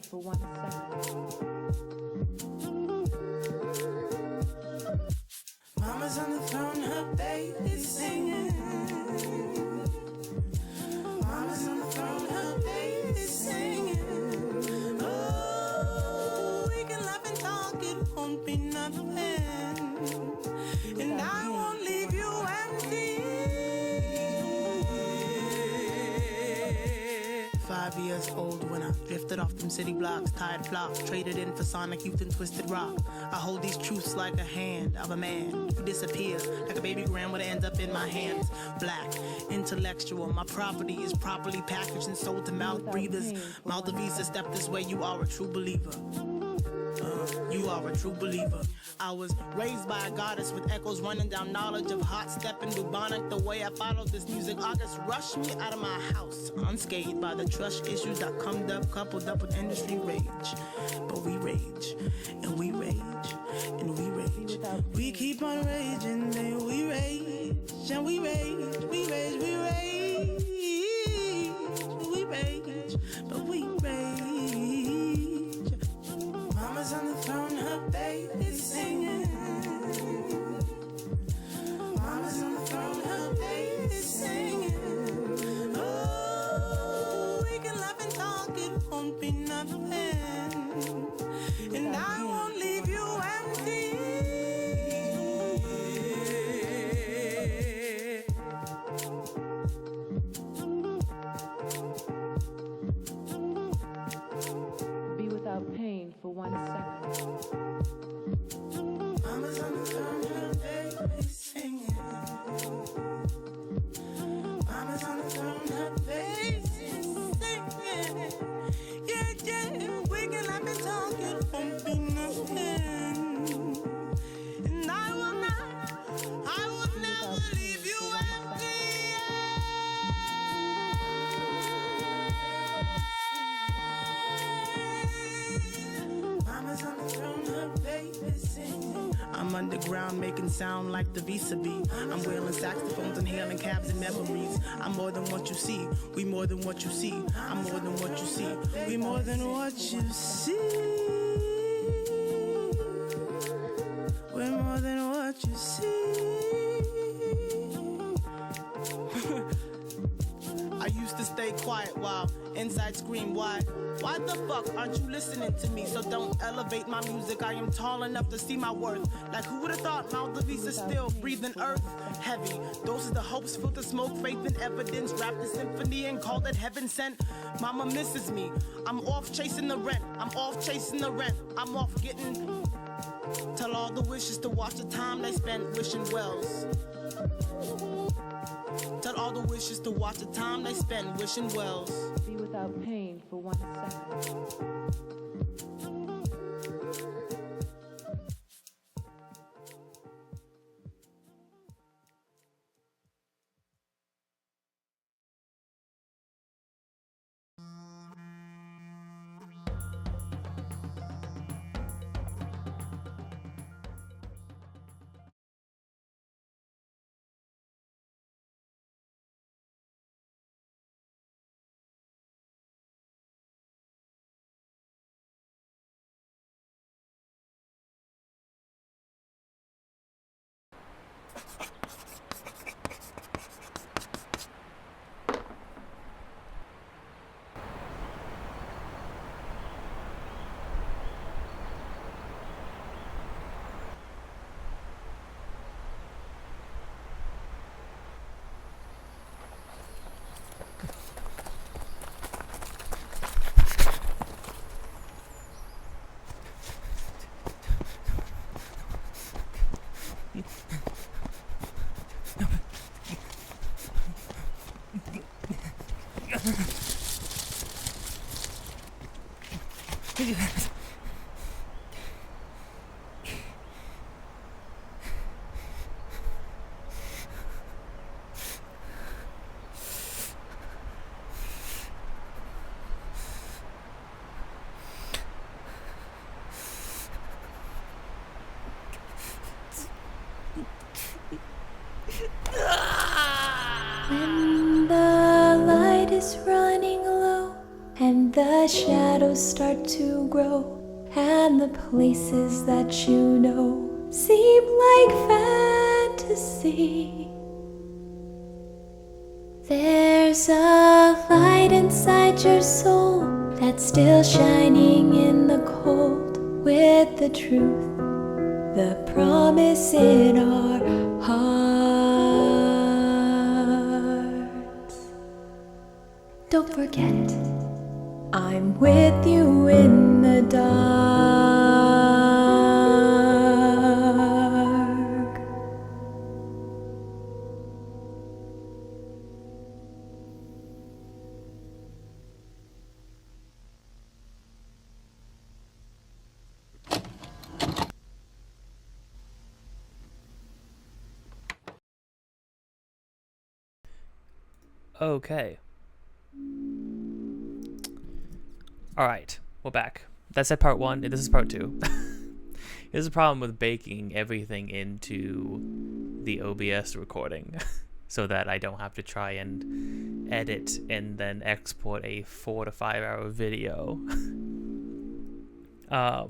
For 1 second. Mama's on the throne, her baby's singing. Mama's on the throne, her baby's singing. Oh, we can laugh and talk, it won't be nothing. And I won't leave you empty. 5 years old when I drifted off them city blocks, tired flocks, traded in for sonic youth and twisted rock. I hold these truths like a hand of a man who disappears, like a baby gram when it ends up in my hands. Black, intellectual, my property is properly packaged and sold to mouth breathers. Maldives, step this way, you are a true believer. You are a true believer. I was raised by a goddess with echoes running down knowledge of hot step and bubonic. The way I followed this music, August rushed me out of my house, unscathed by the trust issues that come up, coupled up with industry rage. But we rage, and we rage, and we rage. We keep on raging, then we rage, and we rage, we rage, we rage, we rage, but we rage. Mama's on the throne, her baby's singing. Mama's on the throne, her baby's singing. Oh, we can laugh and talk, it won't be nothing. And I won't leave you empty. Be without pain for 1 second. Mama's on the throne, her baby's singing. Mama's on the throne, her baby's singing. Yeah, yeah, we can laugh and talk, it won't be nothing. And I will never leave you empty. Mama's on the throne, her baby's singing. I'm underground making sound like the vis-a-vis. I'm wailing saxophones and hailing cabs and memories. I'm more than what you see. We more than what you see. I'm more than what you see. We more than what you see. We're more than what you see. I used to stay quiet while inside scream, why? Why the fuck aren't you listening to me? So don't elevate my music, I am tall enough to see my worth. Like who would've thought Mount Levisa still breathing earth heavy? Those are the hopes, filter smoke, faith and evidence. Rap the symphony and call it heaven sent. Mama misses me, I'm off chasing the rent. I'm off chasing the rent, I'm off getting. Tell all the wishes to watch the time they spent wishing wells. Tell all the wishes to watch the time they spend wishing wells. Be without pain for 1 second. When the light is running low and the shadows start to grow and the places that you know seem like fantasy, there's a light inside your soul that's still shining in the cold with the truth, the promise in our hearts. Don't forget, I'm with you in the dark. Okay. Alright, we're back. That's at part 1, this is part 2. Here's the problem with baking everything into the OBS recording so that I don't have to try and edit and then export a 4 to 5 hour video. Not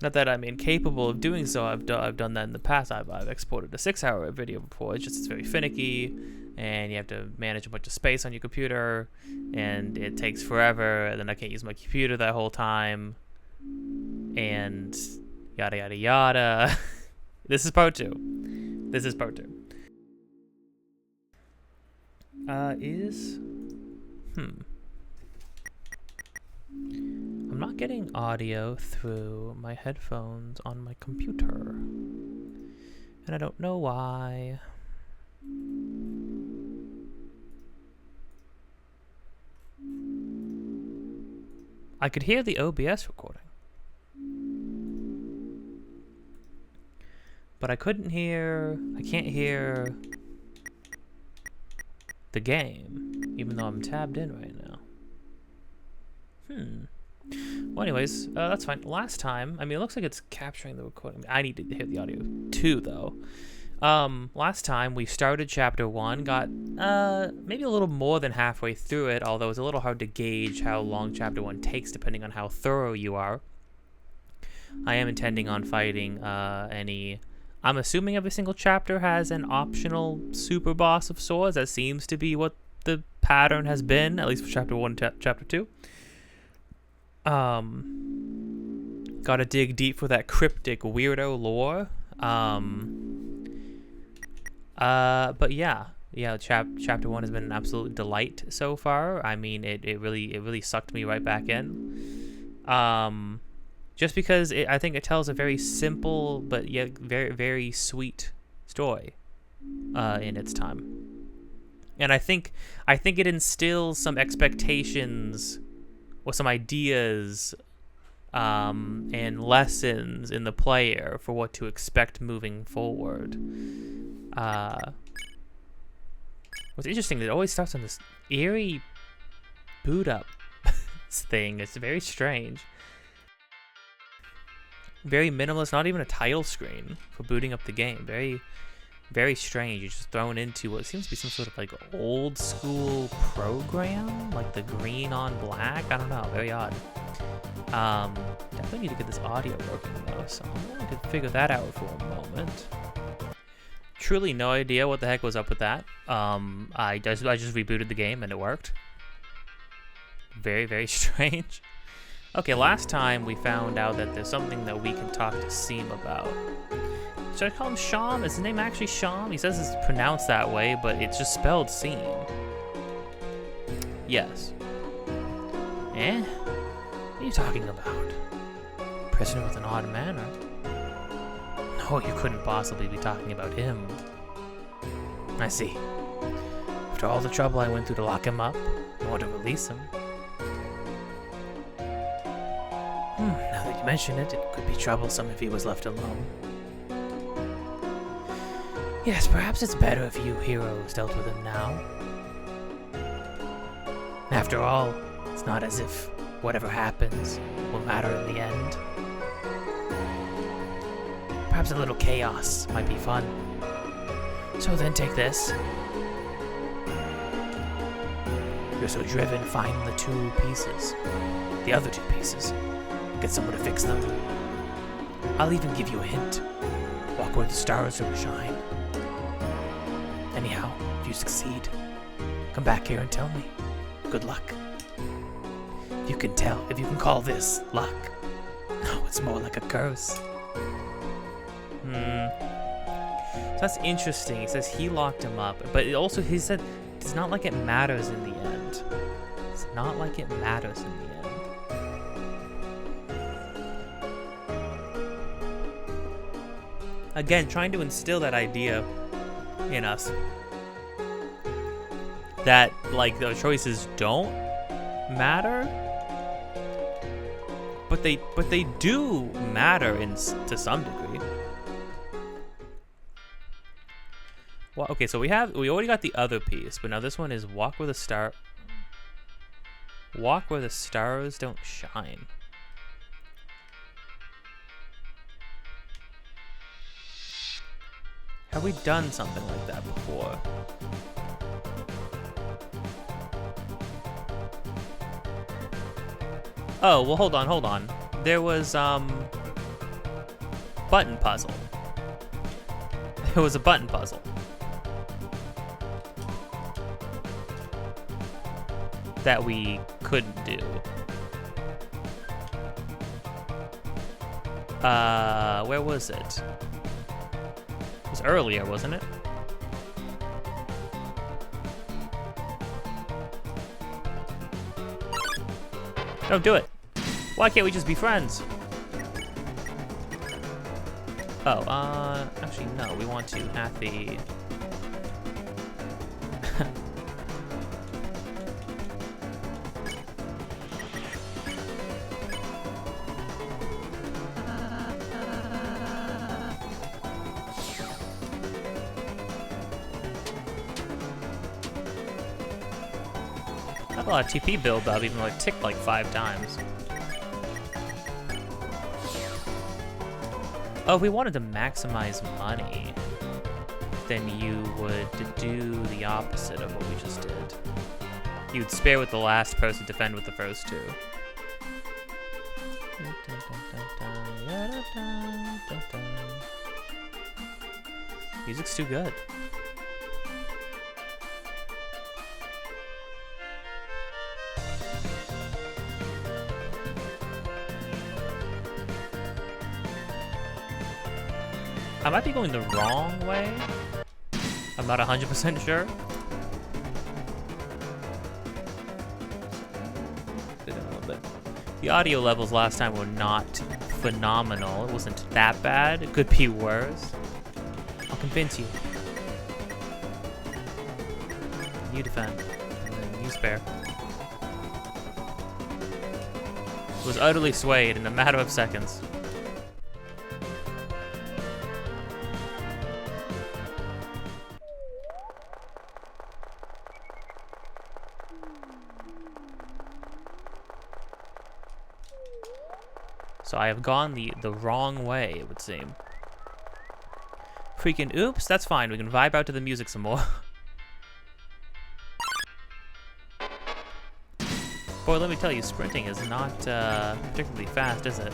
that I'm incapable of doing so, I've done that in the past. I've exported a 6 hour video before. It's very finicky, and you have to manage a bunch of space on your computer, and it takes forever, and then I can't use my computer that whole time, and yada yada yada. This is part 2. This is part 2. I'm not getting audio through my headphones on my computer, and I don't know why. I could hear the OBS recording, but I can't hear the game, even though I'm tabbed in right now. Well, anyways, that's fine. Last time, I mean, it looks like it's capturing the recording. I need to hear the audio too, though. Last time we started chapter 1, got maybe a little more than halfway through it, although it's a little hard to gauge how long chapter 1 takes depending on how thorough you are. I am intending on fighting I'm assuming every single chapter has an optional super boss of swords. That seems to be what the pattern has been, at least for chapter 1 and chapter 2. Gotta dig deep for that cryptic weirdo lore. But yeah, chapter 1 has been an absolute delight so far. I mean, it really sucked me right back in. Just because I think it tells a very simple but yet very, very sweet story in its time. And I think it instills some expectations or some ideas and lessons in the player for what to expect moving forward. What's interesting, it always starts on this eerie boot up thing. It's very strange. Very minimalist, not even a title screen for booting up the game. Very, very strange. You're just thrown into what seems to be some sort of like old school program, like the green on black. I don't know, very odd. Definitely need to get this audio working though, so I'm going to figure that out for a moment. Truly no idea what the heck was up with that. I just rebooted the game and it worked. Very, very strange. Okay, last time we found out that there's something that we can talk to Seem about. Should I call him Sham? Is his name actually Sham? He says it's pronounced that way, but it's just spelled Seem. Yes. Eh? What are you talking about? Prisoner with an odd manner? No, you couldn't possibly be talking about him. I see. After all the trouble I went through to lock him up, or to release him. Now that you mention it, it could be troublesome if he was left alone. Yes, perhaps it's better if you heroes dealt with him now. After all, it's not as if whatever happens will matter in the end. Perhaps a little chaos might be fun. So then take this. You're so driven, find the two pieces. The other two pieces. Get someone to fix them. I'll even give you a hint. Walk where the stars don't shine. Anyhow, if you succeed, come back here and tell me. Good luck. If you can call this luck. No, it's more like a curse. So that's interesting. He says he locked him up, but he said it's not like it matters in the end. It's not like it matters in the end. Again, trying to instill that idea in us that like the choices don't matter, but they do matter to some degree. Well, okay, so we already got the other piece, but now this one is walk where the stars don't shine. Have we done something like that before? Oh, well, hold on. There was, button puzzle. It was a button puzzle. That we couldn't do. Where was it? It was earlier, wasn't it? Don't do it. Why can't we just be friends? Oh, actually no, we want to have the... a lot of TP build up, even though it ticked like 5 times. Oh, if we wanted to maximize money, then you would do the opposite of what we just did. You'd spare with the last person, defend with the first two. Music's too good. I might be going the wrong way. I'm not 100% sure. The audio levels last time were not phenomenal. It wasn't that bad. It could be worse. I'll convince you. You defend. And then you spare. Was utterly swayed in a matter of seconds. So I have gone the wrong way, it would seem. Freaking oops, that's fine. We can vibe out to the music some more. Boy, let me tell you, sprinting is not particularly fast, is it?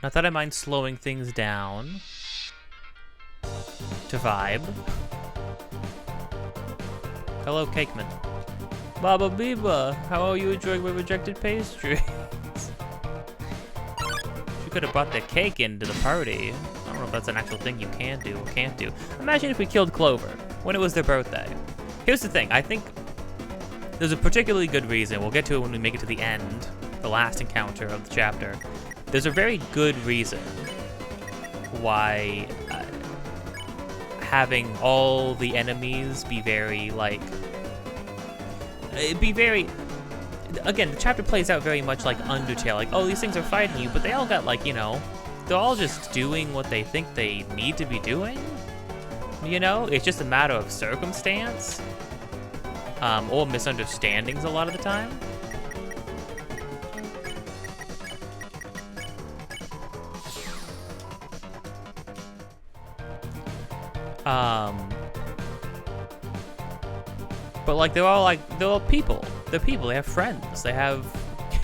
Not that I mind slowing things down to vibe. Hello, Cakeman. Baba Biba, how are you enjoying my rejected pastries? You could have brought the cake into the party. I don't know if that's an actual thing you can do or can't do. Imagine if we killed Clover when it was their birthday. Here's the thing, I think there's a particularly good reason. We'll get to it when we make it to the end, the last encounter of the chapter. There's a very good reason why having all the enemies be very, like, again, the chapter plays out very much like Undertale. Like, oh, these things are fighting you, but they all got, like, you know, they're all just doing what they think they need to be doing. You know, it's just a matter of circumstance, or misunderstandings a lot of the time. But like they're all people. They're people. They have friends. They have,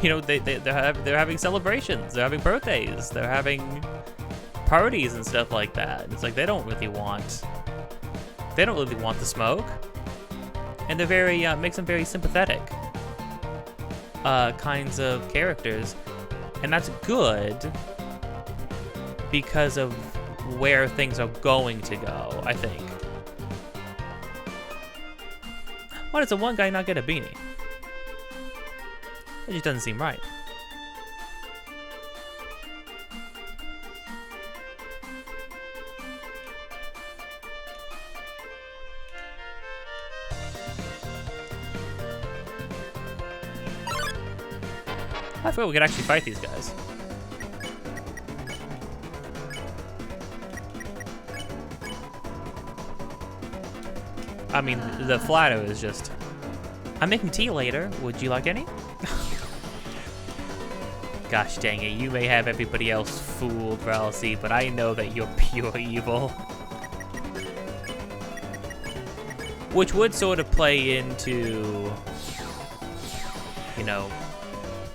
you know, they're having celebrations. They're having birthdays. They're having parties and stuff like that. It's like they don't really want the smoke, and they're very makes them very sympathetic kinds of characters, and that's good because of where things are going to go, I think. Why does the one guy not get a beanie? It just doesn't seem right. I forgot we could actually fight these guys. I mean, the flatter is just, I'm making tea later. Would you like any? Gosh dang it, you may have everybody else fooled, Ralsie, but I know that you're pure evil. Which would sort of play into, you know,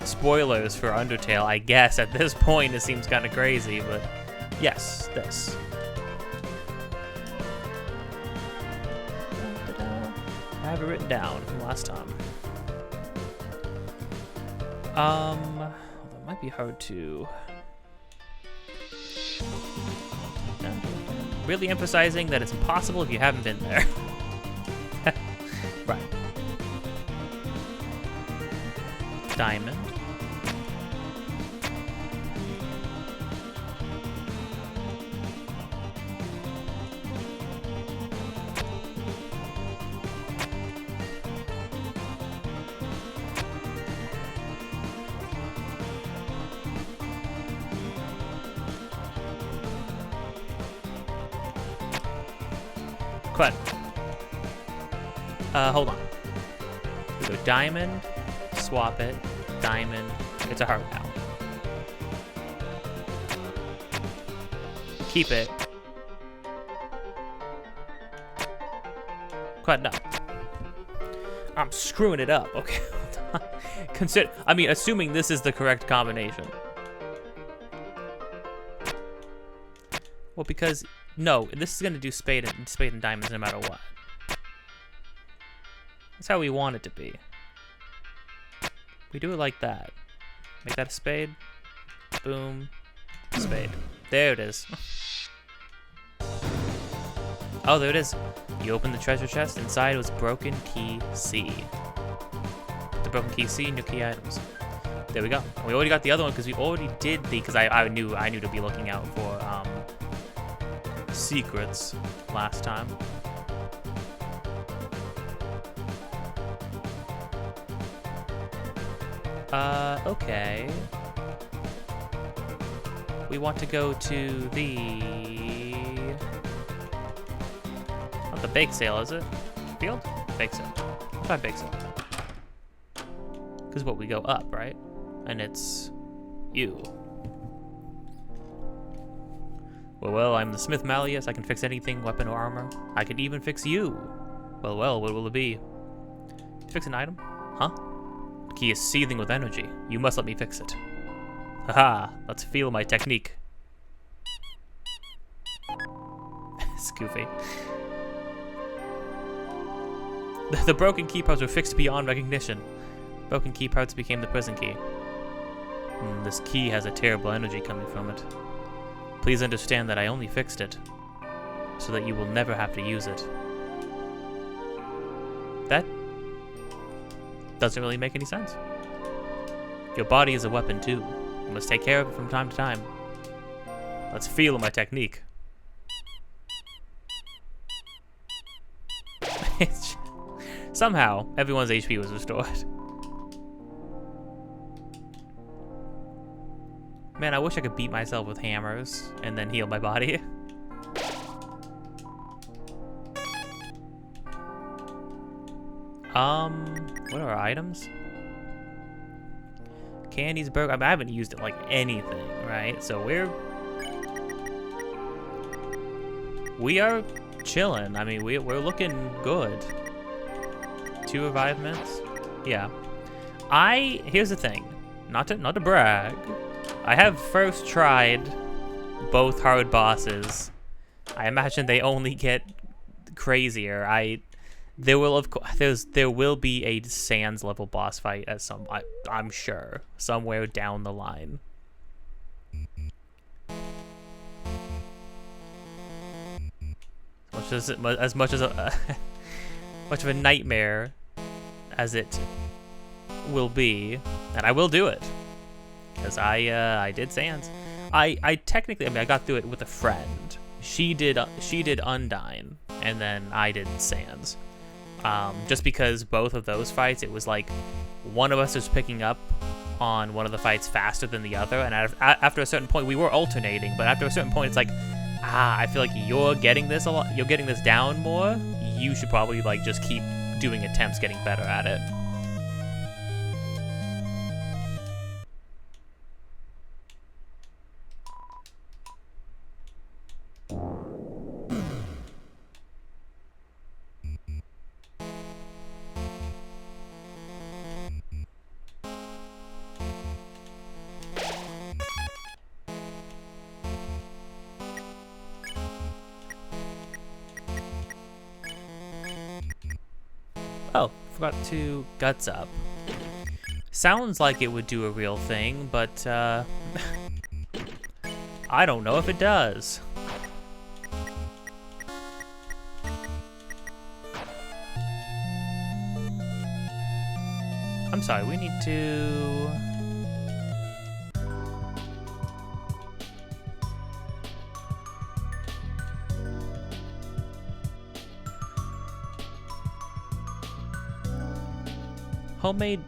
spoilers for Undertale, I guess. At this point, it seems kind of crazy, but yes, this. I have it written down from last time. That might be hard to. Really emphasizing that it's impossible if you haven't been there. Right. Diamond. But hold on. We go diamond, swap it, diamond. It's a heart now. Keep it. Quite no. I'm screwing it up. Okay, hold on. I mean, assuming this is the correct combination. Well, because no, this is gonna do spade and diamonds no matter what. That's how we want it to be. We do it like that. Make that a spade. Boom. Spade. There it is. Oh, there it is. You open the treasure chest. Inside was broken key C. The broken key C, new key items. There we go. We already got the other one because we already did the. Because I knew to be looking out for secrets last time. Okay. We want to go to the... Not the bake sale, is it? Field? Bake sale. Let's try bake sale. Because what, we go up, right? And it's... you. Well, I'm the Smith Malleus. I can fix anything, weapon or armor. I can even fix you. Well, what will it be? Fix an item? Huh? The key is seething with energy. You must let me fix it. Haha, let's feel my technique. It's goofy. The broken key parts were fixed beyond recognition. Broken key parts became the prison key. This key has a terrible energy coming from it. Please understand that I only fixed it, so that you will never have to use it. That doesn't really make any sense. Your body is a weapon too. You must take care of it from time to time. Let's feel my technique. Somehow, everyone's HP was restored. Man, I wish I could beat myself with hammers and then heal my body. What are our items? Candy's burger. I mean, I haven't used it like anything, right? So we are chilling. I mean, we're looking good. 2 revive mints. Yeah. Here's the thing. Not to brag. I have first tried both hard bosses. I imagine they only get crazier. There will be a Sans level boss fight at I'm sure, somewhere down the line. As much of a nightmare as it will be, and I will do it. Because I did Sans. I technically, I got through it with a friend. She did Undyne, and then I did Sans. Just because both of those fights, it was like one of us was picking up on one of the fights faster than the other, and after a certain point, we were alternating. But after a certain point, it's like, I feel like you're getting this a lot. You're getting this down more. You should probably like just keep doing attempts, getting better at it. Oh, forgot to guts up. Sounds like it would do a real thing, but I don't know if it does. I'm sorry, we need to... Homemade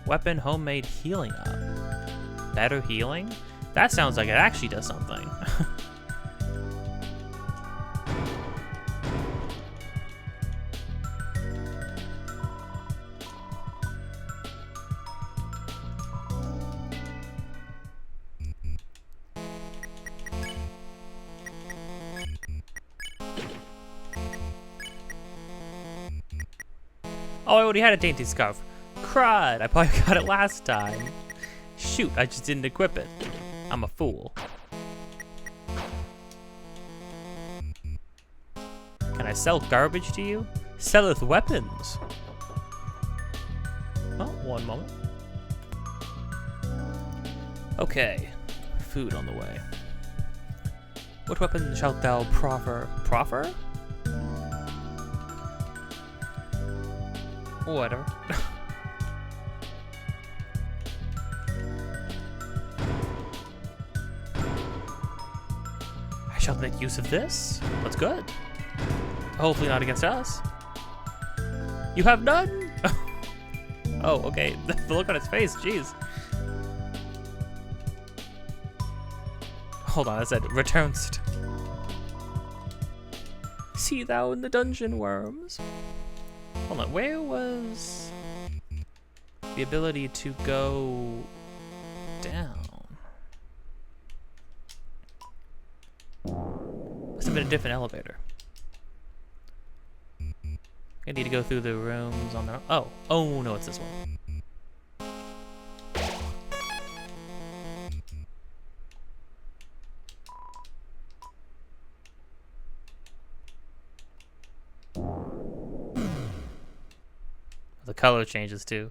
weapon homemade healing up. Better healing? That sounds like it actually does something. Oh, I already had a dainty scarf. Crud, I probably got it last time. Shoot, I just didn't equip it. I'm a fool. Can I sell garbage to you? Selleth weapons. Oh, one moment. Okay, food on the way. What weapon shalt thou proffer? Proffer? Whatever. I shall make use of this. That's good. Hopefully not against us. You have none? Oh, okay. The look on its face, jeez. Hold on, I said returns. See thou in the dungeon, worms. Hold on, where was the ability to go down? Must have been a different elevator. I need to go through the rooms on their own. Oh no, it's this one. The color changes too.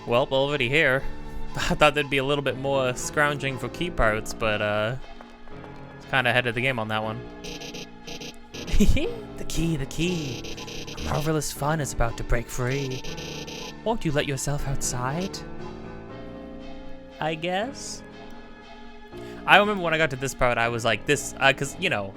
Well, already here. I thought there'd be a little bit more scrounging for key parts, but it's kind of ahead of the game on that one. The key. Marvelous fun is about to break free. Won't you let yourself outside? I guess. I remember when I got to this part, I was like this, cause you know,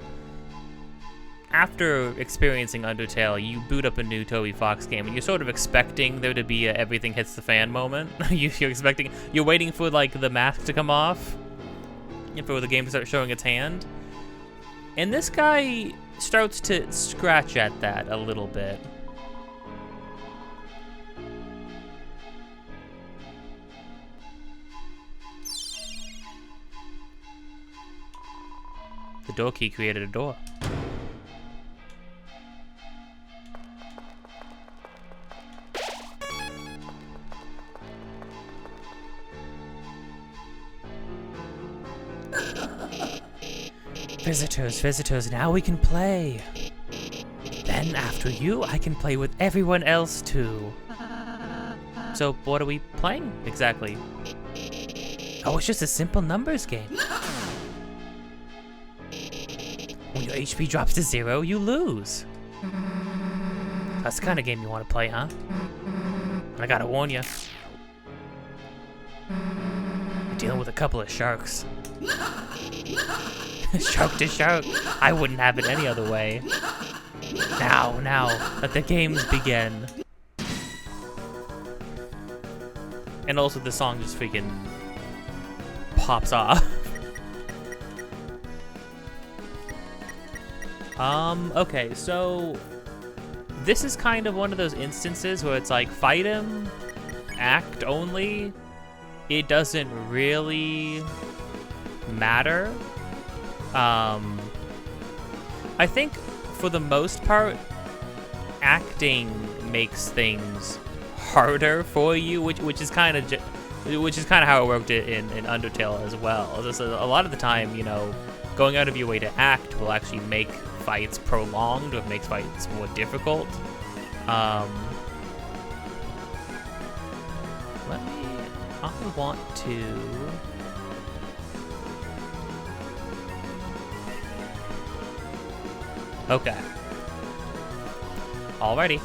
after experiencing Undertale, you boot up a new Toby Fox game, and you're sort of expecting there to be a everything hits the fan moment. You're waiting for like the mask to come off, and for the game to start showing its hand. And this guy starts to scratch at that a little bit. The door key created a door. Visitors, now we can play. Then after you, I can play with everyone else too. So what are we playing exactly? Oh, it's just a simple numbers game. When your HP drops to 0, you lose. That's the kind of game you want to play, huh? I gotta warn you. You're dealing with a couple of sharks. Shark to shark. I wouldn't have it any other way. Now, let the games begin. And also the song just freaking pops off. Okay, so this is kind of one of those instances where it's like fight him, act only. It doesn't really matter. I think for the most part, acting makes things harder for you, which is kind of how it worked in Undertale as well. Just a lot of the time, you know, going out of your way to act will actually make fights prolonged, or it makes fights more difficult. I want to. Okay. Alrighty.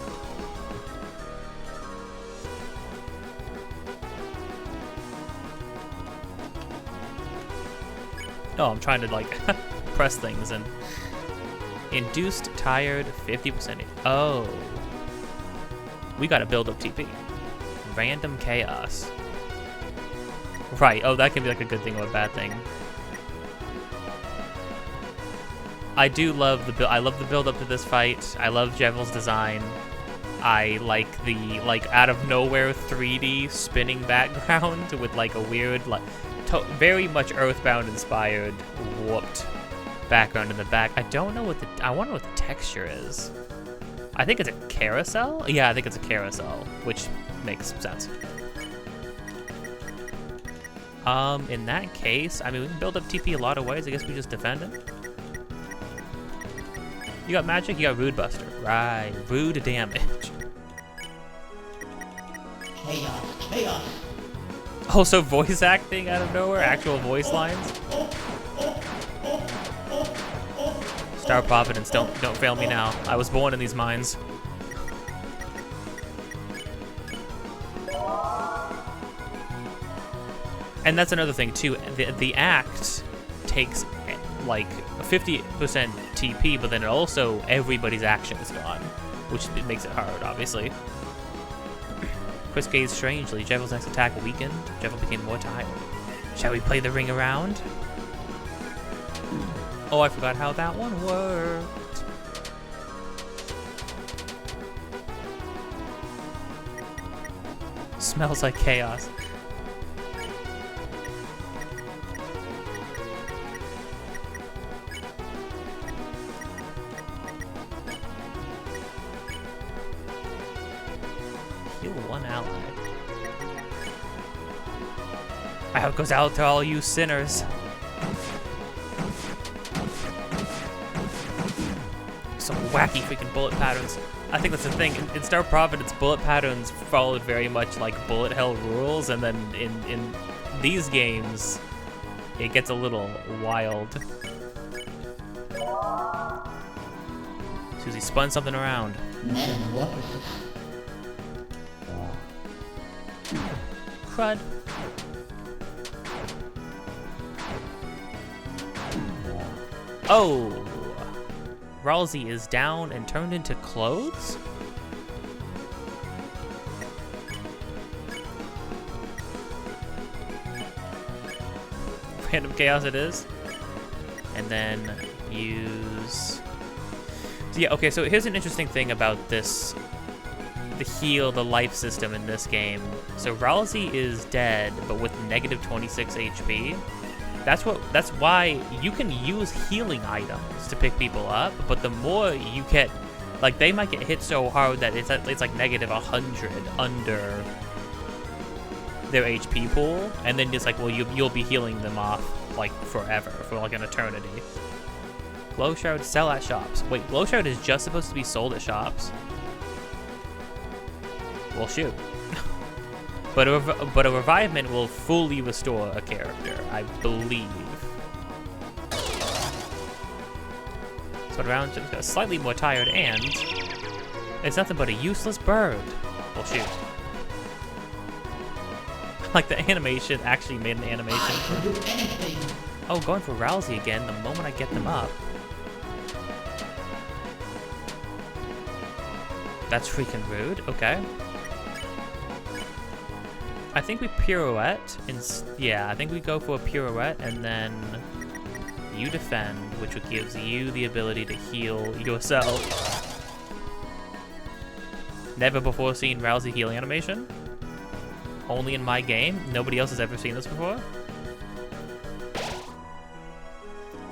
Oh, I'm trying to like press things and induced tired 50%. Oh. We gotta build up TP. Random chaos. Right, oh, that can be like a good thing or a bad thing. I do love the build. I love the build up to this fight. I love Jevil's design. I like the out of nowhere 3D spinning background with like a weird very much Earthbound inspired warped background in the back. I don't know what I wonder what the texture is. I think it's a carousel? Yeah, I think it's a carousel, which makes sense. In that case, I mean, we can build up TP a lot of ways. I guess we just defend it. You got magic, you got Rude Buster. Right, rude damage. Chaos. Also, voice acting out of nowhere, actual voice lines. Star Providence, don't fail me now. I was born in these mines. And that's another thing too. The act takes like 50% TP, but then also everybody's action is gone, which makes it hard, obviously. Kris gazed strangely. Jevil's next attack weakened. Jevil became more tired. Shall we play the ring around? Oh, I forgot how that one worked. Smells like chaos. Heal one ally. My heart goes out to all you sinners. Some wacky freaking bullet patterns. I think that's the thing. In Star Providence, bullet patterns followed very much like bullet hell rules, and then in these games, it gets a little wild. Susie spun something around. Crud. Oh! Ralsie is down and turned into clothes? Random chaos it is. And then use... So yeah, okay, so here's an interesting thing about this, the life system in this game. So Ralsie is dead, but with negative 26 HP. That's why you can use healing items to pick people up, but the more you get, like, they might get hit so hard that it's like negative 100 under their HP pool, and then it's like, well, you'll be healing them off like forever, for like an eternity. Glow Shroud sell at shops. Wait, Glow Shroud is just supposed to be sold at shops? Well, shoot. But a revivement will fully restore a character, I believe. So around just got slightly more tired, and it's nothing but a useless bird. Well, shoot. Like the animation actually made an animation. Oh, going for Ralsie again the moment I get them up. That's freaking rude. Okay. I think we pirouette. Yeah, I think we go for a pirouette, and then you defend, which gives you the ability to heal yourself. Never before seen Ralsie healing animation. Only in my game. Nobody else has ever seen this before.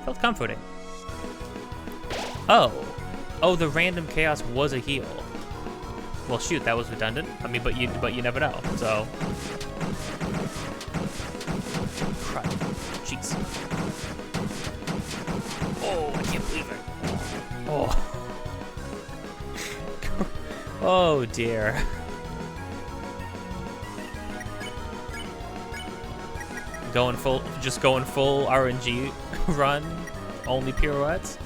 Felt comforting. Oh, the random chaos was a heal. Well, shoot, that was redundant. I mean, but you never know. So, crud. Jeez. Oh, I can't believe it. Oh. Oh dear. Just going full RNG run. Only pirouettes.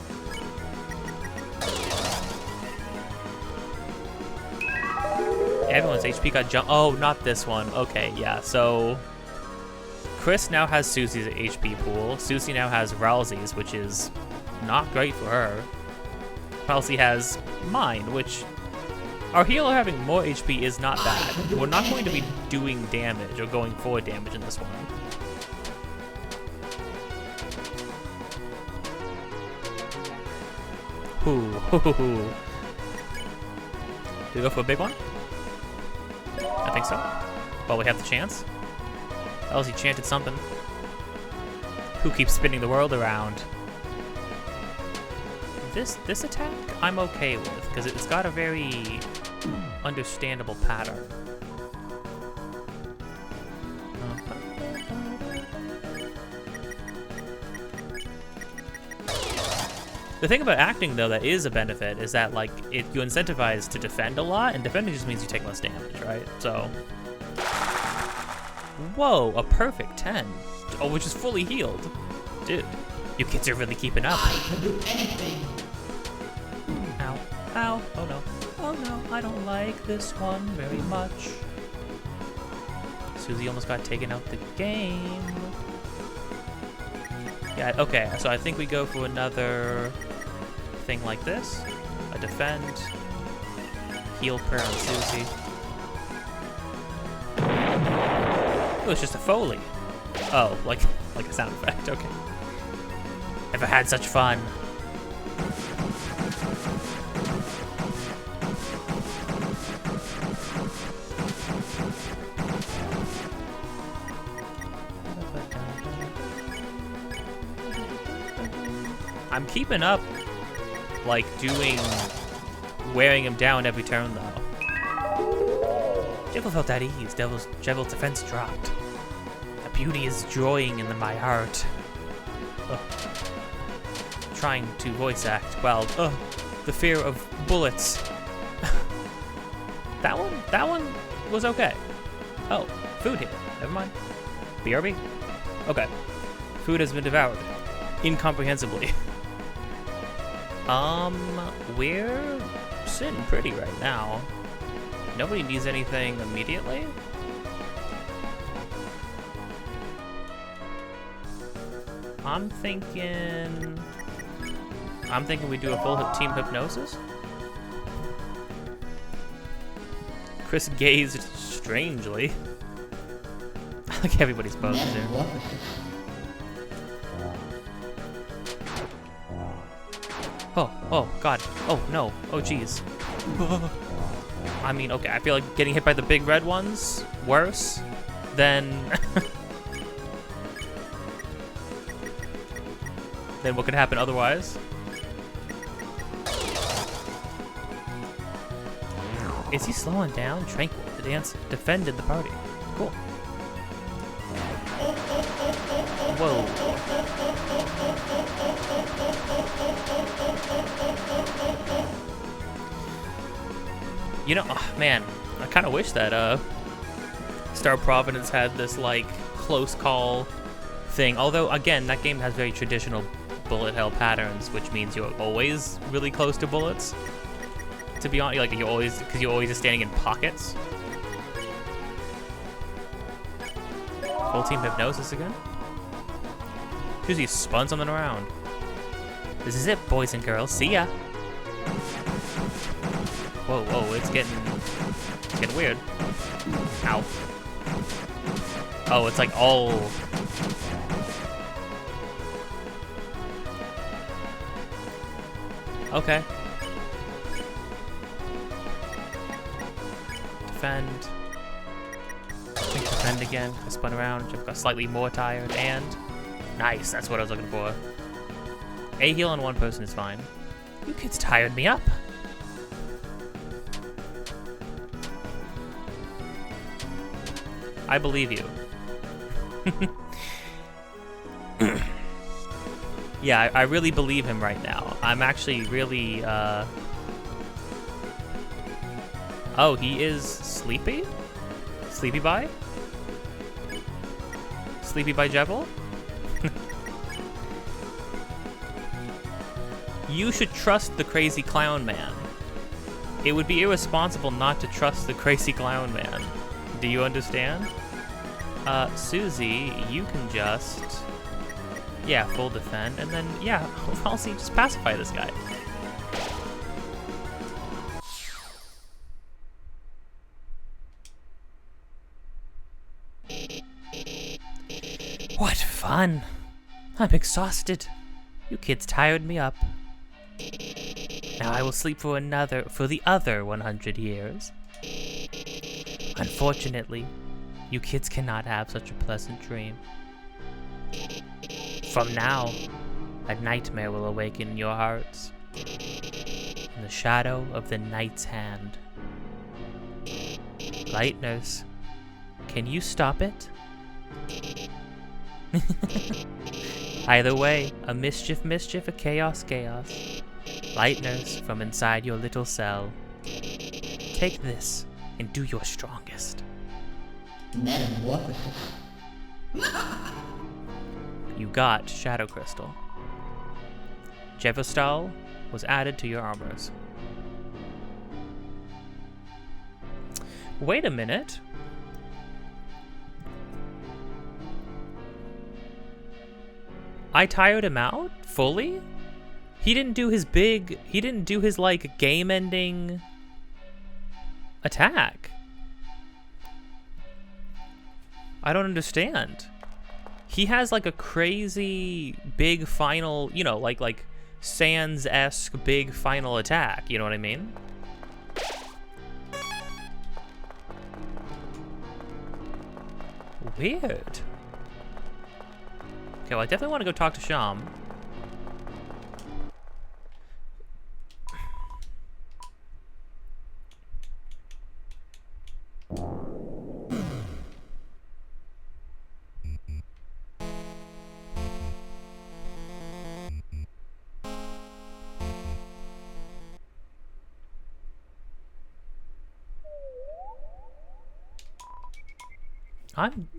Everyone's HP got jumped. Oh, not this one. Okay, yeah. So Kris now has Susie's HP pool. Susie now has Ralsie's, which is not great for her. Ralsie has mine, which our healer having more HP is not bad. We're not going to be doing damage or going for damage in this one. Ooh. Do we go for a big one? I think so. Well, we have the chance. Ralsie chanted something. Who keeps spinning the world around? This attack I'm okay with, because it's got a very understandable pattern. The thing about acting, though, that is a benefit is that, like, you incentivize to defend a lot, and defending just means you take less damage, right? So, whoa, a perfect 10. Oh, which is fully healed. Dude, you kids are really keeping up. I can do anything. Ow, ow, oh no. Oh no, I don't like this one very much. Susie almost got taken out the game. Yeah, okay, so I think we go for another thing like this. A defend. Heal prayer on Susie. It was just a Foley. Oh, like a sound effect, okay. Never had such fun. I'm keeping up, like, wearing him down every turn, though. Jevil felt at ease. Jevil's defense dropped. The beauty is joying in my heart. Ugh. Trying to voice act while, the fear of bullets. That one was okay. Oh, food here. Never mind. BRB. Okay. Food has been devoured. Incomprehensibly. We're sitting pretty right now. Nobody needs anything immediately. I'm thinking we do a full team hypnosis. Kris gazed strangely. I like everybody's poses here. Oh, God. Oh, no. Oh, jeez. I mean, okay, I feel like getting hit by the big red ones worse than... than what could happen otherwise. Is he slowing down? Tranquil. The dance defended the party. Cool. Whoa. You know, oh, man, I kind of wish that Star Providence had this, like, close call thing. Although, again, that game has very traditional bullet hell patterns, which means you're always really close to bullets. To be honest, like, you're always just standing in pockets. Full team hypnosis again. Susie spun something around. This is it, boys and girls. See ya. Whoa, whoa, it's getting weird. Ow. Oh, it's like all... Okay. Defend. I think defend again. I spun around. I've got slightly more tired, and... Nice, that's what I was looking for. A heal on one person is fine. You kids tired me up. I believe you. Yeah, I really believe him right now. I'm actually really, Oh, he is sleepy? Sleepy by? Sleepy by Jevil? You should trust the crazy clown man. It would be irresponsible not to trust the crazy clown man. Do you understand? Susie, you can just... Yeah, full defend, and then, yeah, ralsie, just pacify this guy. What fun! I'm exhausted. You kids tired me up. Now I will sleep for the other 100 years. Unfortunately, you kids cannot have such a pleasant dream. From now, a nightmare will awaken in your hearts. In the shadow of the Knight's hand. Light Nurse, can you stop it? Either way, a mischief, a chaos. Light Nurse from inside your little cell. Take this and do your strongest. Metamorphosis. You got Shadow Crystal. Jevil was added to your armors. Wait a minute. I tired him out fully? He didn't do his like game-ending attack. I don't understand. He has like a crazy big final, you know, like Sans-esque big final attack, you know what I mean? Weird. Okay, well I definitely want to go talk to Sham.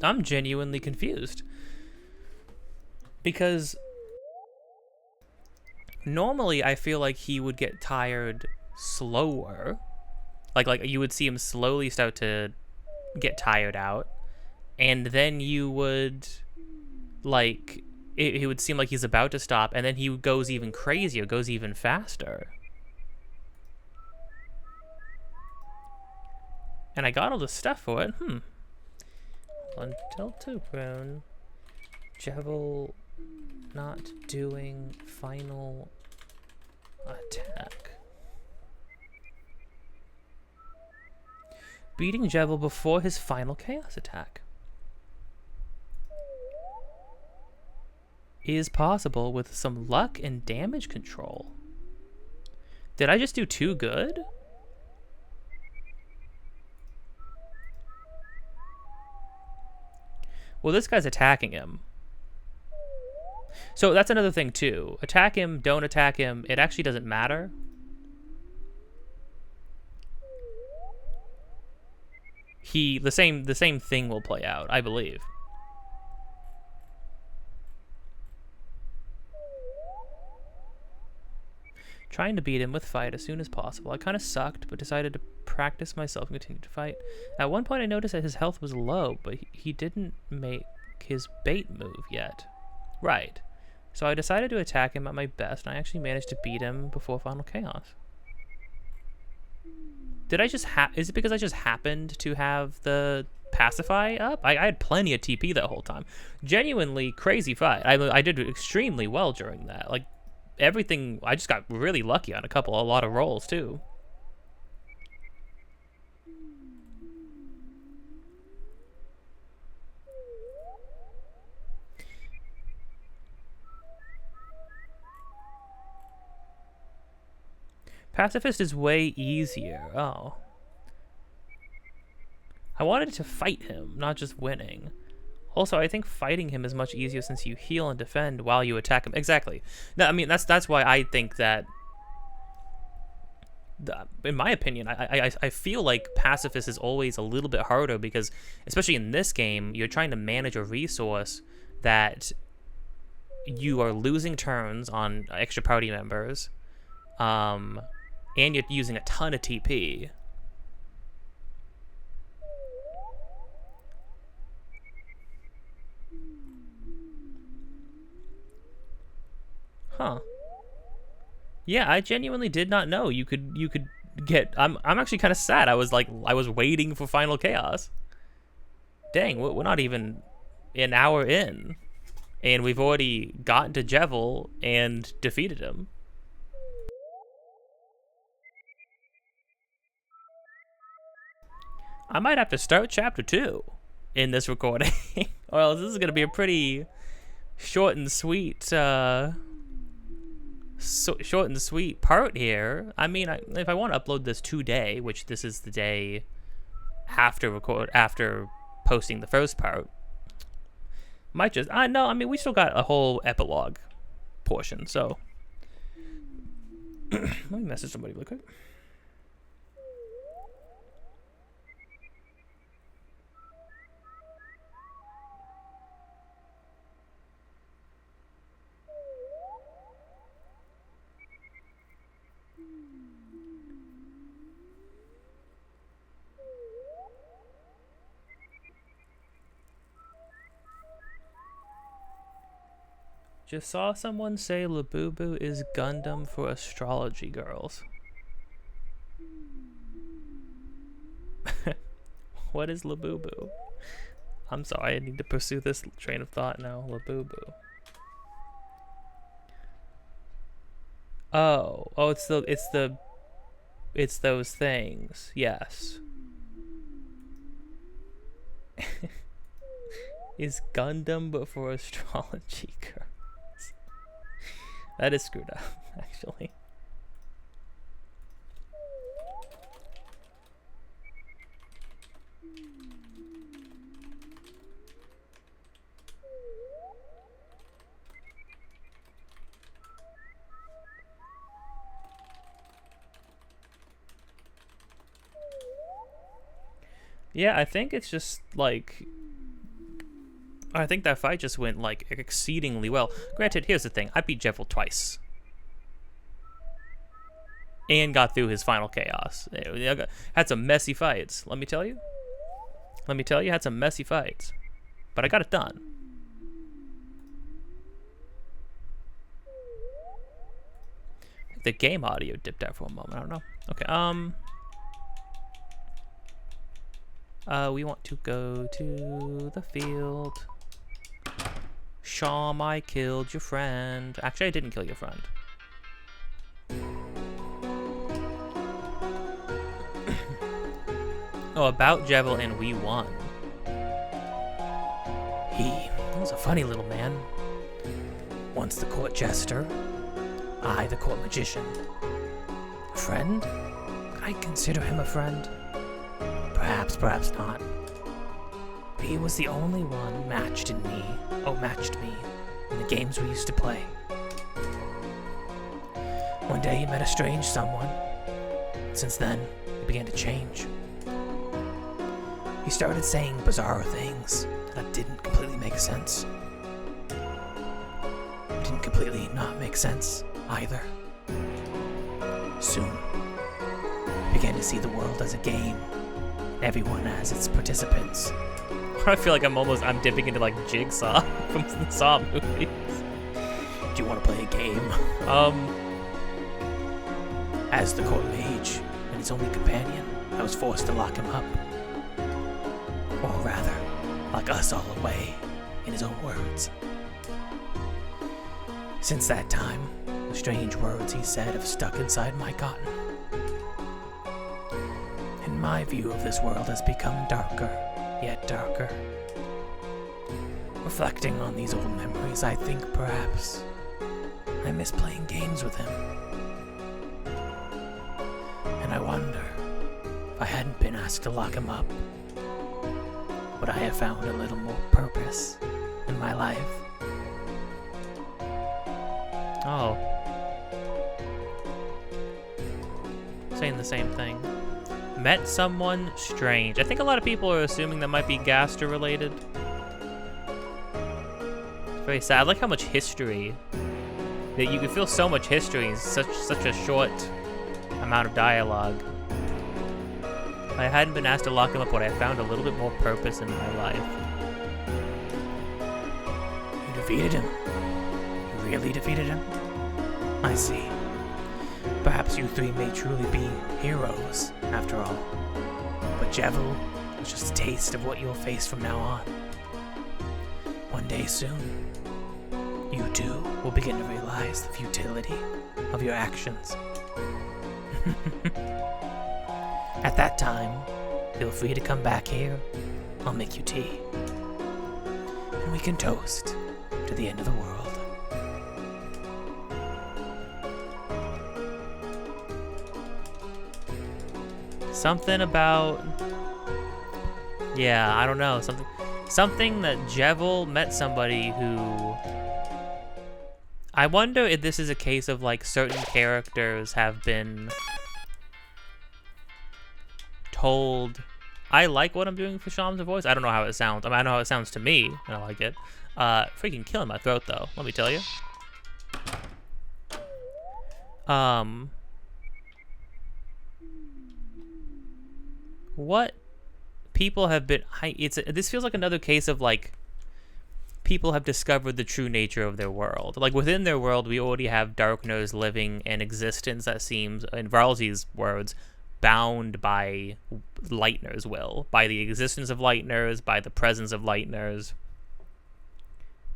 I'm genuinely confused. Because normally I feel like he would get tired slower. Like you would see him slowly start to get tired out. And then you would, like, it would seem like he's about to stop, and then he goes even crazier, goes even faster. And I got all the stuff for it. Deltarune. Jevil not doing final attack. Beating Jevil before his final chaos attack is possible with some luck and damage control. Did I just do too good? Well, this guy's attacking him. So that's another thing too. Attack him, don't attack him. It actually doesn't matter. The same thing will play out, I believe. Trying to beat him with fight as soon as possible. I kind of sucked, but decided to practice myself and continue to fight. At one point I noticed that his health was low, but he didn't make his bait move yet. Right. So I decided to attack him at my best, and I actually managed to beat him before Final Chaos. Did I just is it because I just happened to have the pacify up? I had plenty of TP that whole time. Genuinely crazy fight. I did extremely well during that. Like, everything, I just got really lucky on a lot of rolls too. Pacifist is way easier. Oh. I wanted to fight him, not just winning. Also, I think fighting him is much easier since you heal and defend while you attack him. Exactly. No, I mean, that's why I think that, in my opinion, I feel like Pacifist is always a little bit harder because, especially in this game, you're trying to manage a resource that you are losing turns on extra party members, and you're using a ton of TP. Huh. Yeah, I genuinely did not know you could get. I'm actually kind of sad. I was waiting for Final Chaos. Dang, we're not even an hour in, and we've already gotten to Jevil and defeated him. I might have to start chapter 2 in this recording. Well, this is gonna be a pretty short and sweet short and sweet part here. I mean, if I want to upload this today, which this is the day after posting the first part, might just no. I mean, we still got a whole epilogue portion, so let me message somebody real quick. Just saw someone say Labubu is Gundam for astrology girls. What is Labubu? I'm sorry, I need to pursue this train of thought now. Labubu. Oh, it's those things. Yes. Is Gundam but for astrology girls? That is screwed up, actually. Yeah, I think it's just like, I think that fight just went like exceedingly well. Granted, here's the thing, I beat Jevil twice. And got through his final chaos. Had some messy fights, let me tell you. Had some messy fights. But I got it done. The game audio dipped out for a moment, I don't know. Okay, we want to go to the field. Sham, I killed your friend. Actually, I didn't kill your friend. Oh, about Jevil, and we won. He was a funny little man. Once the court jester, I the court magician. A friend? I'd consider him a friend. Perhaps, perhaps not. He was the only one matched me in the games we used to play. One day he met a strange someone. Since then, he began to change. He started saying bizarre things that didn't completely make sense. Didn't completely not make sense either. Soon, he began to see the world as a game. Everyone as its participants. I feel like I'm dipping into like Jigsaw from the Saw movies. Do you want to play a game? As the court mage and his only companion, I was forced to lock him up. Or rather, lock us all away, in his own words. Since that time, the strange words he said have stuck inside my cotton. And my view of this world has become darker, yet darker. Reflecting on these old memories, I think perhaps I miss playing games with him. And I wonder, if I hadn't been asked to lock him up, would I have found a little more purpose in my life? Oh. Saying the same thing. Met someone strange. I think a lot of people are assuming that might be Gaster related. It's very sad. I like how much history, that you can feel so much history in such a short amount of dialogue. If I hadn't been asked to lock him up, would I have found a little bit more purpose in my life? You defeated him. You really defeated him? I see. Perhaps you three may truly be heroes, after all. But Jevil was just a taste of what you'll face from now on. One day soon, you too will begin to realize the futility of your actions. At that time, feel free to come back here. I'll make you tea. And we can toast to the end of the world. Something about... Yeah, I don't know. Something that Jevil met somebody who... I wonder if this is a case of, like, certain characters have been told, I like what I'm doing for Sham's voice. I don't know how it sounds. I mean, I know how it sounds to me, and I like it. Freaking killing my throat, though. Let me tell you. What people have been... This feels like another case of, like, people have discovered the true nature of their world. Like, within their world, we already have Darkners living an existence that seems, in Ralsie's words, bound by Lightner's will. By the existence of Lightners, by the presence of Lightners.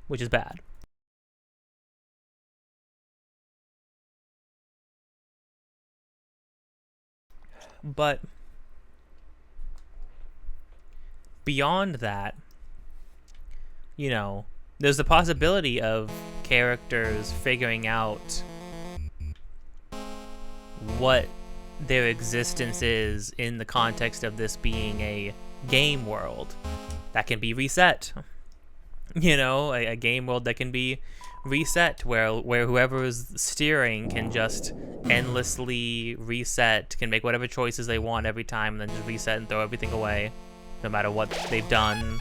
Which is bad. But beyond that, you know, there's the possibility of characters figuring out what their existence is in the context of this being a game world that can be reset. You know, a game world that can be reset, where whoever is steering can just endlessly reset, can make whatever choices they want every time, and then just reset and throw everything away, no matter what they've done.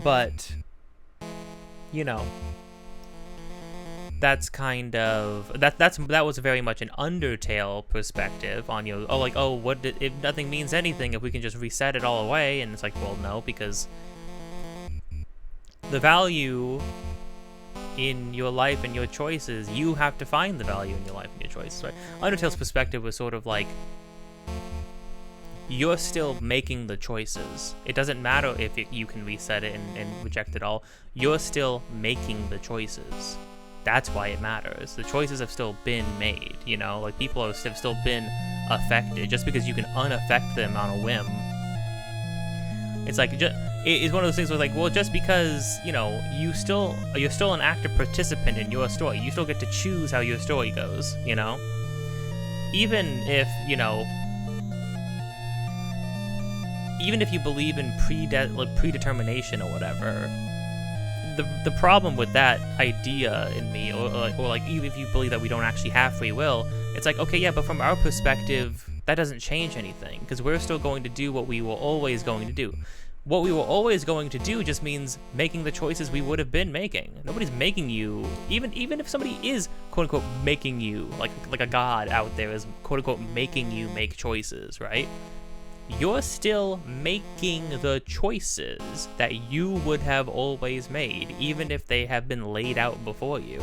But, you know, that's kind of that was very much an Undertale perspective on, you know, if nothing means anything if we can just reset it all away. And it's like, well, no, because the value in your life and your choices, you have to find the value in your life and your choices, right? Undertale's perspective was sort of like, you're still making the choices. It doesn't matter if you can reset it and reject it all. You're still making the choices. That's why it matters. The choices have still been made, you know? Like, people have still been affected. Just because you can unaffect them on a whim. It's like, it's one of those things where, like, well, just because, you know, you're still an active participant in your story. You still get to choose how your story goes, you know? Even if, you know, even if you believe in predetermination or whatever, the problem with that idea in me, or like even if you believe that we don't actually have free will, it's like, okay, yeah, but from our perspective, that doesn't change anything, because we're still going to do what we were always going to do. What we were always going to do just means making the choices we would have been making. Nobody's making you, even if somebody is, quote-unquote, making you, like a god out there is, quote-unquote, making you make choices, right? You're still making the choices that you would have always made, even if they have been laid out before you.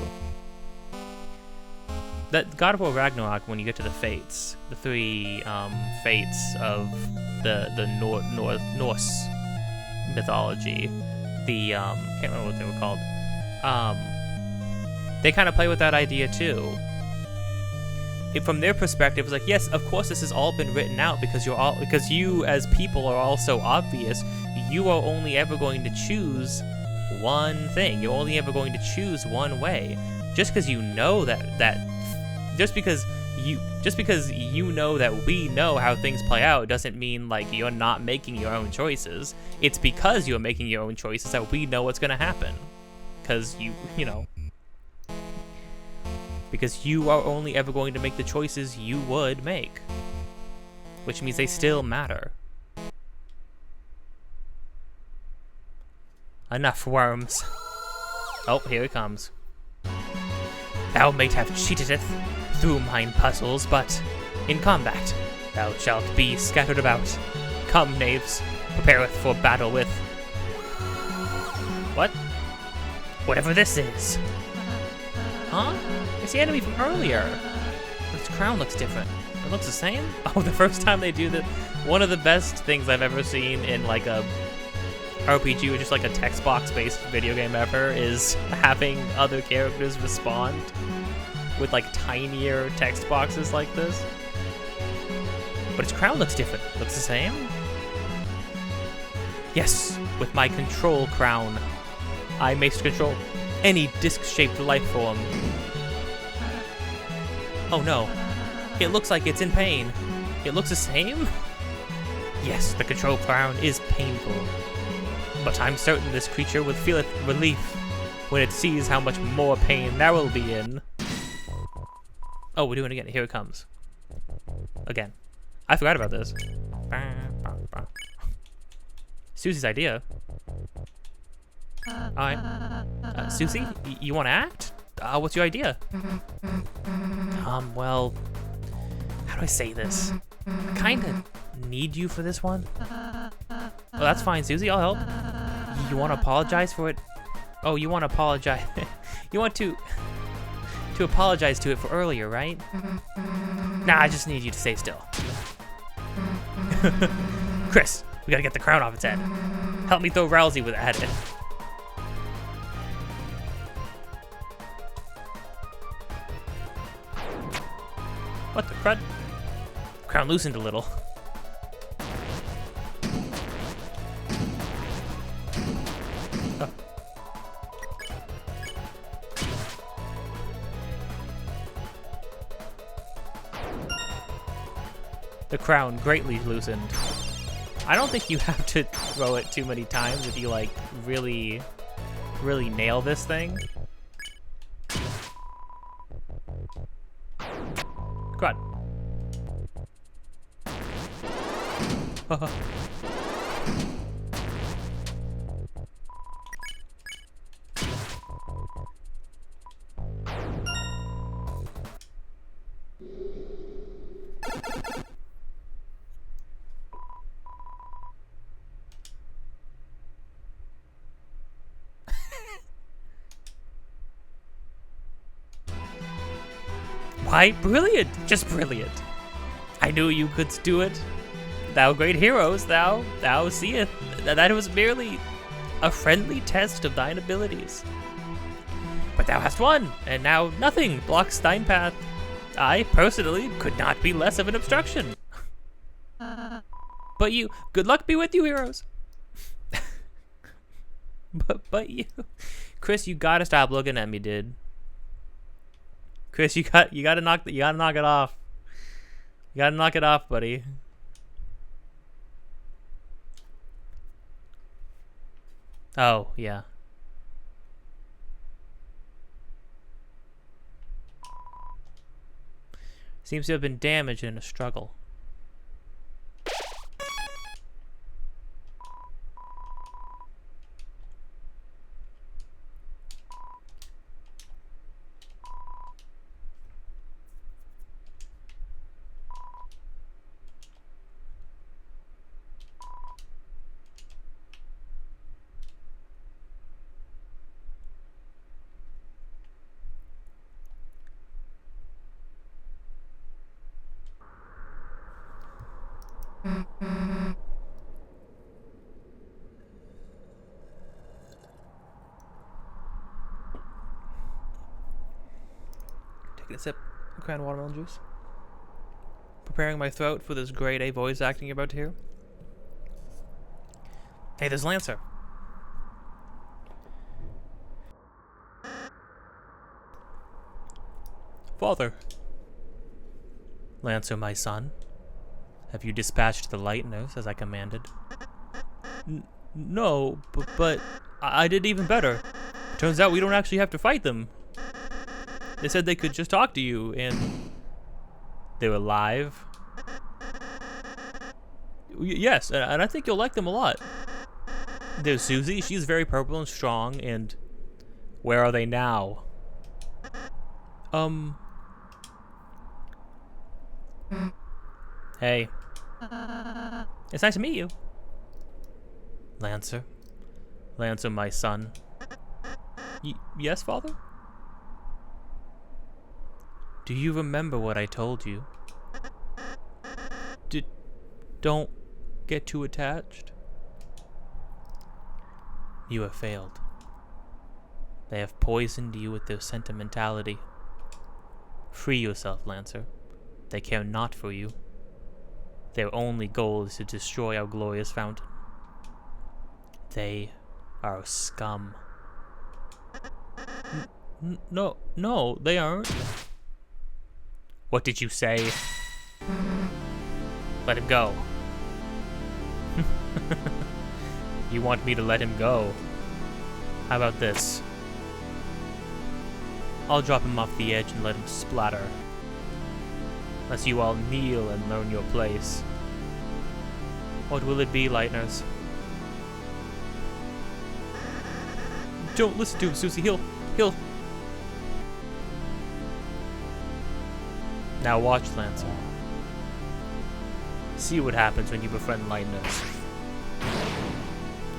That God of War Ragnarok, when you get to the fates, the three fates of the Norse mythology, the can't remember what they were called. They kind of play with that idea too. From their perspective, it's like, yes, of course this has all been written out because you as people are all so obvious. You are only ever going to choose one thing. You're only ever going to choose one way. Just because you know just because you know that we know how things play out doesn't mean like you're not making your own choices. It's because you're making your own choices that we know what's going to happen. Because you know. Because you are only ever going to make the choices you would make. Which means they still matter. Enough, worms. Oh, here it comes. Thou mayst have cheatedeth through mine puzzles, but in combat thou shalt be scattered about. Come, knaves, prepareth for battle with... What? Whatever this is. Huh? It's the enemy from earlier. But its crown looks different. It looks the same? Oh, the first time they do that. One of the best things I've ever seen in like a RPG or just like a text box based video game ever is having other characters respond with like tinier text boxes like this. But its crown looks different. Looks the same? Yes, with my control crown, I may control any disc-shaped life form. Oh no, it looks like it's in pain. It looks the same? Yes, the control crown is painful. But I'm certain this creature will feel relief when it sees how much more pain there will be in. Oh, we're doing it again. Here it comes. Again. I forgot about this. Susie's idea. Alright. Susie, you want to act? What's your idea? Well, how do I say this? I kinda need you for this one. Oh, that's fine, Susie, I'll help. You want to apologize for it? Oh, you want to apologize. You want to apologize to it for earlier, right? Nah, I just need you to stay still. Kris, we gotta get the crown off its head. Help me throw Ralsie at it. What the crud? Crown loosened a little. Oh. The crown greatly loosened. I don't think you have to throw it too many times if you like really nail this thing. God. Why, brilliant! Just brilliant. I knew you couldst do it. Thou great heroes, thou seest that it was merely a friendly test of thine abilities. But thou hast won, and now nothing blocks thine path. I, personally, could not be less of an obstruction. But you, good luck be with you, heroes. but you, Kris, you gotta stop looking at me, dude. Kris, you gotta knock it off. You gotta knock it off, buddy. Oh, yeah. Seems to have been damaged in a struggle. Taking a sip of cran watermelon juice. Preparing my throat for this grade A voice acting you're about to hear. Hey, there's Lancer. Father. Lancer, my son. Have you dispatched the light nurse as I commanded? No, but I did even better. Turns out we don't actually have to fight them. They said they could just talk to you, and they were alive. Yes, and I think you'll like them a lot. There's Susie. She's very purple and strong, and where are they now? Hey. It's nice to meet you. Lancer. Lancer, my son. Yes, father? Do you remember what I told you? Don't get too attached. You have failed. They have poisoned you with their sentimentality. Free yourself, Lancer. They care not for you. Their only goal is to destroy our glorious fountain. They are scum. No, they aren't. What did you say? Let him go. You want me to let him go? How about this? I'll drop him off the edge and let him splatter. Unless you all kneel and learn your place. What will it be, Lightners? Don't listen to him, Susie. He'll... Now watch, Lancer. See what happens when you befriend Lightners.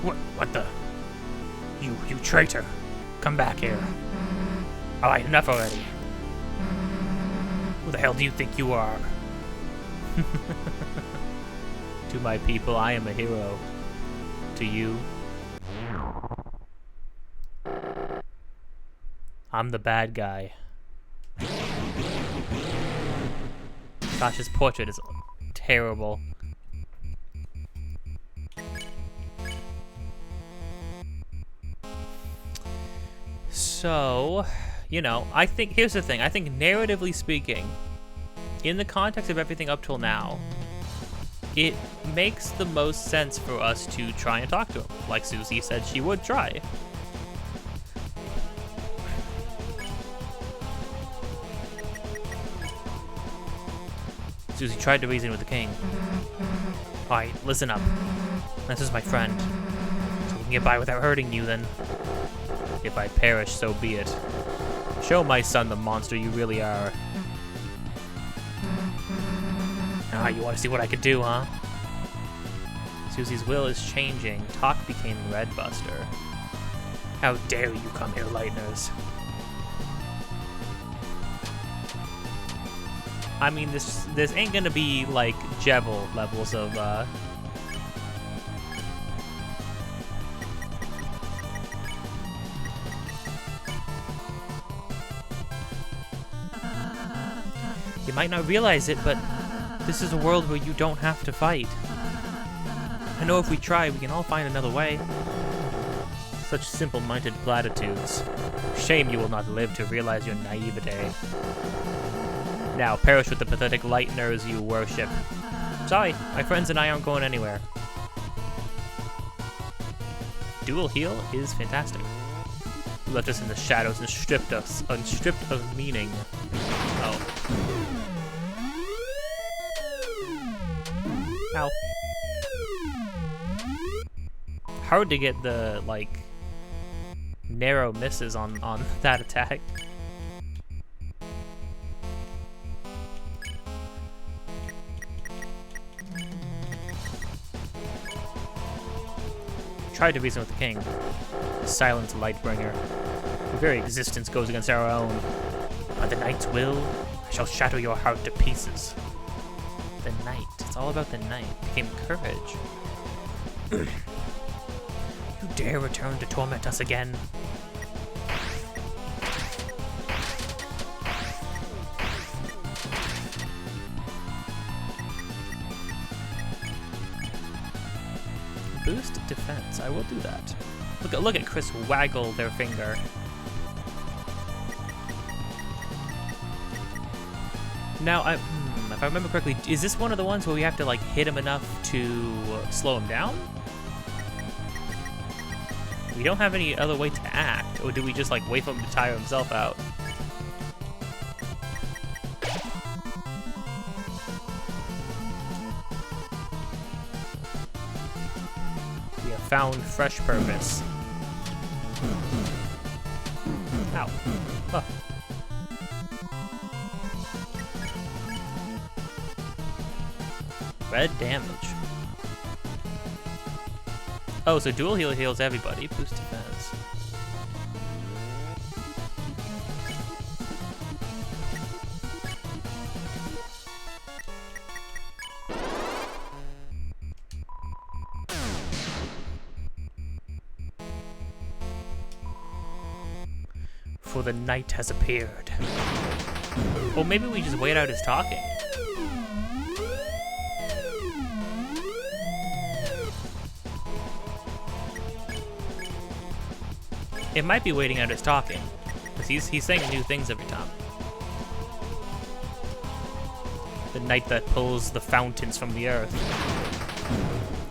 What the? You traitor! Come back here. Alright, enough already. Who the hell do you think you are? To my people, I am a hero. To you, I'm the bad guy. Gosh, his portrait is terrible. So, you know, I think, here's the thing. I think narratively speaking, in the context of everything up till now, it makes the most sense for us to try and talk to him, like Susie said she would try. Susie tried to reason with the king. Alright, listen up. This is my friend. So we can get by without hurting you, then. If I perish, so be it. Show my son the monster you really are. Ah, you want to see what I could do, huh? Susie's will is changing. Talk became Redbuster. How dare you come here, Lightners. I mean, this ain't gonna be like Jevil levels of You might not realize it, but this is a world where you don't have to fight. I know if we try, we can all find another way. Such simple-minded platitudes. Shame you will not live to realize your naivete. Now, perish with the pathetic Lightners you worship. Sorry, my friends and I aren't going anywhere. Dual heal is fantastic. You left us in the shadows and stripped of meaning. Oh. Ow. Hard to get the, like, narrow misses on that attack. Tried to reason with the king. Silence, Lightbringer. Your very existence goes against our own. By the knight's will, I shall shatter your heart to pieces. The knight. It's all about the knight. Became courage. You dare return to torment us again? Boost defense. I will do that. Look at Kris waggle their finger. Now, if I remember correctly, is this one of the ones where we have to like hit him enough to slow him down? We don't have any other way to act, or do we just like wait for him to tire himself out? We have found fresh purpose. Ow. Huh. Red damage. Oh, so dual heal heals everybody. Boost defense. For the knight has appeared. Well, maybe we just wait out his talking. It might be waiting out his talking. Because he's saying new things every time. The night that pulls the fountains from the earth.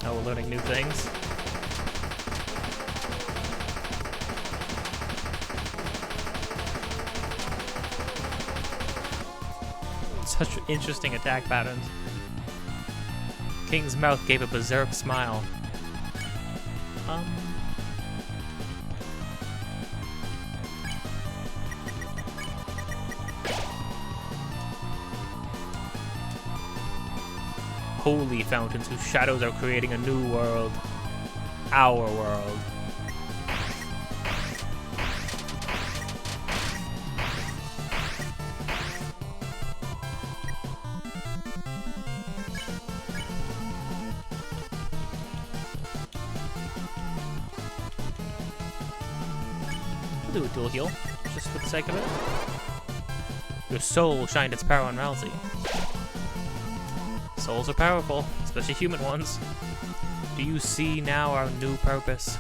Oh, we're learning new things. Such interesting attack patterns. King's mouth gave a berserk smile. Holy fountains whose shadows are creating a new world. Our world. I'll do a dual heal, just for the sake of it. Your soul shined its power on Ralsie. Souls are powerful, especially human ones. Do you see now our new purpose?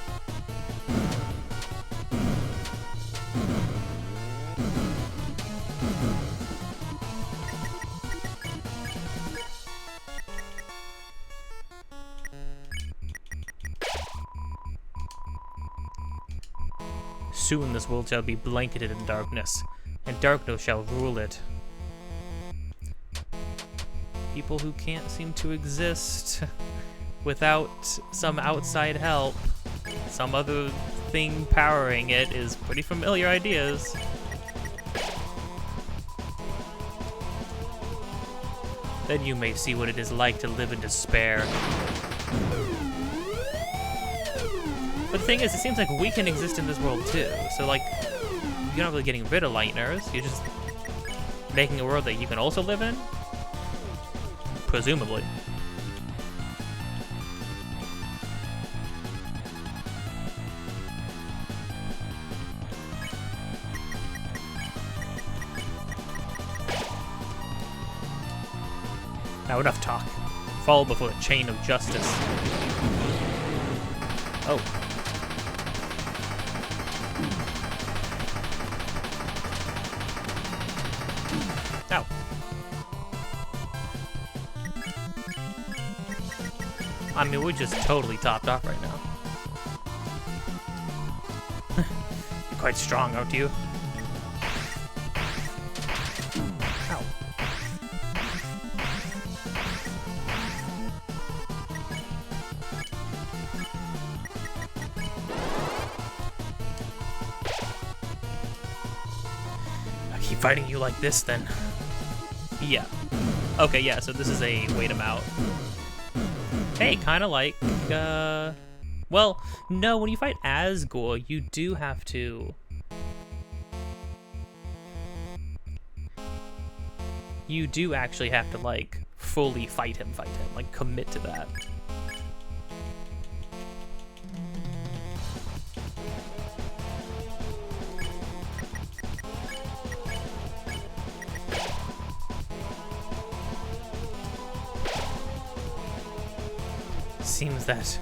Soon this world shall be blanketed in darkness, and darkness shall rule it. People who can't seem to exist without some outside help, some other thing powering it, is pretty familiar ideas. Then you may see what it is like to live in despair. But the thing is, it seems like we can exist in this world too. So like, you're not really getting rid of Lightners, you're just making a world that you can also live in? Presumably. Now enough talk. Fall before a chain of justice. Oh. Ow. I mean, we're just totally topped off right now. You're quite strong, aren't you? Ow. I keep fighting you like this, then. Yeah. Okay, yeah, so this is a wait 'em out. Hey, kind of like, well, no, when you fight Asgore, you do have to... You do actually have to, like, fully fight him, like, commit to that. Seems that...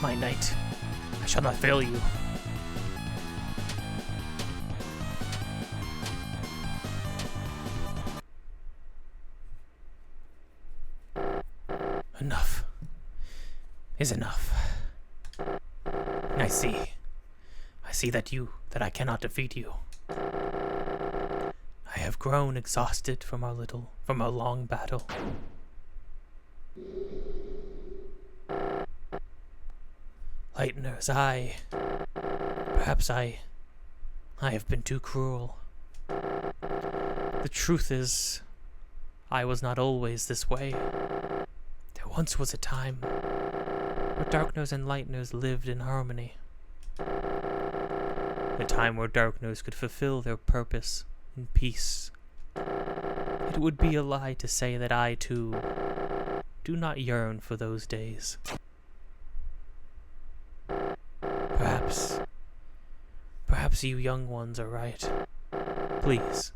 My knight, I shall not fail you. Enough is enough. I see that I cannot defeat you. I have grown exhausted from our long battle. Lightners, perhaps I have been too cruel. The truth is, I was not always this way. There once was a time where Darkners and Lightners lived in harmony. A time where Darkners could fulfill their purpose in peace. It would be a lie to say that I, too, do not yearn for those Perhaps you young ones are right. Please,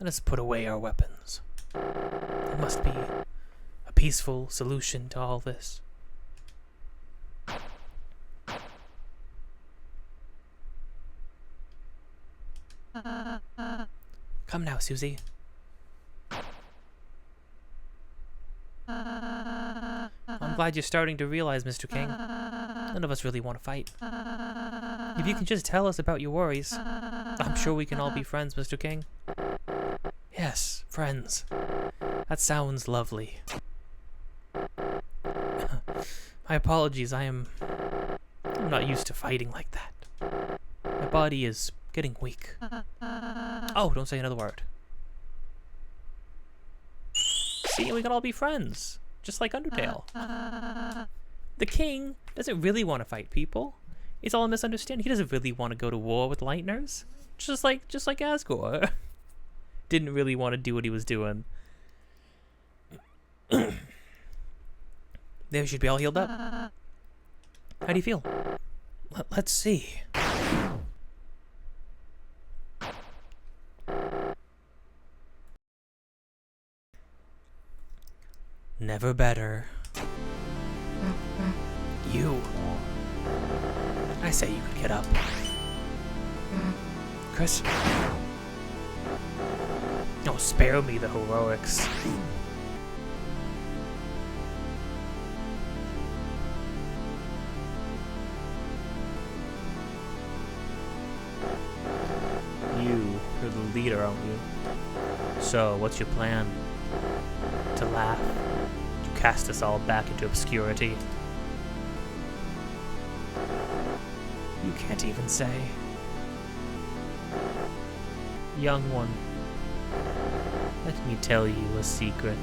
let us put away our weapons. There must be a peaceful solution to all this. Come now, Susie. I'm glad you're starting to realize, Mr. King. None of us really want to fight. If you can just tell us about your worries, I'm sure we can all be friends, Mr. King. Yes, friends. That sounds lovely. My apologies, I'm not used to fighting like that. My body is getting weak. Oh, don't say another word. See, we can all be friends, just like Undertale. The king doesn't really want to fight people. It's all a misunderstanding. He doesn't really want to go to war with Lightners. Just like Asgore. Didn't really want to do what he was doing. There, you should be all healed up. How do you feel? Let's see. Never better. You. I say you could get up. Kris? Oh, spare me the heroics. You're the leader, aren't you? So, what's your plan? To laugh? To cast us all back into obscurity? You can't even say. Young one, let me tell you a secret.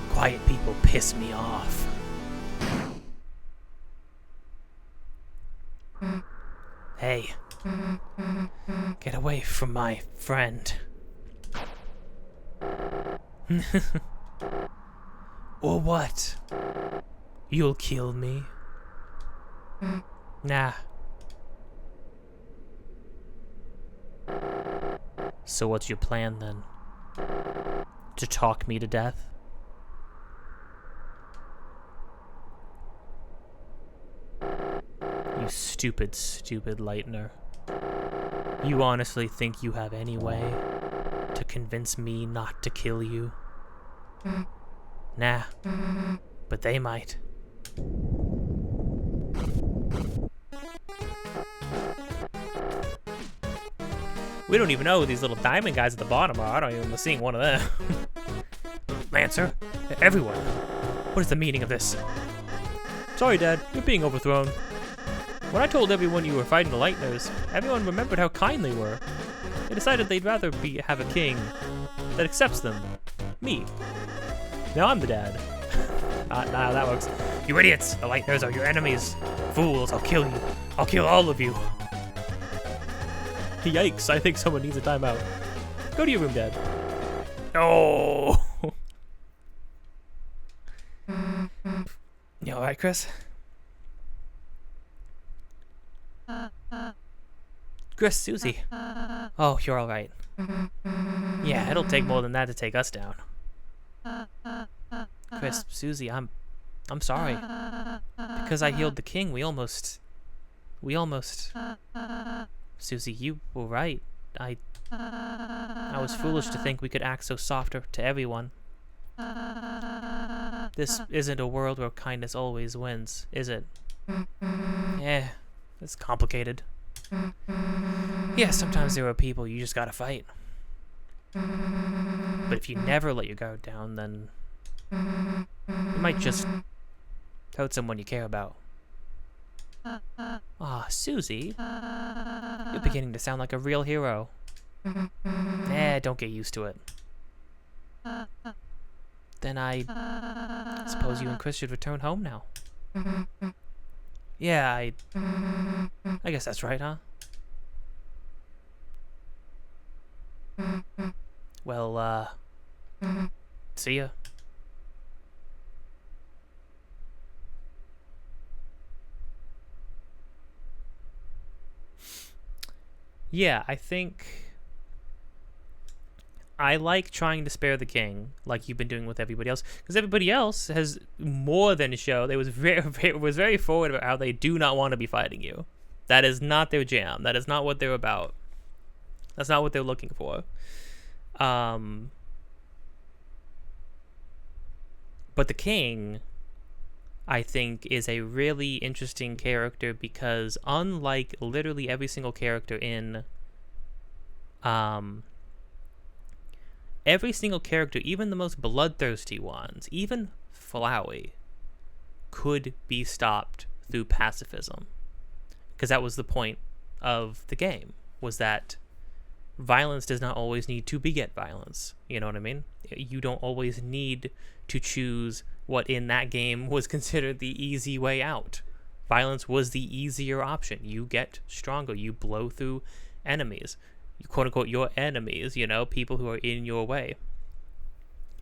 Quiet people piss me off. Hey, get away from my friend. Or what? You'll kill me? Nah. So what's your plan then? To talk me to death? You stupid, stupid Lightner. You honestly think you have any way to convince me not to kill you? Nah, but they might. We don't even know who these little diamond guys at the bottom are. I don't even remember seeing one of them. Lancer, everyone, what is the meaning of this? Sorry, Dad, you're being overthrown. When I told everyone you were fighting the Lightners, everyone remembered how kind they were. They decided they'd rather have a king that accepts them. Me. Now I'm the dad. Nah, that works. You idiots! The Lightners are your enemies. Fools, I'll kill you. I'll kill all of you. Yikes, I think someone needs a timeout. Go to your room, Dad. Oh! You alright, Kris? Kris, Susie. Oh, you're alright. Yeah, it'll take more than that to take us down. Kris, Susie, I'm sorry. Because I healed the king, we almost... Susie, you were right. I was foolish to think we could act so soft to everyone. This isn't a world where kindness always wins, is it? Yeah, it's complicated. Yeah, sometimes there are people you just gotta fight. But if you never let your guard down, then you might just hurt someone you care about. Ah, Susie, you're beginning to sound like a real hero. Don't get used to it. Then I suppose you and Kris should return home now. Yeah, I guess that's right, huh? Well, see ya. Yeah, I think I like trying to spare the king, like you've been doing with everybody else, because everybody else has more than showed. They was very forward about how they do not want to be fighting you. That is not their jam. That is not what they're about. That's not what they're looking for. But the king, I think, is a really interesting character because unlike literally every single character in every single character, even the most bloodthirsty ones, even Flowey, could be stopped through pacifism. Because that was the point of the game, was that violence does not always need to beget violence. You know what I mean? You don't always need to choose what in that game was considered the easy way out. Violence was the easier option. You get stronger. You blow through enemies. You quote unquote your enemies, you know, people who are in your way.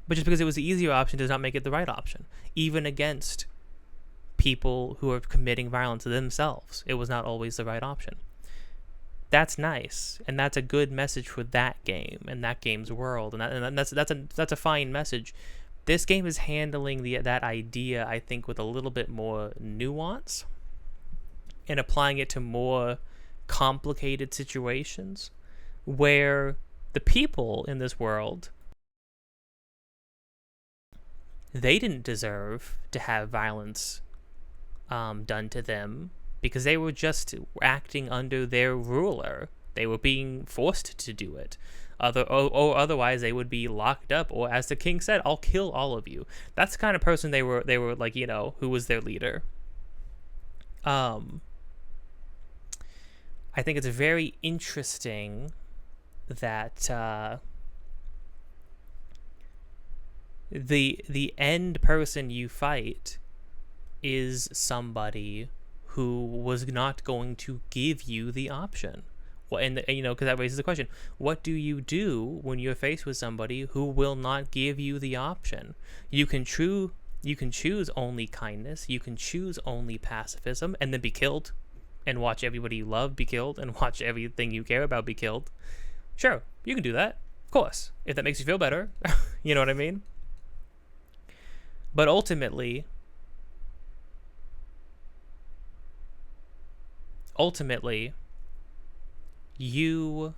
But just because it was the easier option does not make it the right option. Even against people who are committing violence themselves, it was not always the right option. That's nice, and that's a good message for that game and that game's world, and that's a fine message. This game is handling that idea, I think, with a little bit more nuance and applying it to more complicated situations where the people in this world, they didn't deserve to have violence done to them because they were just acting under their ruler. They were being forced to do it. Or otherwise they would be locked up, or as the king said, I'll kill all of you. That's the kind of person they were like, you know, who was their leader. I think it's very interesting that the end person you fight is somebody who was not going to give you the option. Well, and you know, because that raises the question: what do you do when you're faced with somebody who will not give you the option? You can choose only kindness. You can choose only pacifism, and then be killed, and watch everybody you love be killed, and watch everything you care about be killed. Sure, you can do that, of course, if that makes you feel better. You know what I mean? But ultimately, you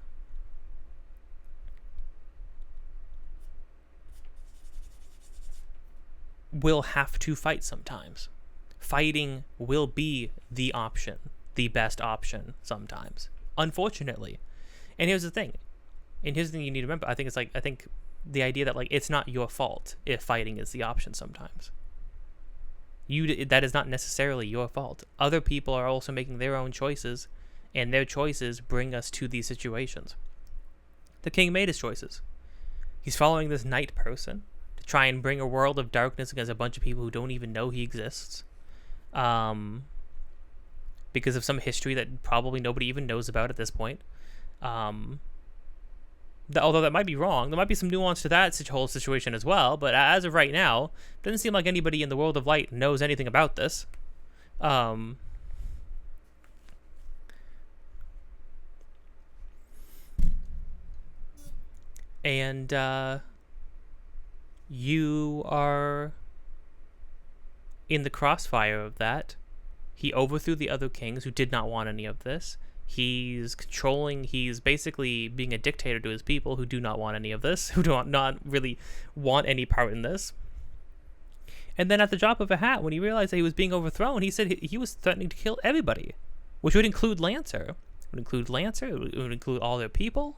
will have to fight sometimes. Fighting will be the option, the best option sometimes, unfortunately. And here's the thing you need to remember. I think the idea that, like, it's not your fault if fighting is the option sometimes. That is not necessarily your fault. Other people are also making their own choices, and their choices bring us to these situations. The king made his choices. He's following this knight person to try and bring a world of darkness against a bunch of people who don't even know he exists, because of some history that probably nobody even knows about at this point. Although that might be wrong. There might be some nuance to that whole situation as well, but as of right now, it doesn't seem like anybody in the world of light knows anything about this. And you are in the crossfire of that. He overthrew the other kings who did not want any of this. He's basically being a dictator to his people who do not want any of this, who do not really want any part in this. And then at the drop of a hat, when he realized that he was being overthrown, he said he was threatening to kill everybody, which would include Lancer. It would include all their people.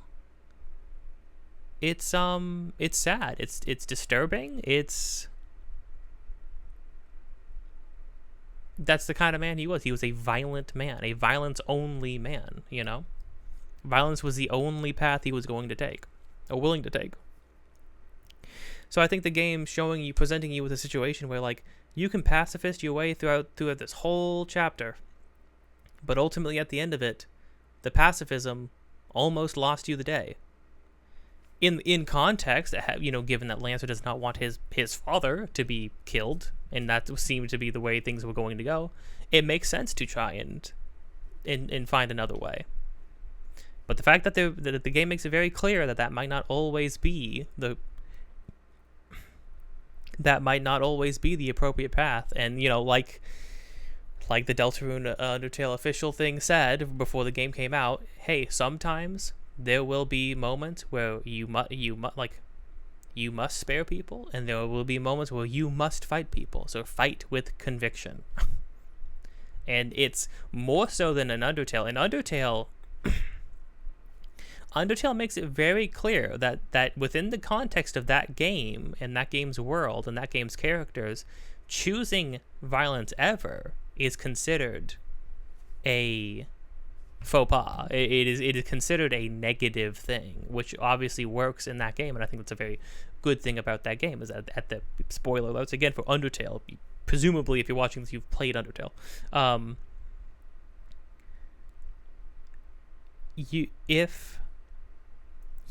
It's sad. It's disturbing. That's the kind of man he was. He was a violent man, a violence-only man, you know? Violence was the only path he was going to take, or willing to take. So I think the game presenting you with a situation where, like, you can pacifist your way throughout this whole chapter, but ultimately at the end of it, the pacifism almost lost you the day. In context, you know, given that Lancer does not want his father to be killed, and that seemed to be the way things were going to go, it makes sense to try and find another way. But the fact that the game makes it very clear that that might not always be the appropriate path, and like the Deltarune Undertale official thing said before the game came out, hey, sometimes there will be moments where you must spare people, and there will be moments where you must fight people. So fight with conviction. And it's more so than an Undertale. In Undertale makes it very clear that within the context of that game and that game's world and that game's characters, choosing violence ever is considered a faux pas. It is considered a negative thing, which obviously works in that game, and I think that's a very good thing about that game. Is that at the spoiler alerts again for Undertale, presumably if you're watching this, you've played Undertale. If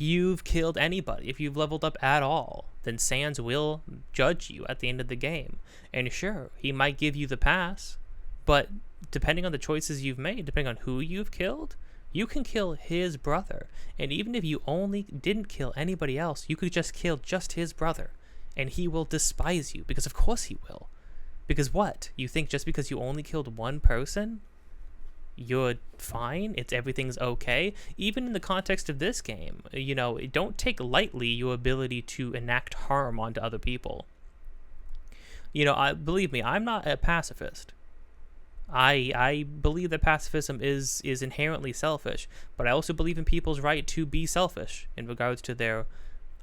you've killed anybody, if you've leveled up at all, then Sans will judge you at the end of the game. And sure, he might give you the pass, but depending on the choices you've made, depending on who you've killed, you can kill his brother. And even if you only didn't kill anybody else, you could just kill just his brother, and he will despise you, because of course he will. Because what? You think just because you only killed one person, you're fine? Everything's okay? Even in the context of this game, don't take lightly your ability to enact harm onto other people. Believe me, I'm not a pacifist. I believe that pacifism is inherently selfish, but I also believe in people's right to be selfish in regards to their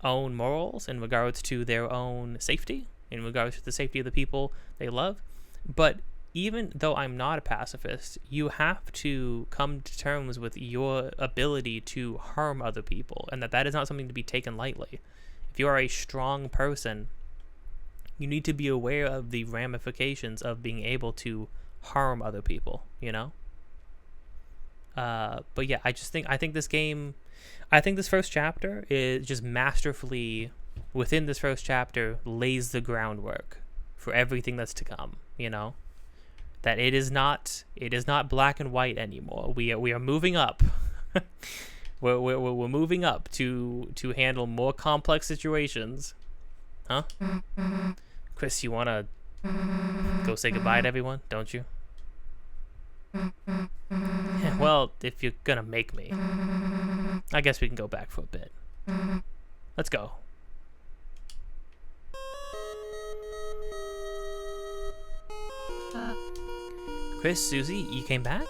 own morals, in regards to their own safety, in regards to the safety of the people they love. But even though I'm not a pacifist, you have to come to terms with your ability to harm other people, and that is not something to be taken lightly. If you are a strong person, you need to be aware of the ramifications of being able to harm other people, but yeah, I think this game, I think this first chapter is just masterfully, within this first chapter, lays the groundwork for everything that's to come. That it is not black and white anymore. We are moving up. we're moving up to handle more complex situations. Huh? Kris, you wanna go say goodbye to everyone, don't you? Yeah, well, if you're gonna make me, I guess we can go back for a bit. Let's go. Kris, Susie, you came back?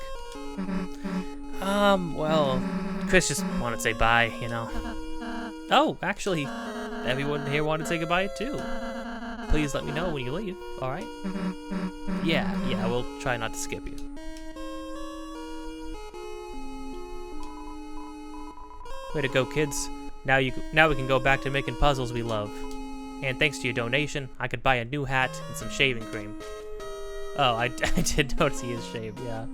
Well, Kris just wanted to say bye, Oh, actually, everyone here wanted to say goodbye too. Please let me know when you leave, alright? Yeah, we'll try not to skip you. Way to go, kids. Now we can go back to making puzzles we love. And thanks to your donation, I could buy a new hat and some shaving cream. Oh, I did notice he is shaved, yeah.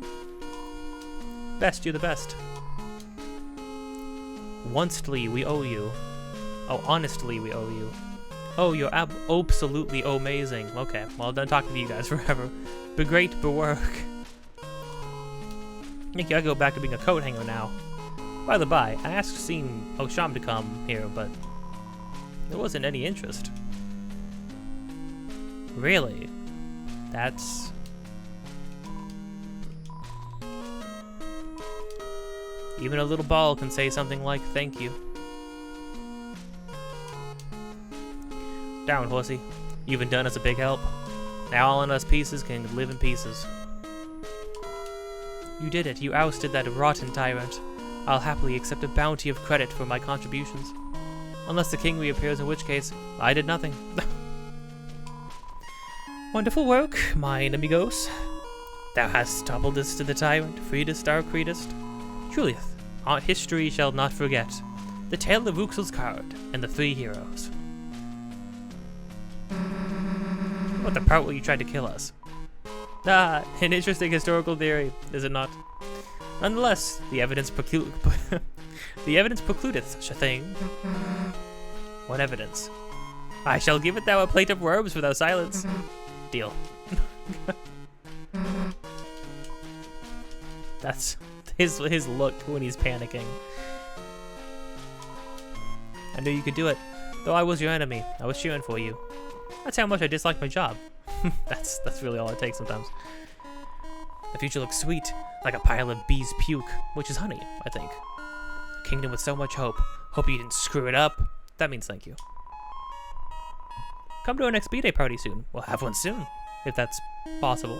Best, you're the best. Honestly, we owe you. Oh, honestly, we owe you. Oh, you're absolutely amazing. Okay, well, I'm done talking to you guys forever. Be great, be work. I think I go back to being a coat hanger now. By the by, I asked Osham to come here, but there wasn't any interest. Really? That's... Even a little ball can say something like, thank you. Down, horsey. You've been done us a big help. Now all in us pieces can live in pieces. You did it. You ousted that rotten tyrant. I'll happily accept a bounty of credit for my contributions. Unless the king reappears, in which case, I did nothing. Wonderful work, mine amigos. Thou hast toppled us to the tyrant, freedest our creedest. Truly, our history shall not forget the tale of Uxel's card and the three heroes. What the part where you tried to kill us? Ah, an interesting historical theory, is it not? Nonetheless, the evidence precludeth such a thing. What evidence? I shall give it thou a plate of worms for thou silence. Deal. That's his look when he's panicking. I knew you could do it. Though I was your enemy, I was cheering for you. That's how much I dislike my job. That's really all it takes sometimes. The future looks sweet, like a pile of bees' puke, which is honey, I think. A kingdom with so much hope. Hope you didn't screw it up. That means thank you. Come to our next B-Day party soon. We'll have one soon, if that's possible.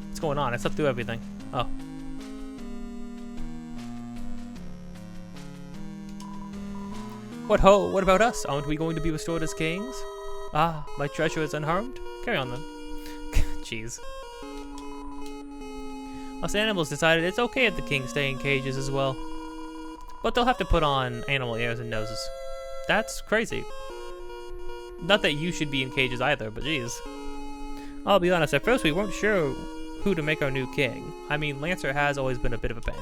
What's going on? I slept through everything. Oh. What ho? What about us? Aren't we going to be restored as kings? Ah, my treasure is unharmed? Carry on then. Jeez. Us animals decided it's okay if the kings stay in cages as well. But they'll have to put on animal ears and noses. That's crazy. Not that you should be in cages either, but jeez. I'll be honest, at first we weren't sure who to make our new king. I mean, Lancer has always been a bit of a pain.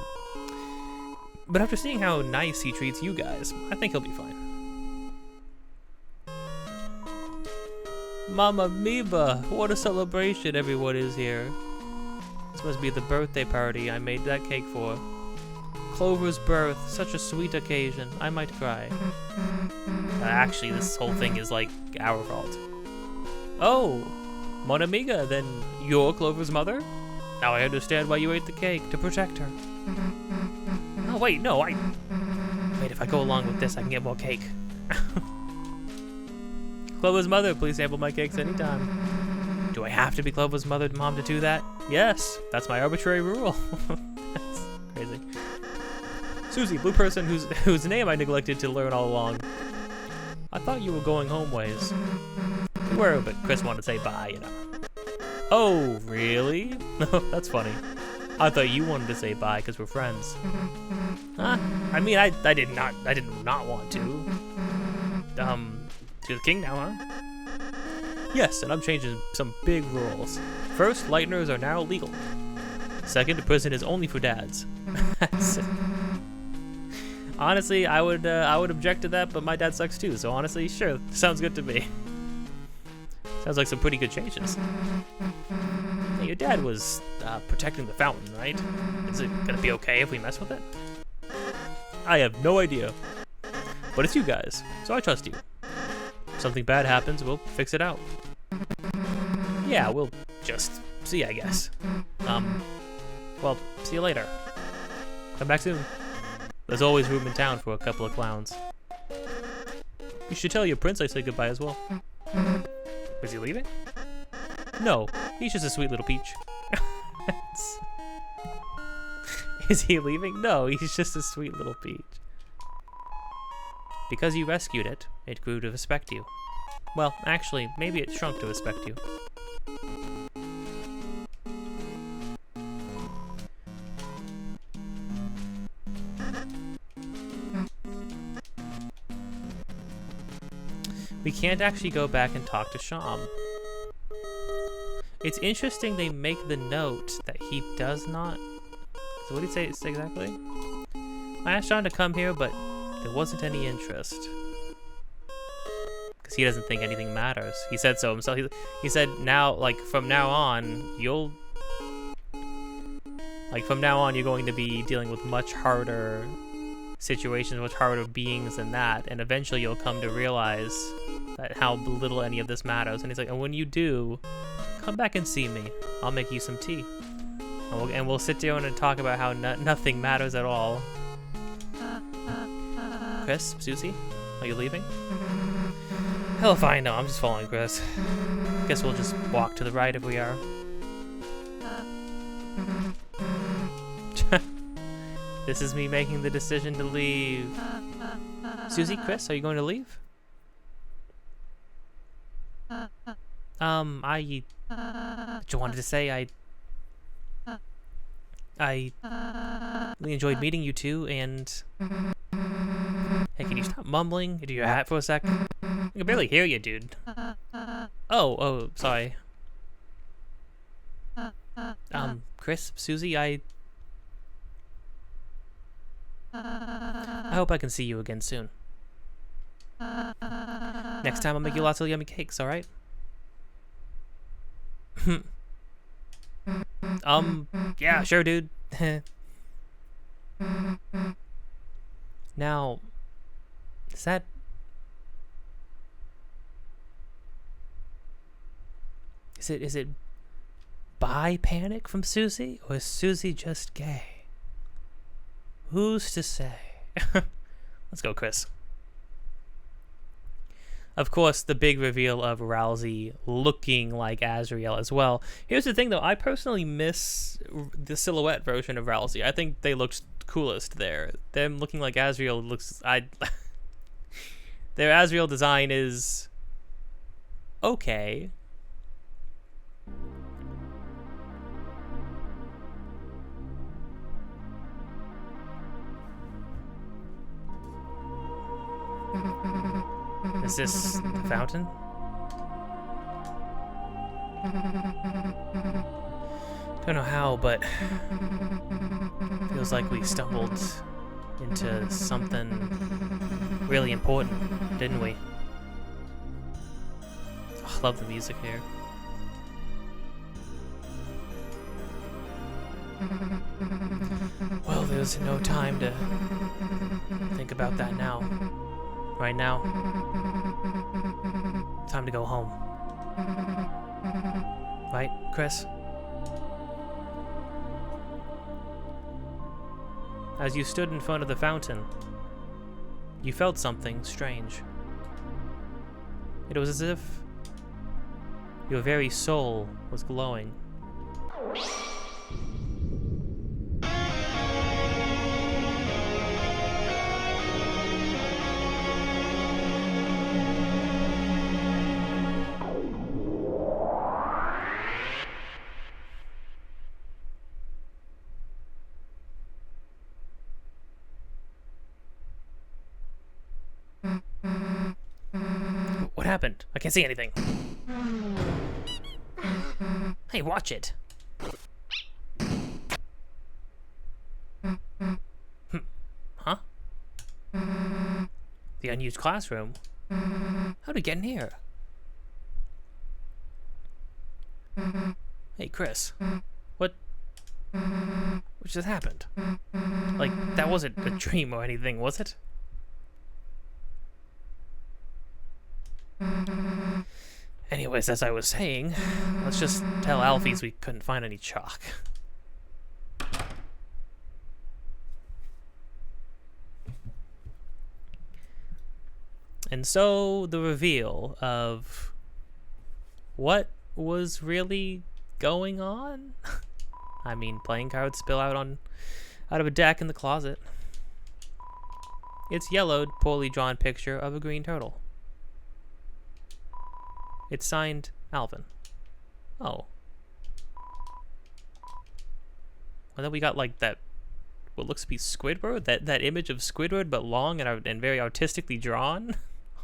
But after seeing how nice he treats you guys, I think he'll be fine. Mamma Mia! What a celebration everyone is here. This must be the birthday party I made that cake for. Clover's birth, such a sweet occasion. I might cry. Actually, this whole thing is like our fault. Oh, Mon Amiga, then you're Clover's mother? Now I understand why you ate the cake, to protect her. Oh wait, no, Wait, if I go along with this, I can get more cake. Clover's mother, please sample my cakes anytime. Do I have to be Clover's mom to do that? Yes, that's my arbitrary rule. That's crazy. Susie, blue person whose name I neglected to learn all along. I thought you were going home ways. We were, but Kris wanted to say bye, you know. Oh, really? That's funny. I thought you wanted to say bye because we're friends. Huh? I mean, I did not want to. To the king now, huh? Yes, and I'm changing some big rules. First, lighteners are now legal. Second, prison is only for dads. That's it. Honestly, I would object to that, but my dad sucks too. So honestly, sure, sounds good to me. Sounds like some pretty good changes. Hey, your dad was protecting the fountain, right? Is it gonna be okay if we mess with it? I have no idea. But it's you guys, so I trust you. If something bad happens, we'll fix it out. Yeah, we'll just see, I guess. Well, see you later. Come back soon. There's always room in town for a couple of clowns. You should tell your prince I say goodbye as well. Is he leaving? No, he's just a sweet little peach. Is he leaving? No, he's just a sweet little peach. Because you rescued it, it grew to respect you. Well, actually, maybe it shrunk to respect you. We can't actually go back and talk to Sham. It's interesting they make the note that he does not... So what did he say exactly? I asked Sham to come here, but there wasn't any interest. Because he doesn't think anything matters. He said so himself. He said now, like, from now on, you'll... Like, from now on, you're going to be dealing with much harder situations, much harder beings than that. And eventually you'll come to realize that how little any of this matters. And he's like, and when you do, come back and see me. I'll make you some tea. And we'll sit down and talk about how nothing matters at all. Kris, Susie, are you leaving? Hell if I know, I'm just following Kris. Guess we'll just walk to the right if we are. This is me making the decision to leave. Susie, Kris, are you going to leave? I just wanted to say I really enjoyed meeting you two, and hey, can you stop mumbling into your hat for a sec? I can barely hear you, dude. Oh, sorry. Kris, Susie, I hope I can see you again soon. Next time I'll make you lots of yummy cakes, alright? Yeah, sure, dude. Now, is that... Is it bi panic from Susie, or is Susie just gay? Who's to say? Let's go, Kris. Of course, the big reveal of Ralsie looking like Asriel as well. Here's the thing, though. I personally miss the silhouette version of Ralsie. I think they looked coolest there. Them looking like Asriel looks... Their Asriel design is... okay. Is this the fountain? Don't know how, but feels like we stumbled into something really important, didn't we? Oh, I love the music here. Well, there's no time to think about that now. Right now, time to go home. Right, Kris? As you stood in front of the fountain, you felt something strange. It was as if your very soul was glowing. What happened? I can't see anything. Hey, watch it. Huh? The unused classroom? How'd it get in here? Hey, Kris. What just happened? Like, that wasn't a dream or anything, was it? Anyways, as I was saying, let's just tell Alphys we couldn't find any chalk. And so, the reveal of what was really going on? I mean, playing cards spill out of a deck in the closet. It's yellowed, poorly drawn picture of a green turtle. It's signed Alvin. Oh. And then we got like that, what looks to be Squidward, that image of Squidward, but long and very artistically drawn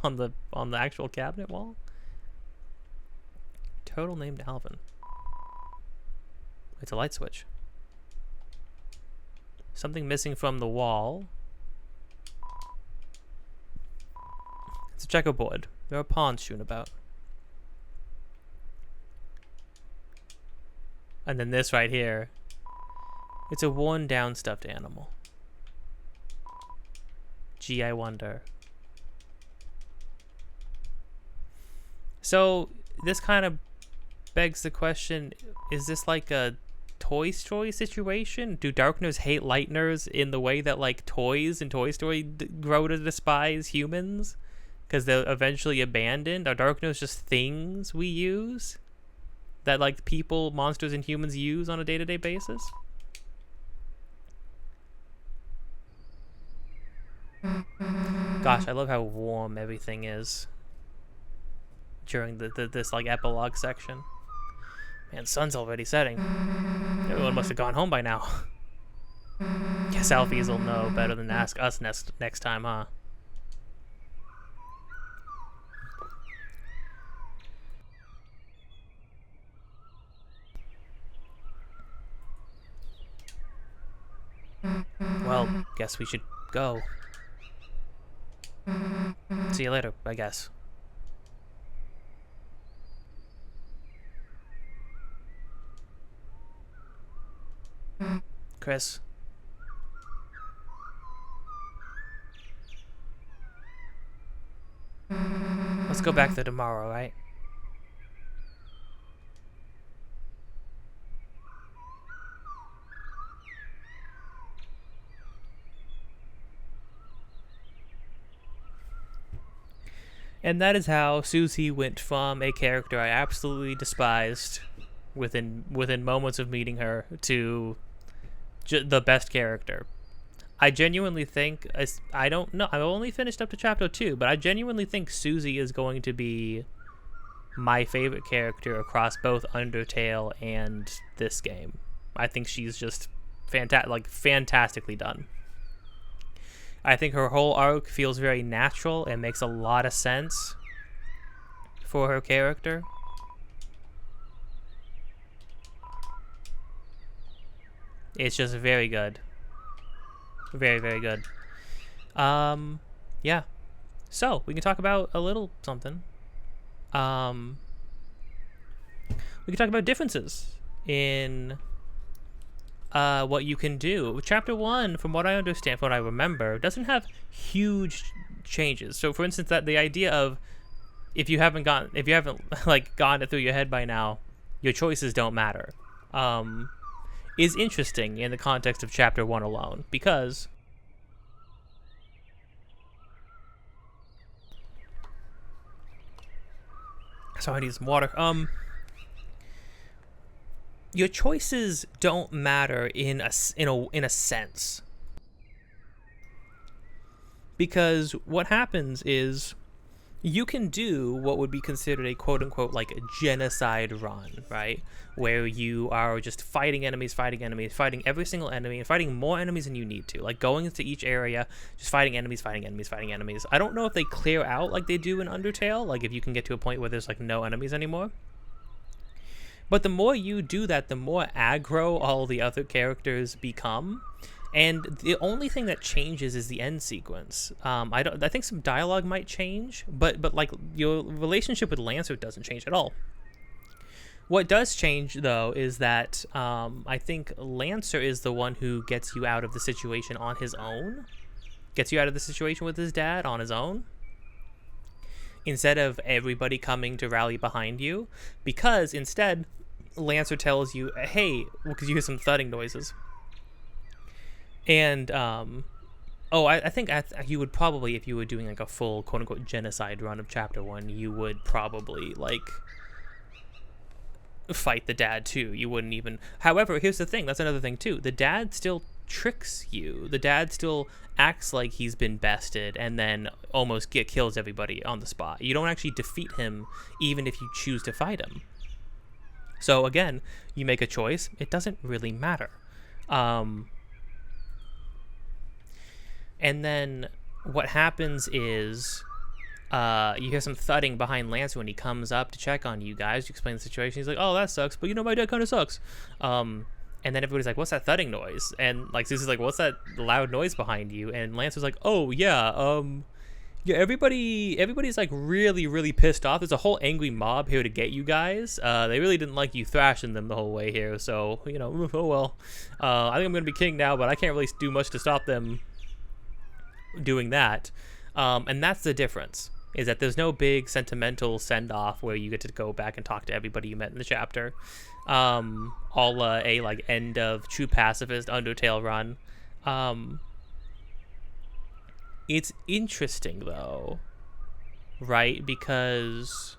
on the actual cabinet wall. Turtle named Alvin. It's a light switch. Something missing from the wall. It's a checkerboard. There are pawns strewn about. And then this right here. It's a worn down stuffed animal. Gee, I wonder. So this kind of begs the question, is this like a Toy Story situation? Do Darkners hate Lightners in the way that like toys in Toy Story grow to despise humans? Because they're eventually abandoned? Are Darkners just things we use? That like people, monsters, and humans use on a day-to-day basis? Gosh, I love how warm everything is during this like epilogue section. Man, sun's already setting. Everyone must have gone home by now. Guess Alphys will know better than to ask us next time, huh? Well, guess we should go. See you later, I guess. Kris. Let's go back there tomorrow, right? And that is how Susie went from a character I absolutely despised within moments of meeting her to the best character. I genuinely think, I don't know, I've only finished up to chapter 2, but I genuinely think Susie is going to be my favorite character across both Undertale and this game. I think she's just fantastically done. I think her whole arc feels very natural and makes a lot of sense for her character. It's just very good. Very, very good. Yeah. So, we can talk about a little something. We can talk about differences in what you can do. Chapter 1, from what I understand, from what I remember, doesn't have huge changes. So, for instance, that the idea of if you haven't like gone it through your head by now, your choices don't matter, is interesting in the context of chapter 1 alone, because sorry, I need some water. Your choices don't matter in a sense, because what happens is you can do what would be considered a quote-unquote like a genocide run, right? Where you are just fighting enemies, fighting every single enemy, and fighting more enemies than you need to. Like going into each area, just fighting enemies. I don't know if they clear out like they do in Undertale, like if you can get to a point where there's like no enemies anymore. But the more you do that, the more aggro all the other characters become. And the only thing that changes is the end sequence. I think some dialogue might change, but like your relationship with Lancer doesn't change at all. What does change though is that I think Lancer is the one who gets you out of the situation on his own. Gets you out of the situation with his dad on his own, instead of everybody coming to rally behind you, because instead Lancer tells you, hey, because you hear some thudding noises. And, I think you would probably, if you were doing like a full quote-unquote genocide run of chapter 1, you would probably like fight the dad too. You wouldn't even, however, here's the thing, that's another thing too. The dad still tricks you. The dad still acts like he's been bested and then almost kills everybody on the spot. You don't actually defeat him even if you choose to fight him. So again, you make a choice. It doesn't really matter. And then what happens is you hear some thudding behind Lancer when he comes up to check on you guys. You explain the situation. He's like, oh, that sucks, but you know, my dad kind of sucks. And then everybody's like, what's that thudding noise? And like Susie's like, what's that loud noise behind you? And Lancer's like, oh, yeah, everybody's like really, really pissed off. There's a whole angry mob here to get you guys. They really didn't like you thrashing them the whole way here. So, you know, oh well. I think I'm going to be king now, but I can't really do much to stop them doing that. And that's the difference, is that there's no big sentimental send-off where you get to go back and talk to everybody you met in the chapter. All a like end of True Pacifist Undertale run. It's interesting though, right? Because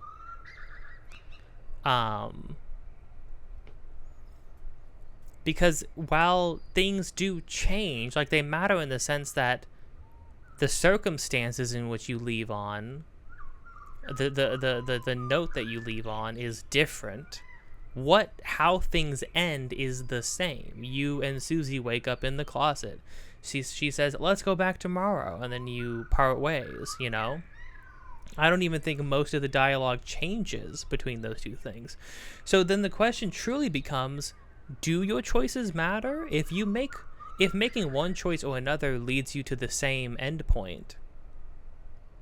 while things do change, like they matter in the sense that the circumstances in which you leave on, the note that you leave on is different. How things end is the same. You and Susie wake up in the closet. She says, let's go back tomorrow, and then you part ways, you know? I don't even think most of the dialogue changes between those two things. So then the question truly becomes, do your choices matter? If making one choice or another leads you to the same endpoint,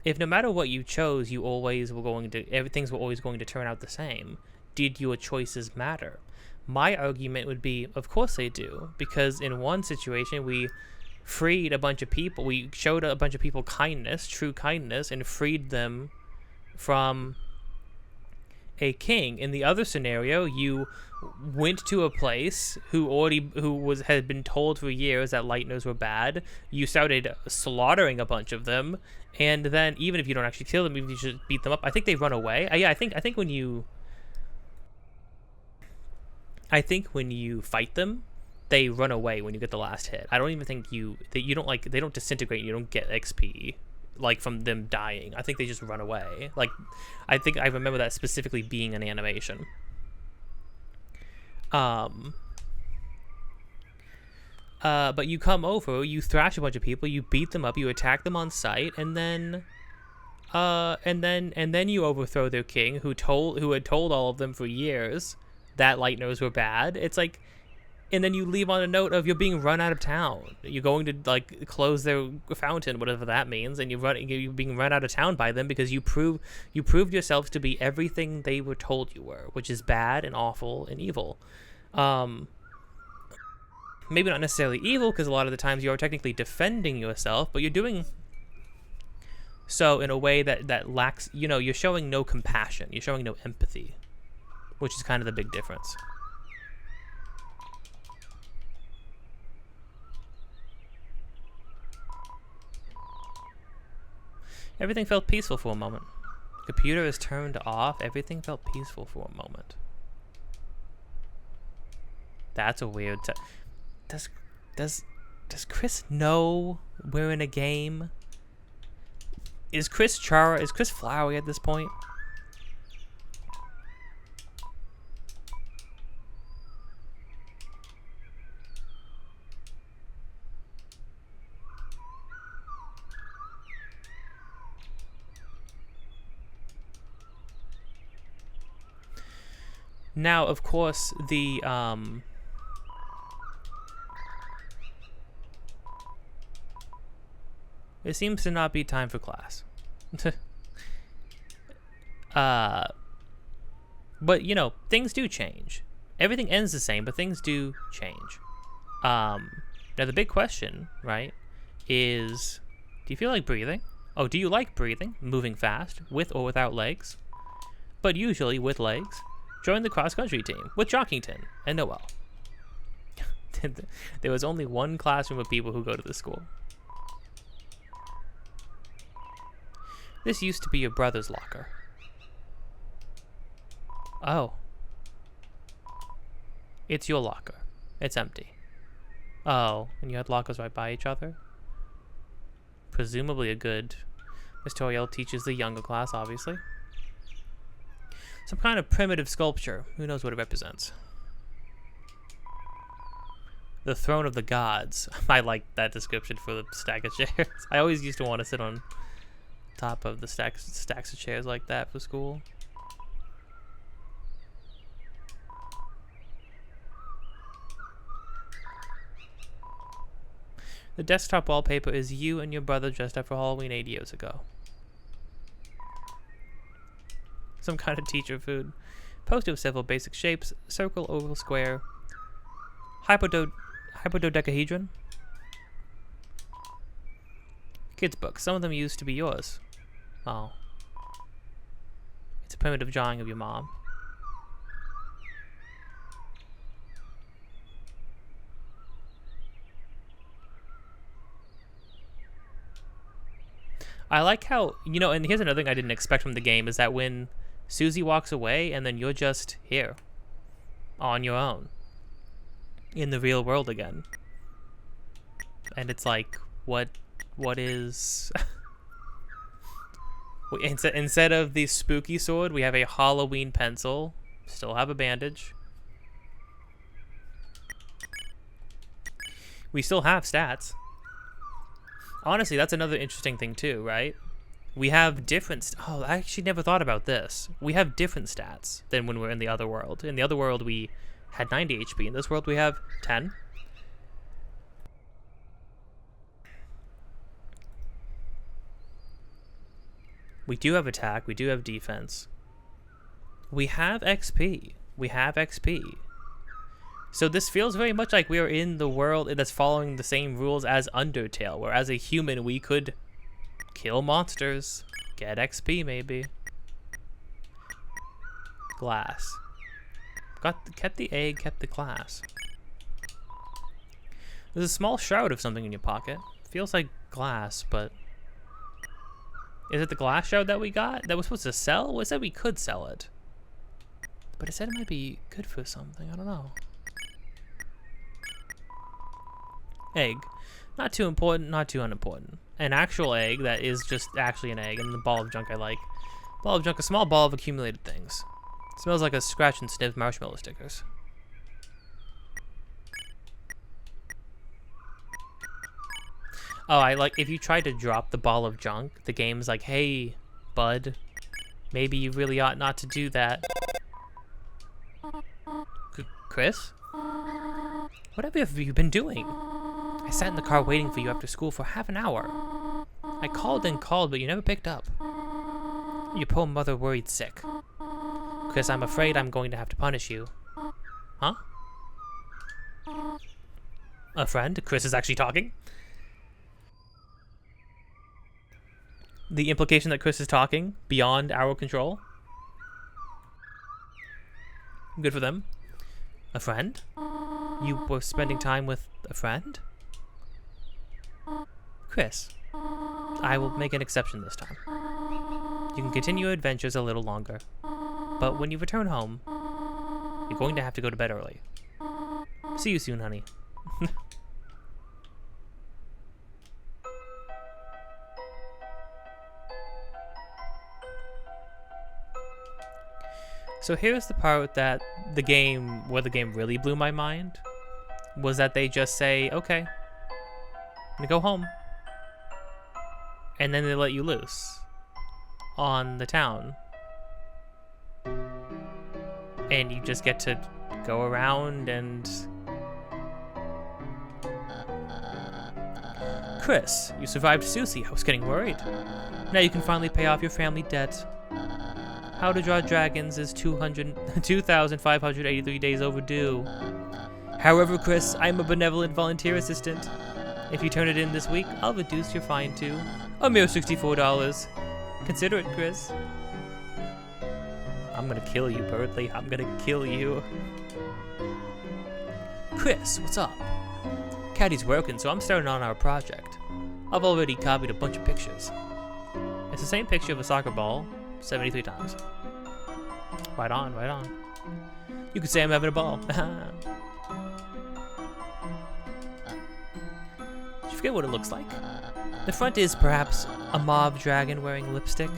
if no matter what you chose, everything's always going to turn out the same, did your choices matter? My argument would be, of course they do, because in one situation we freed a bunch of people, we showed a bunch of people kindness, true kindness, and freed them from a king. In the other scenario, you went to a place had been told for years that lightners were bad. You started slaughtering a bunch of them, and then even if you don't actually kill them, even if you just beat them up, I think they run away. Yeah, I think when you fight them, they run away when you get the last hit. I don't even think they don't disintegrate. You don't get XP like from them dying. I think they just run away. Like, I think I remember that specifically being an animation. But you come over, you thrash a bunch of people, you beat them up, you attack them on sight, and then you overthrow their king, who had told all of them for years that lightners were bad. It's like, and then you leave on a note of you're being run out of town. You're going to like close their fountain, whatever that means, and you're being run out of town by them because you proved yourselves to be everything they were told you were, which is bad and awful and evil. Maybe not necessarily evil, because a lot of the times you are technically defending yourself, but you're doing so in a way that lacks, you're showing no compassion, you're showing no empathy, which is kind of the big difference. Everything felt peaceful for a moment. Computer is turned off. Everything felt peaceful for a moment. That's a weird. Does Kris know we're in a game? Is Kris flowery at this point? Now, of course, it seems to not be time for class. But, things do change. Everything ends the same, but things do change. Now, the big question, right, is, do you feel like breathing? Oh, do you like breathing, moving fast, with or without legs? But usually with legs. Join the cross-country team with Jockington and Noelle. There was only one classroom of people who go to this school. This used to be your brother's locker. Oh. It's your locker. It's empty. Oh, and you had lockers right by each other? Presumably a good... Miss Toriel teaches the younger class, obviously. Some kind of primitive sculpture. Who knows what it represents? The throne of the gods. I like that description for the stack of chairs. I always used to want to sit on top of the stacks of chairs like that for school. The desktop wallpaper is you and your brother dressed up for Halloween 8 years ago. Some kind of teacher food. Poster of several basic shapes. Circle, oval, square. Hypododecahedron. Kids' books. Some of them used to be yours. Oh. It's a primitive drawing of your mom. I like how, and here's another thing I didn't expect from the game, is that when Susie walks away and then you're just here on your own in the real world again. And it's like, what is... Instead of the spooky sword, we have a Halloween pencil. Still have a bandage. We still have stats. Honestly, that's another interesting thing too, right? We have different... Oh, I actually never thought about this. We have different stats than when we're in the other world. In the other world, we had 90 HP. In this world, we have 10. We do have attack. We do have defense. We have XP. We have XP. So this feels very much like we are in the world that's following the same rules as Undertale, where as a human we could kill monsters, get XP maybe. Glass. Kept the egg, kept the glass. There's a small shroud of something in your pocket. Feels like glass, but is it the glass shroud that we got that we're supposed to sell? It said we could sell it, but it said it might be good for something. I don't know. Egg. Not too important, not too unimportant. An actual egg that is just actually an egg, and the ball of junk I like. Ball of junk, a small ball of accumulated things. Smells like a scratch and sniff marshmallow stickers. Oh, I like if you try to drop the ball of junk, the game's like, hey, bud, maybe you really ought not to do that. Kris? What have you been doing? I sat in the car waiting for you after school for half an hour. I called and called, but you never picked up. Your poor mother worried sick. Kris, I'm afraid I'm going to have to punish you. Huh? A friend? Kris is actually talking? The implication that Kris is talking beyond our control? Good for them. A friend? You were spending time with a friend? Kris, I will make an exception this time. You can continue your adventures a little longer, but when you return home, you're going to have to go to bed early. See you soon, honey. So here's the part that where the game really blew my mind, was that they just say, okay, I'm gonna go home. And then they let you loose on the town. And you just get to go around and... Kris, you survived Susie. I was getting worried. Now you can finally pay off your family debt. How to Draw Dragons is 2,583 days overdue. However, Kris, I'm a benevolent volunteer assistant. If you turn it in this week, I'll reduce your fine to a mere $64. Consider it, Kris. I'm gonna kill you, Berdley. I'm gonna kill you. Kris, what's up? Caddy's working, so I'm starting on our project. I've already copied a bunch of pictures. It's the same picture of a soccer ball 73 times. Right on, right on. You could say I'm having a ball. Did you forget what it looks like? The front is perhaps a mauve dragon wearing lipstick.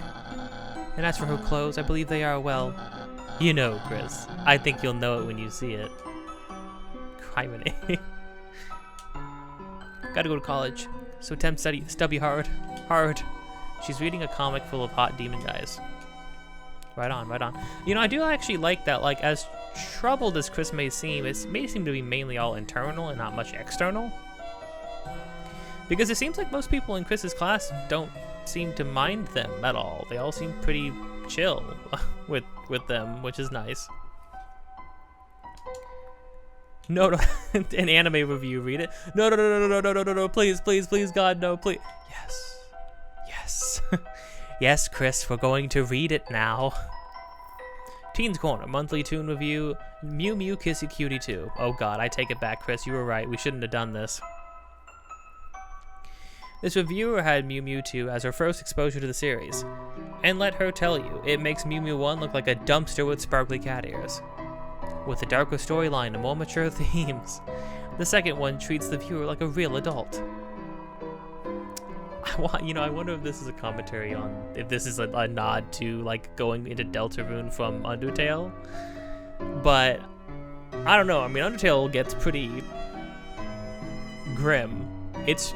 And as for her clothes, I believe they are, well, you know, Kris. I think you'll know it when you see it. Criminy. Gotta go to college, so Tem study hard. She's reading a comic full of hot demon guys. Right on, right on. You know, I do actually like that, like, as troubled as Kris may seem, it may seem to be mainly all internal and not much external. Because it seems like most people in Kris's class don't seem to mind them at all. They all seem pretty chill with them, which is nice. No, an anime review, read it. No, please, God, no, please. Yes. Yes, Kris, we're going to read it now. Teens Corner, monthly toon review, Mew Mew Kissy Cutie 2. Oh god, I take it back, Kris, you were right, we shouldn't have done this. This reviewer had Mew Mew 2 as her first exposure to the series. And let her tell you, it makes Mew Mew 1 look like a dumpster with sparkly cat ears. With a darker storyline and more mature themes. The second one treats the viewer like a real adult. You know, I wonder if this is a commentary on, if this is a nod to, like, going into Deltarune from Undertale. But, I don't know, I mean, Undertale gets pretty grim. It's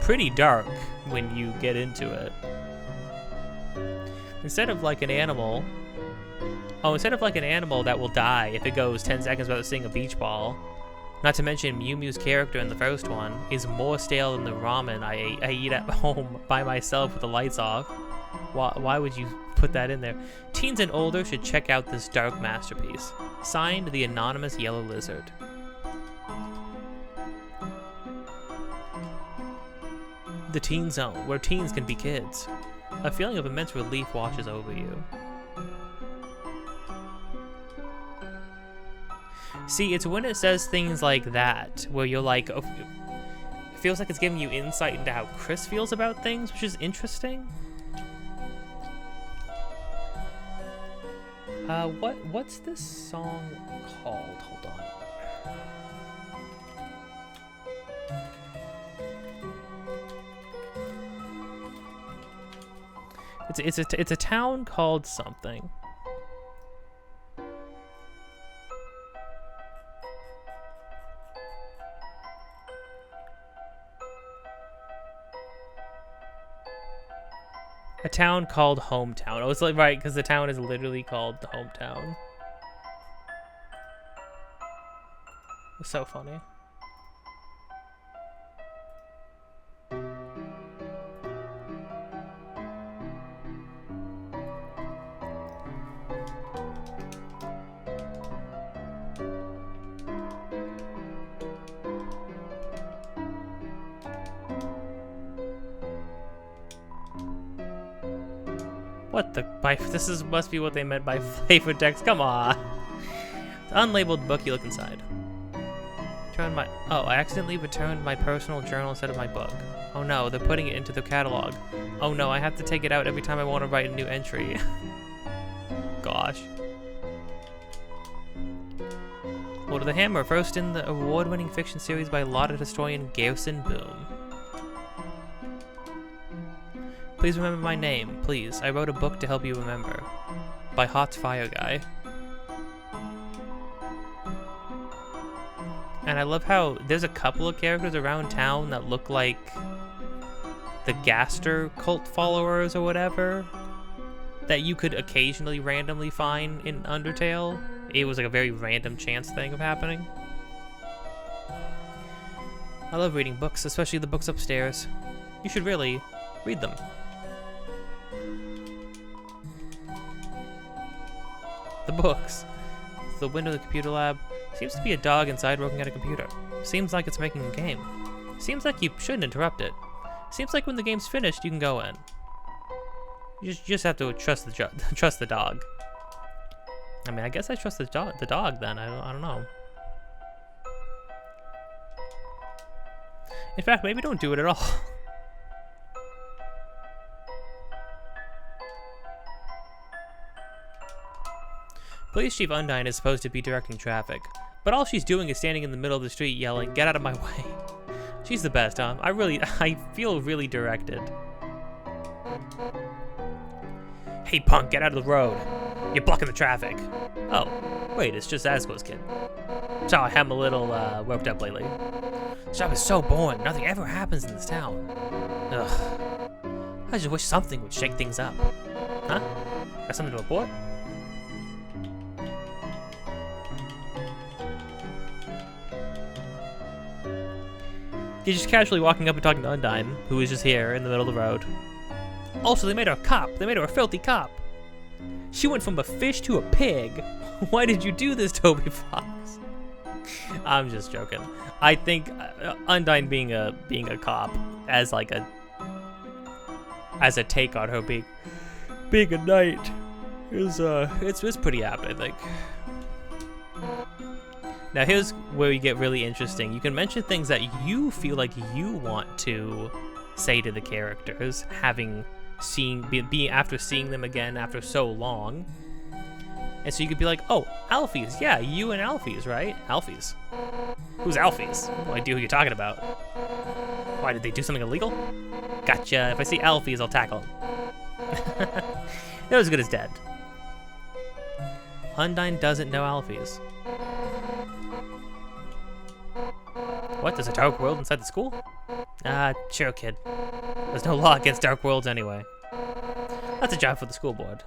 pretty dark when you get into it. Instead of like an animal that will die if it goes 10 seconds without seeing a beach ball. Not to mention Mew Mew's character in the first one is more stale than the ramen I eat at home by myself with the lights off. Why would you put that in there? Teens and older should check out this dark masterpiece. Signed, the anonymous yellow lizard. the teen zone, where teens can be kids. A feeling of immense relief washes over you. See, it's when it says things like that, where you're like, oh, it feels like it's giving you insight into how Kris feels about things, which is interesting. What's this song called? Hold on. It's a town called something. A town called Hometown. I was like, right, because the town is literally called the Hometown. It's so funny. What the? Must be what they meant by flavor text. Come on. It's an unlabeled book. You look inside. I accidentally returned my personal journal instead of my book. Oh no, they're putting it into the catalog. Oh no, I have to take it out every time I want to write a new entry. Gosh. Lord of the Hammer, first in the award-winning fiction series by lauded historian Garrison Boom. Please remember my name, please. I wrote a book to help you remember. By Hot's Fire Guy. And I love how there's a couple of characters around town that look like the Gaster cult followers or whatever that you could occasionally randomly find in Undertale. It was like a very random chance thing of happening. I love reading books, especially the books upstairs. You should really read them. The books. The window of the computer lab. Seems to be a dog inside working at a computer. Seems like it's making a game. Seems like you shouldn't interrupt it. Seems like when the game's finished, you can go in. You just have to trust the dog. I mean, I guess I trust the dog then. I don't know. In fact, maybe don't do it at all. Police Chief Undyne is supposed to be directing traffic, but all she's doing is standing in the middle of the street yelling, "Get out of my way." She's the best, huh? I feel really directed. Hey punk, get out of the road. You're blocking the traffic. Oh, wait, it's just Asgore's kid. Sorry, I'm a little worked up lately. This job is so boring. Nothing ever happens in this town. Ugh. I just wish something would shake things up. Huh? Got something to report? He's just casually walking up and talking to Undyne, who is just here in the middle of the road. Also, they made her a cop. They made her a filthy cop. She went from a fish to a pig. Why did you do this, Toby Fox? I'm just joking. I think Undyne being a cop as like a take on her being a knight is it's pretty apt, I think. Now here's where you get really interesting. You can mention things that you feel like you want to say to the characters, after seeing them again after so long. And so you could be like, oh, Alphys, yeah, you and Alphys, right? Alphys. Who's Alphys? No idea who you're talking about. Why, did they do something illegal? Gotcha, if I see Alphys, I'll tackle him. They're as good as dead. Undyne doesn't know Alphys. What, there's a dark world inside the school? Sure, kid. There's no law against dark worlds anyway. That's a job for the school board.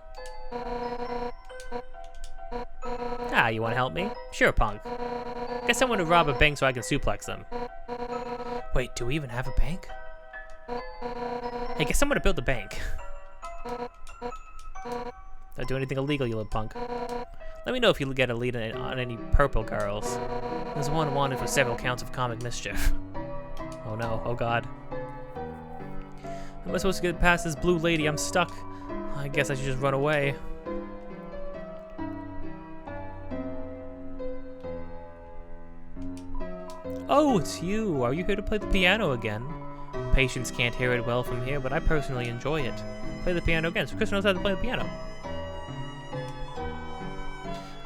You wanna help me? Sure, punk. Guess I want to rob a bank so I can suplex them. Wait, do we even have a bank? Hey, guess I'm gonna build a bank. Don't do anything illegal, you little punk. Let me know if you get a lead on any purple girls. There's one wanted for several counts of comic mischief. Oh no, oh god. How am I supposed to get past this blue lady? I'm stuck. I guess I should just run away. Oh, it's you. Are you here to play the piano again? Patients can't hear it well from here, but I personally enjoy it. Play the piano again, so Kris knows how to play the piano.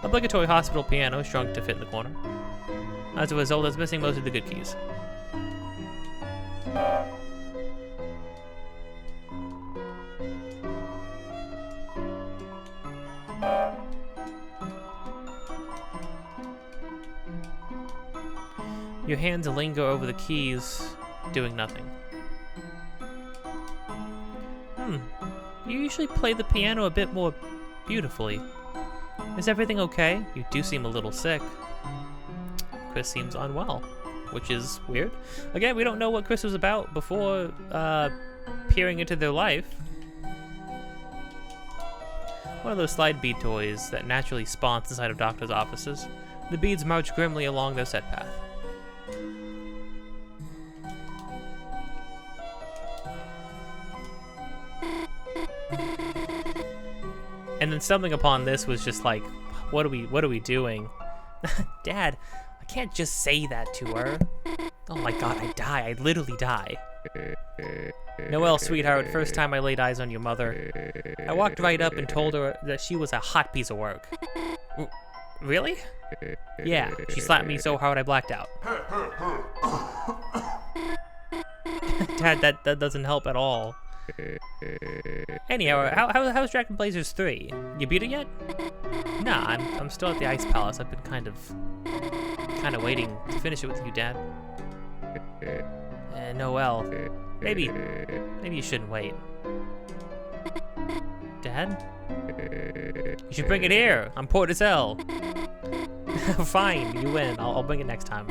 Obligatory hospital piano shrunk to fit in the corner. As a result, it's missing most of the good keys. Your hands linger over the keys, doing nothing. You usually play the piano a bit more beautifully. Is everything okay? You do seem a little sick. Kris seems unwell, which is weird. Again, we don't know what Kris was about before peering into their life. One of those slide bead toys that naturally spawns inside of doctors' offices. The beads march grimly along their set path. And then stumbling upon this was just like, what are we doing? Dad, I can't just say that to her. Oh my god, I'd literally die. Noelle, sweetheart, first time I laid eyes on your mother, I walked right up and told her that she was a hot piece of work. Really? Yeah, she slapped me so hard I blacked out. Dad, that doesn't help at all. Anyhow, how's Dragon Blazers 3? You beat it yet? Nah, I'm still at the Ice Palace. I've been kind of waiting to finish it with you, Dad. Noelle, maybe you shouldn't wait. Dad? You should bring it here. I'm poor as hell. Fine, you win. I'll bring it next time.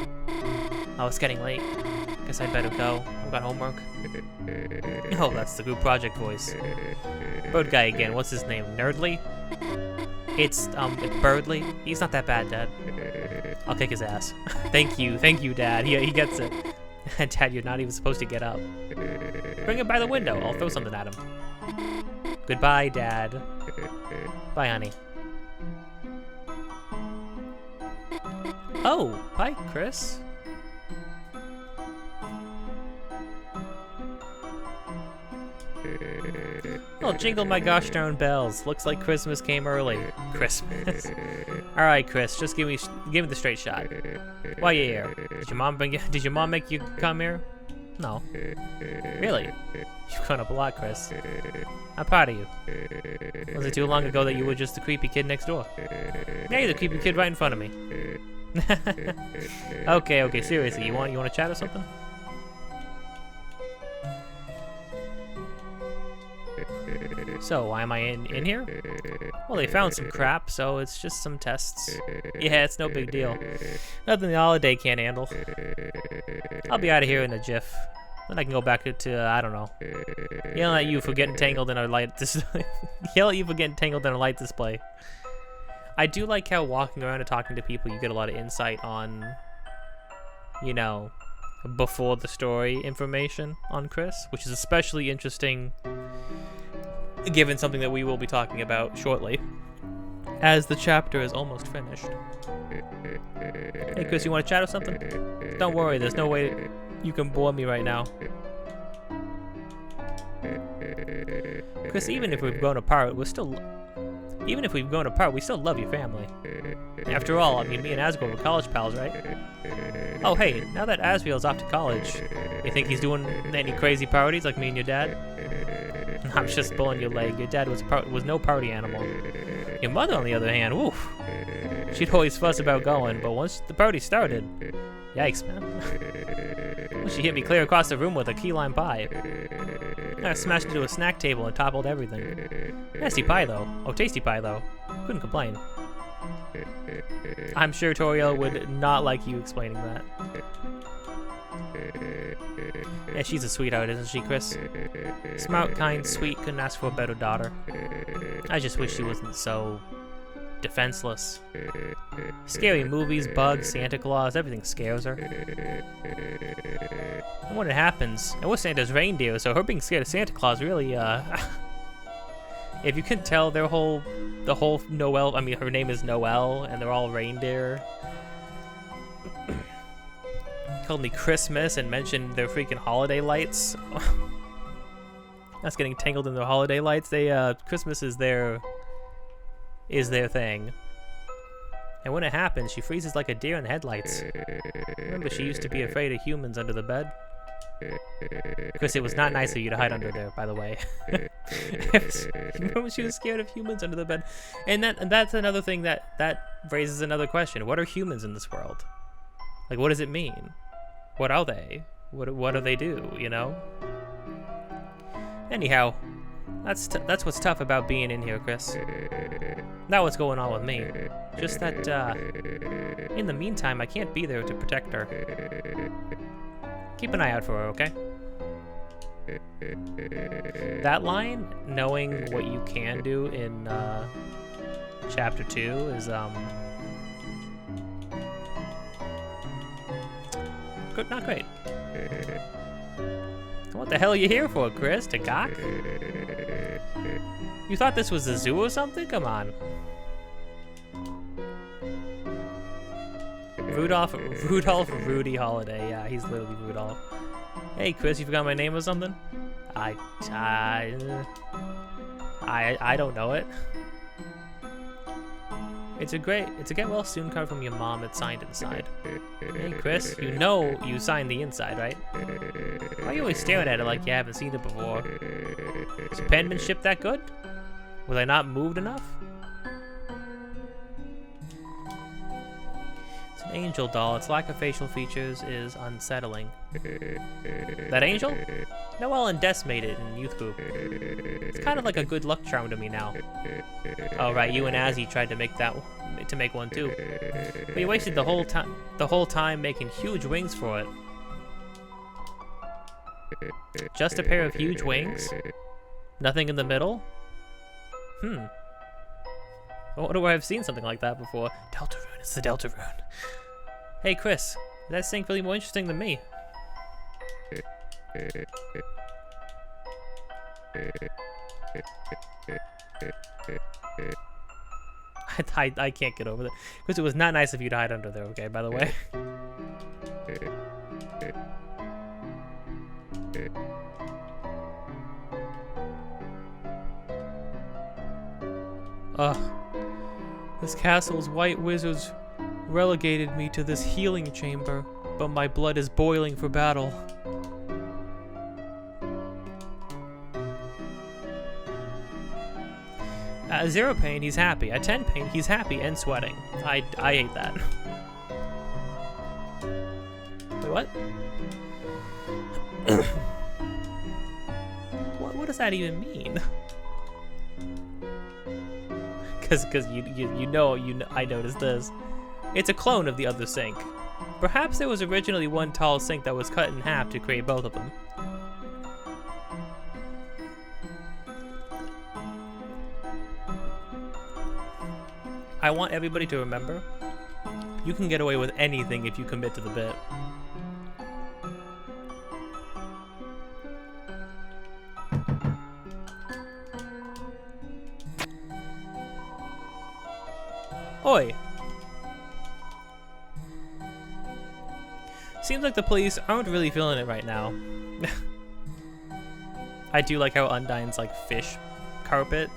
Oh, it's getting late. Guess I'd better go. I've got homework. Oh, that's the group project voice. Bird guy again. What's his name? Nerdly? It's Berdley. He's not that bad, Dad. I'll kick his ass. Thank you, Dad. He gets it. Dad, you're not even supposed to get up. Bring him by the window. I'll throw something at him. Goodbye, Dad. Bye, honey. Oh, hi, Kris. Oh, jingle my gosh darn bells. Looks like Christmas came early. Christmas. Alright, Kris, just give me the straight shot. Why you here? Did your mom make you come here? No. Really? You've grown up a lot, Kris. I'm proud of you. Was it too long ago that you were just the creepy kid next door? Yeah, you're the creepy kid right in front of me. Okay, seriously, you want to chat or something? So, why am I in here? Well, they found some crap, so it's just some tests. Yeah, it's no big deal. Nothing the holiday can't handle. I'll be out of here in a jiff. Then I can go back to I don't know. Yelling at you for getting tangled in a light display. I do like how walking around and talking to people, you get a lot of insight on, you know, before the story information on Kris, which is especially interesting given something that we will be talking about shortly, as the chapter is almost finished. Hey Kris, you want to chat or something? Don't worry, there's no way you can bore me right now. Kris, even if we've grown apart, we still love your family. After all, I mean, me and Asgore were college pals, right? Oh hey, now that Asriel's off to college, you think he's doing any crazy parties like me and your dad? I'm just pulling your leg. Your dad was no party animal. Your mother, on the other hand, oof. She'd always fuss about going, but once the party started, yikes, man. Well, she hit me clear across the room with a key lime pie. I smashed into a snack table and toppled everything. Nasty pie, though. Oh, tasty pie, though. Couldn't complain. I'm sure Toriel would not like you explaining that. Yeah, she's a sweetheart, isn't she, Kris? Smart, kind, sweet, couldn't ask for a better daughter. I just wish she wasn't so defenseless. Scary movies, bugs, Santa Claus, everything scares her. And when it happens, and we're Santa's reindeer, so her being scared of Santa Claus really, if you can tell the whole Noelle, I mean, her name is Noelle, and they're all reindeer. Called me Christmas and mentioned their freaking holiday lights. That's getting tangled in their holiday lights. Christmas is their thing. And when it happens, she freezes like a deer in the headlights. Remember, she used to be afraid of humans under the bed? Kris, it was not nice of you to hide under there, by the way. Remember, she was scared of humans under the bed? And that's another thing that raises another question. What are humans in this world? Like, what does it mean? What are they? What do they do, you know? Anyhow, that's what's tough about being in here, Kris. Not what's going on with me. Just that, in the meantime, I can't be there to protect her. Keep an eye out for her, okay? That line, knowing what you can do in, Chapter 2 is, good, not great. What the hell are you here for, Kris? To gawk? You thought this was a zoo or something? Come on. Rudolph Rudy Holiday. Yeah, he's literally Rudolph. Hey, Kris, you forgot my name or something? I don't know it. It's a get well soon card from your mom that's signed inside. Hey, Kris, you know you signed the inside, right? Why are you always staring at it like you haven't seen it before? Is the penmanship that good? Was I not moved enough? It's an angel doll. Its lack of facial features is unsettling. That angel? Noelle and Des made it in youth group. It's kind of like a good luck charm to me now. Oh right, you and Azzy tried to make one too. But you wasted the whole time making huge wings for it. Just a pair of huge wings? Nothing in the middle? I wonder where I've seen something like that before. Deltarune, it's the Deltarune. Hey Kris, that thing really more interesting than me. I can't get over that. Because it was not nice of you to hide under there, okay, by the way. Ugh. This castle's white wizards relegated me to this healing chamber, but my blood is boiling for battle. At 0 pain, he's happy. At 10 pain, he's happy and sweating. I hate that. Wait, what? What does that even mean? Because you know, I noticed this. It's a clone of the other sink. Perhaps there was originally one tall sink that was cut in half to create both of them. I want everybody to remember, you can get away with anything if you commit to the bit. Oi! Seems like the police aren't really feeling it right now. I do like how Undyne's like fish carpet,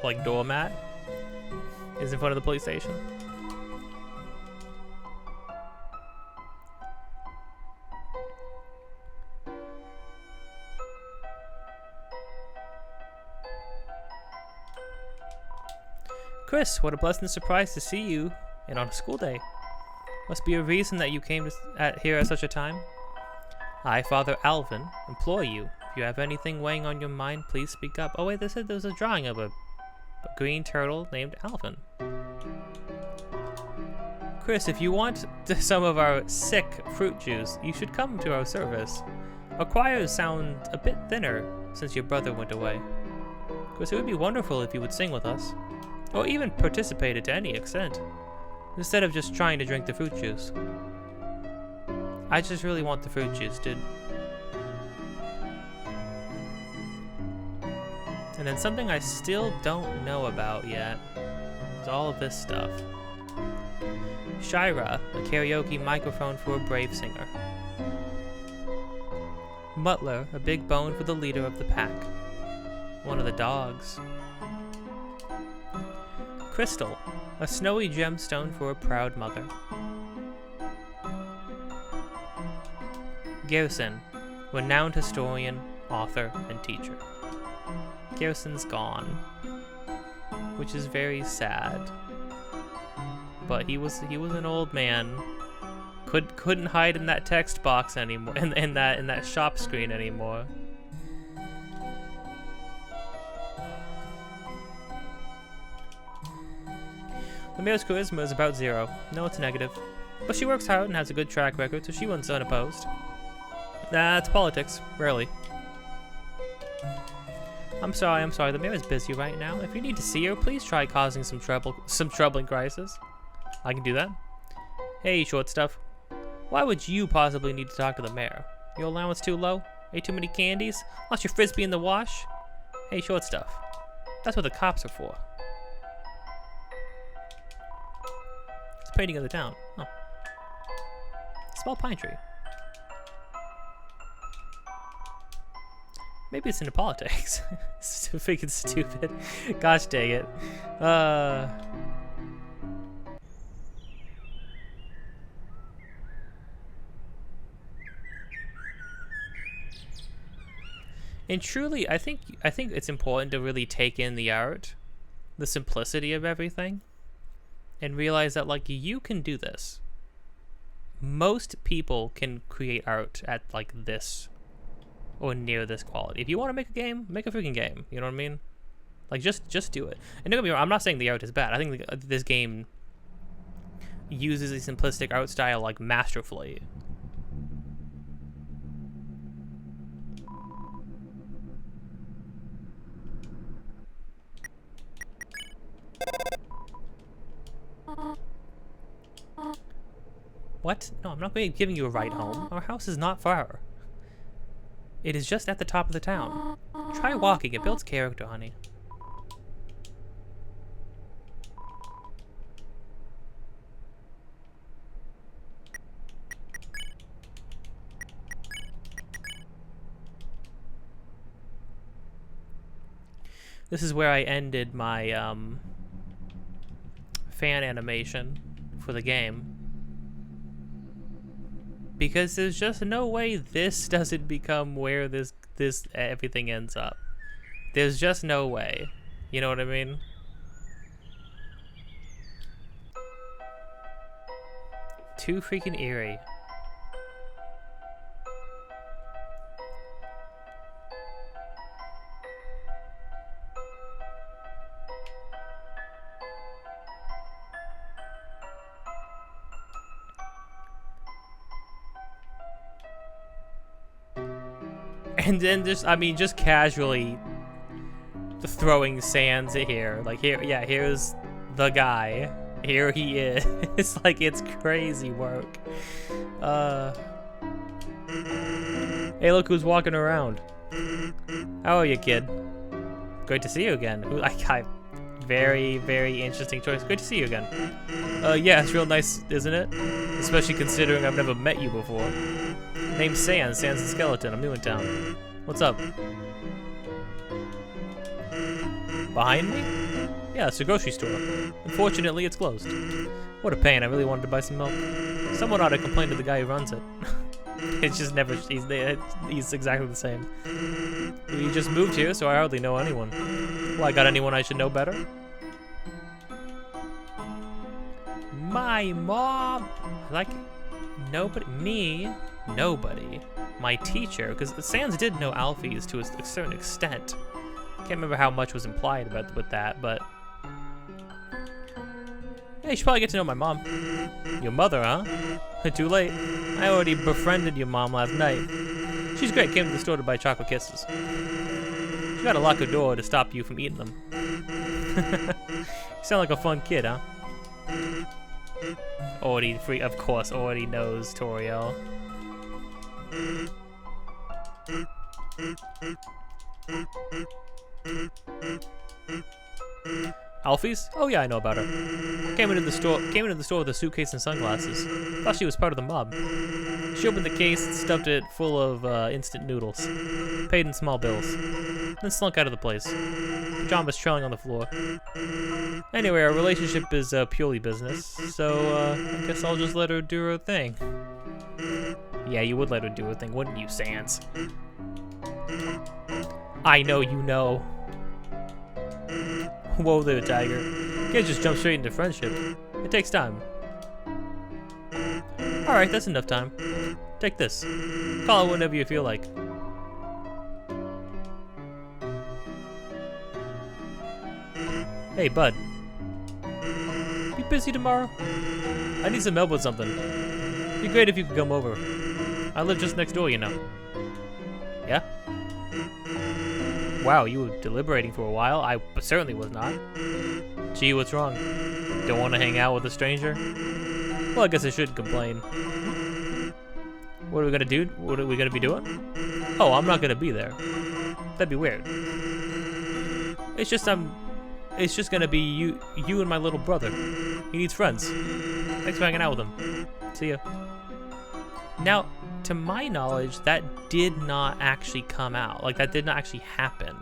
like doormat, is in front of the police station. Kris, what a pleasant surprise to see you, and on a school day. Must be a reason that you came here at such a time. I, Father Alvin, implore you, if you have anything weighing on your mind, please speak up. Oh wait, they said there was a drawing of a green turtle named Alvin. Kris, if you want some of our sick fruit juice, you should come to our service. Our choirs sound a bit thinner since your brother went away. Kris, it would be wonderful if you would sing with us. Or even participated to any extent. Instead of just trying to drink the fruit juice. I just really want the fruit juice, dude. And then something I still don't know about yet is all of this stuff. Shira, a karaoke microphone for a brave singer. Mutler, a big bone for the leader of the pack. One of the dogs. Crystal, a snowy gemstone for a proud mother. Garrison, renowned historian, author, and teacher. Garrison's gone, which is very sad. But he was an old man. Couldn't hide in that text box anymore, in that shop screen anymore. Lemaire's charisma is about 0. No, it's negative. But she works hard and has a good track record, so she runs unopposed. That's politics. Rarely. I'm sorry. Lemaire is busy right now. If you need to see her, please try causing some troubling crisis. I can do that. Hey, short stuff. Why would you possibly need to talk to the mayor? Your allowance too low? Ate too many candies? Lost your frisbee in the wash? Hey, short stuff. That's what the cops are for. It's painting of the town. Oh. Small pine tree. Maybe it's into politics. It's so freaking stupid. Gosh dang it. And truly, I think it's important to really take in the art, the simplicity of everything, and realize that, like, you can do this. Most people can create art at, like, this or near this quality. If you want to make a game, make a freaking game. You know what I mean? Like, just do it. And don't get me wrong, I'm not saying the art is bad. I think this game uses a simplistic art style, like, masterfully. What? No, I'm not giving you a ride home. Our house is not far. It is just at the top of the town. Try walking. It builds character, honey. This is where I ended my fan animation for the game. Because there's just no way this doesn't become where this everything ends up. There's just no way. You know what I mean? Too freaking eerie. And then just casually throwing sands here. Like, here's the guy. Here he is. It's like, it's crazy work. Hey, look who's walking around. How are you, kid? Great to see you again. Very, very interesting choice. Great to see you again. Yeah, it's real nice, isn't it? Especially considering I've never met you before. Name's Sans. Sans the Skeleton. I'm new in town. What's up? Behind me? Yeah, it's a grocery store. Unfortunately, it's closed. What a pain. I really wanted to buy some milk. Someone ought to complain to the guy who runs it. It's just never... He's exactly the same. We just moved here, so I hardly know anyone. Well, I got anyone I should know better? My mom! Like... Nobody. Me? Nobody. My teacher, because Sans did know Alfie's to a certain extent. Can't remember how much was implied with that, but... Yeah, you should probably get to know my mom. Your mother, huh? Too late. I already befriended your mom last night. She's great, came to the store to buy chocolate kisses. She gotta lock her door to stop you from eating them. sound like a fun kid, huh? Already free, of course, already knows Toriel. Alfie's? Oh yeah, I know about her. Came into the store with a suitcase and sunglasses. Thought she was part of the mob. She opened the case and stuffed it full of instant noodles. Paid in small bills. Then slunk out of the place. Pajamas trailing on the floor. Anyway, our relationship is purely business, so I guess I'll just let her do her thing. Yeah, you would let her do her thing, wouldn't you, Sans? I know you know. Whoa there, Tiger. You can't just jump straight into friendship. It takes time. Alright, that's enough time. Take this. Call it whenever you feel like. Hey, bud. You busy tomorrow? I need some help with something. Be great if you could come over. I live just next door, you know. Yeah? Wow, you were deliberating for a while. I certainly was not. Gee, what's wrong? Don't want to hang out with a stranger? Well, I guess I shouldn't complain. What are we gonna do? What are we gonna be doing? Oh, I'm not gonna be there. That'd be weird. It's just gonna be you and my little brother. He needs friends. Thanks for hanging out with him. See ya. Now, to my knowledge, that did not actually come out. Like, that did not actually happen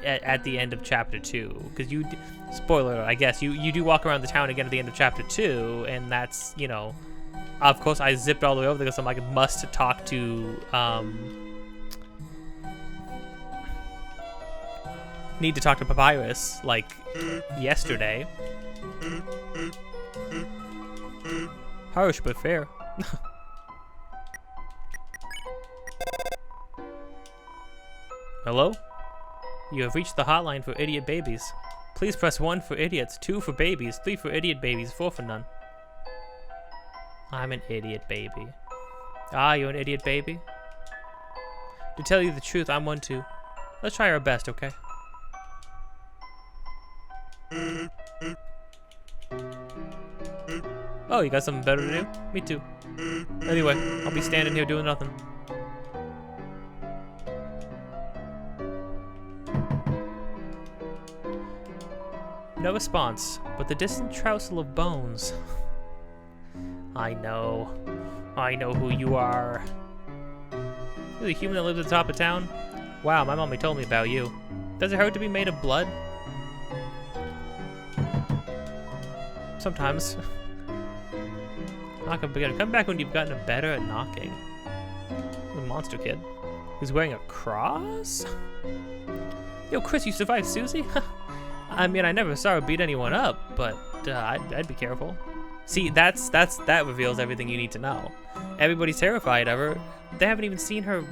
at the end of chapter 2. Because you, spoiler alert, I guess, you do walk around the town again at the end of chapter 2, and that's, you know, of course I zipped all the way over there because I'm like, must talk to, need to talk to Papyrus, like, yesterday. Harsh, but fair. Hello? You have reached the hotline for idiot babies. Please press 1 for idiots, 2 for babies, 3 for idiot babies, 4 for none. I'm an idiot baby. Ah, you're an idiot baby? To tell you the truth, I'm one too. Let's try our best, okay? Oh, you got something better to do? Me too. Anyway, I'll be standing here doing nothing. No response, but the distant trousel of bones. I know who you are. You're the human that lives at the top of town? Wow, my mommy told me about you. Does it hurt to be made of blood? Sometimes. Come back when you've gotten better at knocking. The monster kid. Who's wearing a cross? Yo, Kris, you survived Susie? I mean, I never saw her beat anyone up, but I'd be careful. See, that reveals everything you need to know. Everybody's terrified of her. They haven't even seen her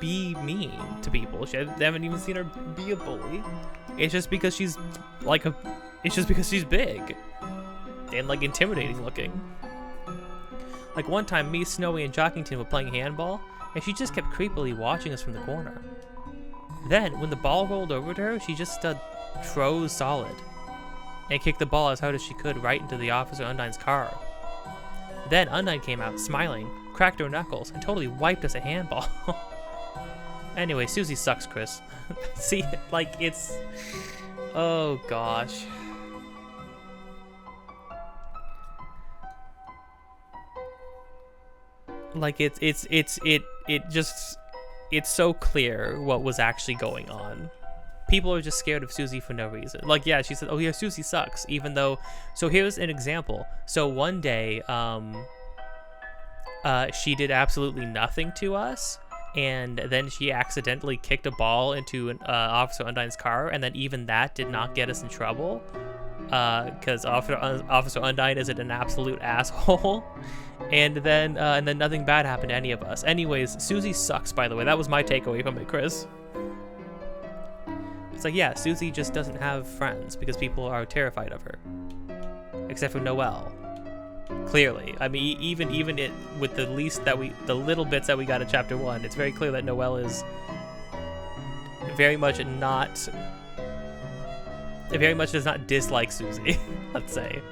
be mean to people. They haven't even seen her be a bully. It's just because she's like it's just because she's big and like intimidating looking. Like one time, me, Snowy, and Jockington were playing handball, and she just kept creepily watching us from the corner. Then, when the ball rolled over to her, she just stood froze solid and kicked the ball as hard as she could right into the Officer Undyne's car. Then Undyne came out, smiling, cracked her knuckles, and totally wiped us a handball. Anyway, Susie sucks, Kris. See, like, it's... Oh, gosh. Like, it's so clear what was actually going on. People are just scared of Susie for no reason. Like, yeah, she said, oh yeah, Susie sucks, even though... So here's an example. So one day, she did absolutely nothing to us, and then she accidentally kicked a ball into Officer Undyne's car, and then even that did not get us in trouble, because Officer Undyne isn't an absolute asshole. And then nothing bad happened to any of us. Anyways, Susie sucks, by the way. That was my takeaway from it, Kris. It's like, yeah, Susie just doesn't have friends because people are terrified of her. Except for Noelle. Clearly. I mean, even it with the little bits that we got in chapter 1, it's very clear that Noelle is very much not very much does not dislike Susie, let's say.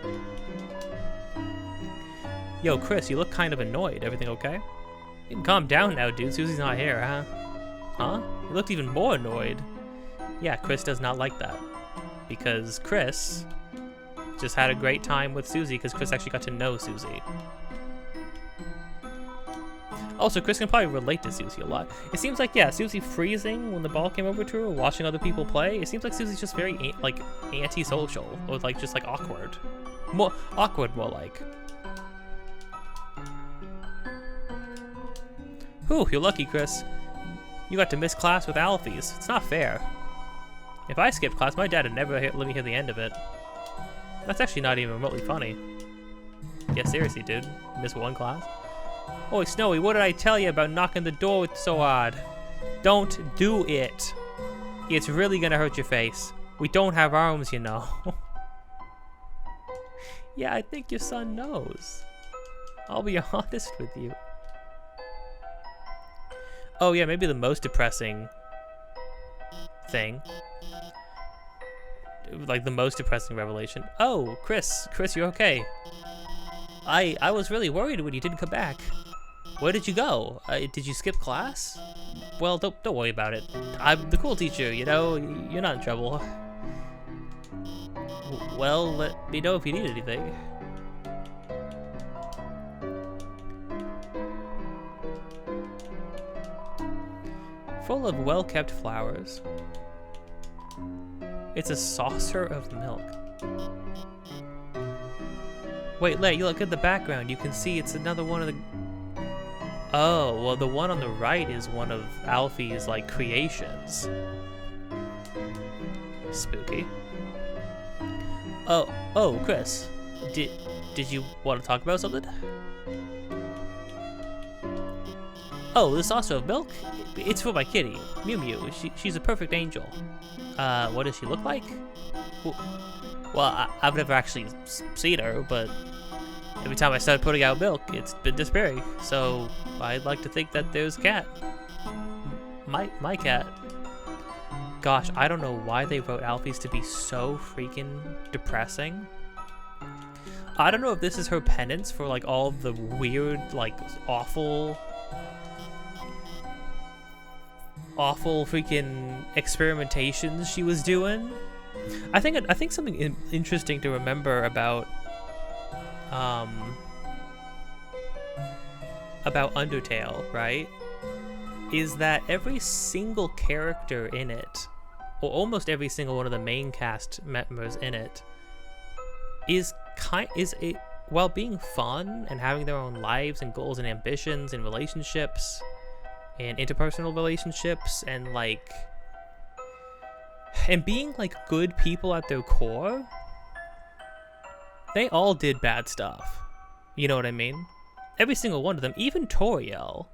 Yo, Kris, you look kind of annoyed. Everything okay? You can calm down now, dude. Susie's not here, huh? Huh? You looked even more annoyed. Yeah, Kris does not like that. Because Kris just had a great time with Susie because Kris actually got to know Susie. Also, Kris can probably relate to Susie a lot. It seems like, yeah, Susie freezing when the ball came over to her, watching other people play. It seems like Susie's just very, like, antisocial. Or, like, just, like, awkward. More like. Whew, you're lucky, Kris. You got to miss class with Alfie's. It's not fair. If I skipped class, my dad would never let me hear the end of it. That's actually not even remotely funny. Yeah, seriously, dude. Miss one class? Oi, Snowy, what did I tell you about knocking the door so hard? Don't do it. It's really gonna hurt your face. We don't have arms, you know. Yeah, I think your son knows. I'll be honest with you. Oh yeah, maybe the most depressing thing. Like the most depressing revelation. Oh, Kris, you're okay. I was really worried when you didn't come back. Where did you go? Did you skip class? Well, don't worry about it. I'm the cool teacher, you know. You're not in trouble. Well, let me know if you need anything. Full of well-kept flowers. It's a saucer of milk. Wait, Leia, you look at the background. You can see it's another one of the... Oh, well, the one on the right is one of Alfie's, like, creations. Spooky. Oh, Kris. Did you want to talk about something? Oh, the saucer of milk? It's for my kitty, Mew Mew. She's a perfect angel. What does she look like? Well, I've never actually seen her, but every time I started putting out milk, it's been disappearing. So I'd like to think that there's a cat. My cat. Gosh, I don't know why they wrote Alfie's to be so freaking depressing. I don't know if this is her penance for like all the weird, like awful freaking experimentations she was doing. I think something interesting to remember about Undertale, right, is that every single character in it, or almost every single one of the main cast members in it, while being fun and having their own lives and goals and ambitions and relationships and interpersonal relationships and being like good people at their core, they all did bad stuff. You know what I mean? Every single one of them, even Toriel.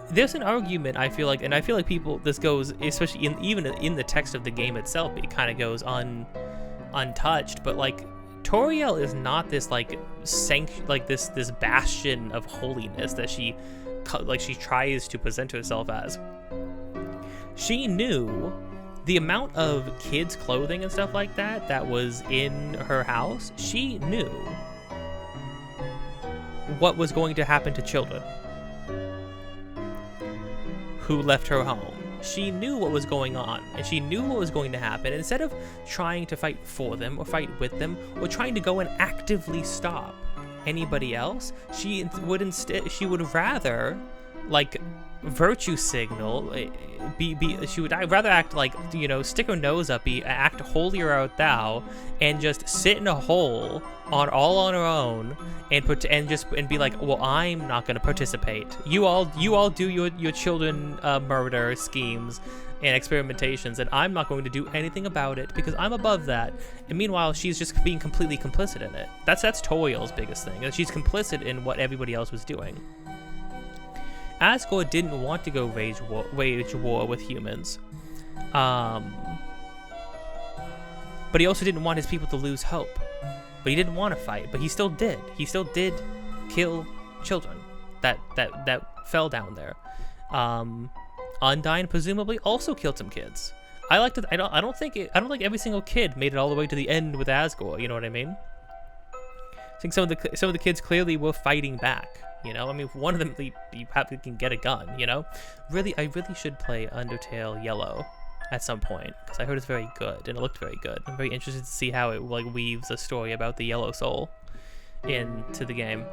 There's an argument, I feel like, and I feel like people, this goes, especially even in the text of the game itself, it kind of goes untouched, but like Toriel is not this like this bastion of holiness that she tries to present herself as. She knew the amount of kids' clothing and stuff like that was in her house. She knew what was going to happen to children who left her home. She knew what was going on, and she knew what was going to happen. Instead of trying to fight for them or fight with them or trying to go and actively stop anybody else, she would rather like virtue signal, she would rather act like, you know, stick her nose up, act holier art thou, and just sit in a hole all on her own and be like, well, I'm not going to participate. You all do your children murder schemes and experimentations, and I'm not going to do anything about it because I'm above that. And meanwhile, she's just being completely complicit in it. That's Toriel's biggest thing, is she's complicit in what everybody else was doing. Asgore didn't want to go wage war with humans, but he also didn't want his people to lose hope. But he didn't want to fight, but he still did. He still did kill children that fell down there. Undyne presumably also killed some kids. I like to. I don't think every single kid made it all the way to the end with Asgore. You know what I mean? I think some of the kids clearly were fighting back. You know, I mean, if one of them you probably can get a gun. You know, I really should play Undertale Yellow at some point because I heard it's very good and it looked very good. I'm very interested to see how it like weaves a story about the Yellow Soul into the game,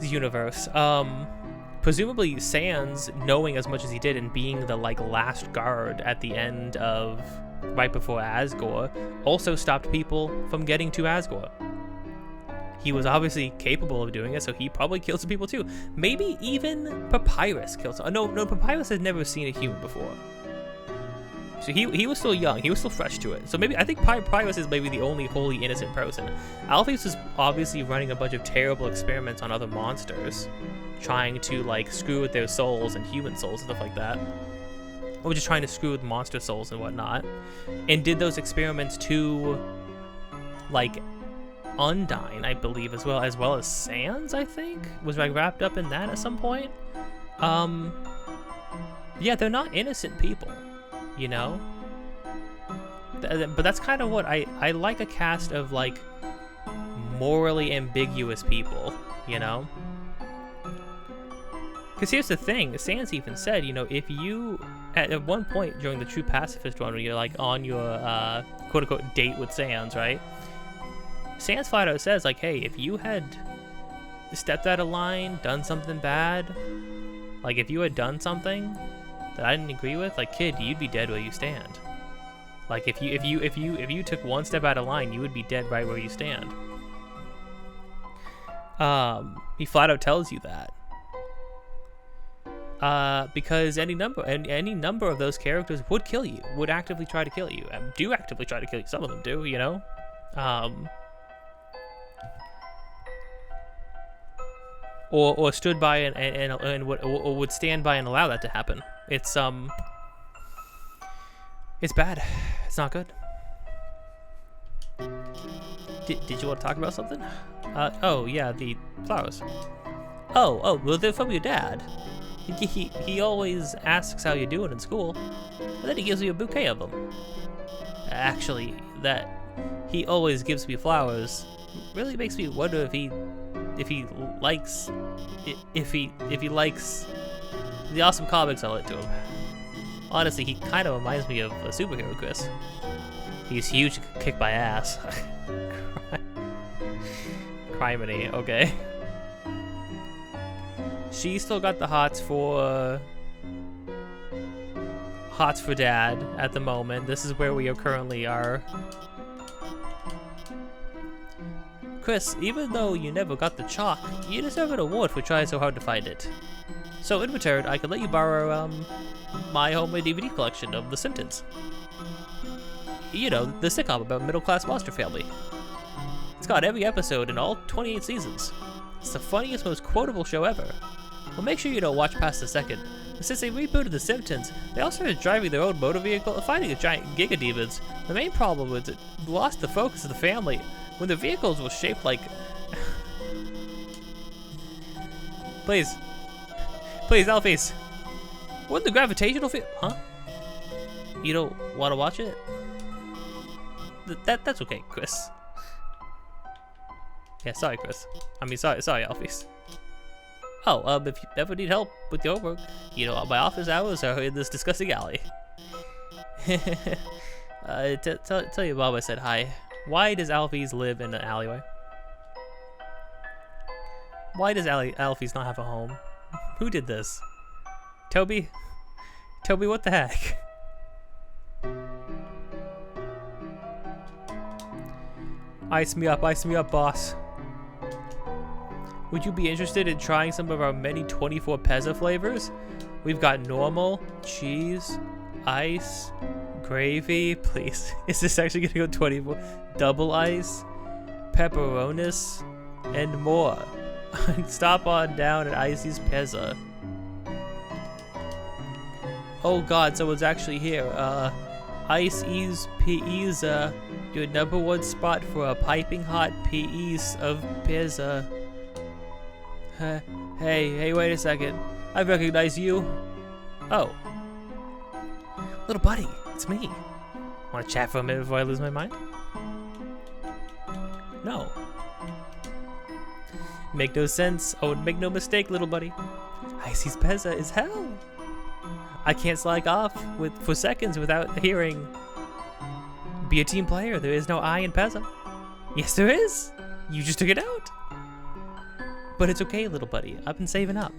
the universe. Presumably Sans, knowing as much as he did and being the like last guard at the end of right before Asgore, also stopped people from getting to Asgore. He was obviously capable of doing it, so he probably killed some people too. Maybe even Papyrus killed some. No, Papyrus had never seen a human before. So he was still young, he was still fresh to it. So maybe, I think Papyrus is maybe the only wholly innocent person. Alphys is obviously running a bunch of terrible experiments on other monsters, trying to like screw with their souls and human souls and stuff like that. Or just trying to screw with monster souls and whatnot. And did those experiments to like Undyne, I believe, as well as Sans, I think? Was like wrapped up in that at some point. Yeah, they're not innocent people. You know, but that's kind of what I like, a cast of like morally ambiguous people, you know, because here's the thing, Sans even said, you know, if you at one point during the True Pacifist one, when you're like on your quote-unquote date with Sans, right, Sans flat out says like, hey, if you had stepped out of line, done something bad, like if you had done something that I didn't agree with, like, kid, you'd be dead where you stand. Like if you took one step out of line, you would be dead right where you stand. He flat out tells you that. Because any number of those characters would kill you, would actively try to kill you, and do actively try to kill you. Some of them do, you know. Or stood by and would stand by and allow that to happen. It's bad. It's not good. Did you want to talk about something? Oh yeah, the flowers. Oh, well they're from your dad. He always asks how you're doing in school, and then he gives me a bouquet of them. Actually, that he always gives me flowers really makes me wonder if he likes the awesome comics I lent to him. Honestly, he kind of reminds me of a superhero, Kris. He's huge, kick my ass. Criminy, okay. She still got the hots for dad at the moment. This is where we currently are. Kris, even though you never got the chalk, you deserve an award for trying so hard to find it. So in return, I could let you borrow my homemade DVD collection of The Simpsons. You know, the sitcom about middle-class monster family. It's got every episode in all 28 seasons. It's the funniest, most quotable show ever. Well, make sure you don't watch past the second. Since they rebooted The Simpsons, they all started driving their own motor vehicle and fighting a giant gigademons. The main problem was it lost the focus of the family when the vehicles were shaped like... Please, Alphys. Wouldn't the gravitational field... Huh? You don't want to watch it? That's okay, Kris. Yeah, sorry, Kris. I mean, sorry, Alphys. Oh, if you ever need help with your homework, you know, my office hours are in this disgusting alley. Tell your mom I said hi. Why does Alphys live in an alleyway? Why does Alphys not have a home? Who did this? Toby? Toby, what the heck? Ice me up, boss. Would you be interested in trying some of our many 24 Pezza flavors? We've got normal, cheese, ice, gravy. Please, is this actually gonna go 24? Double ice, pepperonis, and more. Stop on down at Icy's Pezza. Oh god, someone's actually here. Ice is pizza, your #1 spot for a piping hot piece of pizza. Hey, wait a second. I recognize you. Oh. Little buddy, it's me. Want to chat for a minute before I lose my mind? No. Make no sense. Oh, make no mistake, little buddy. Icy's Pezza is hell. I can't slack off for seconds without hearing. Be a team player. There is no I in Pezza. Yes, there is. You just took it out. But it's okay, little buddy. I've been saving up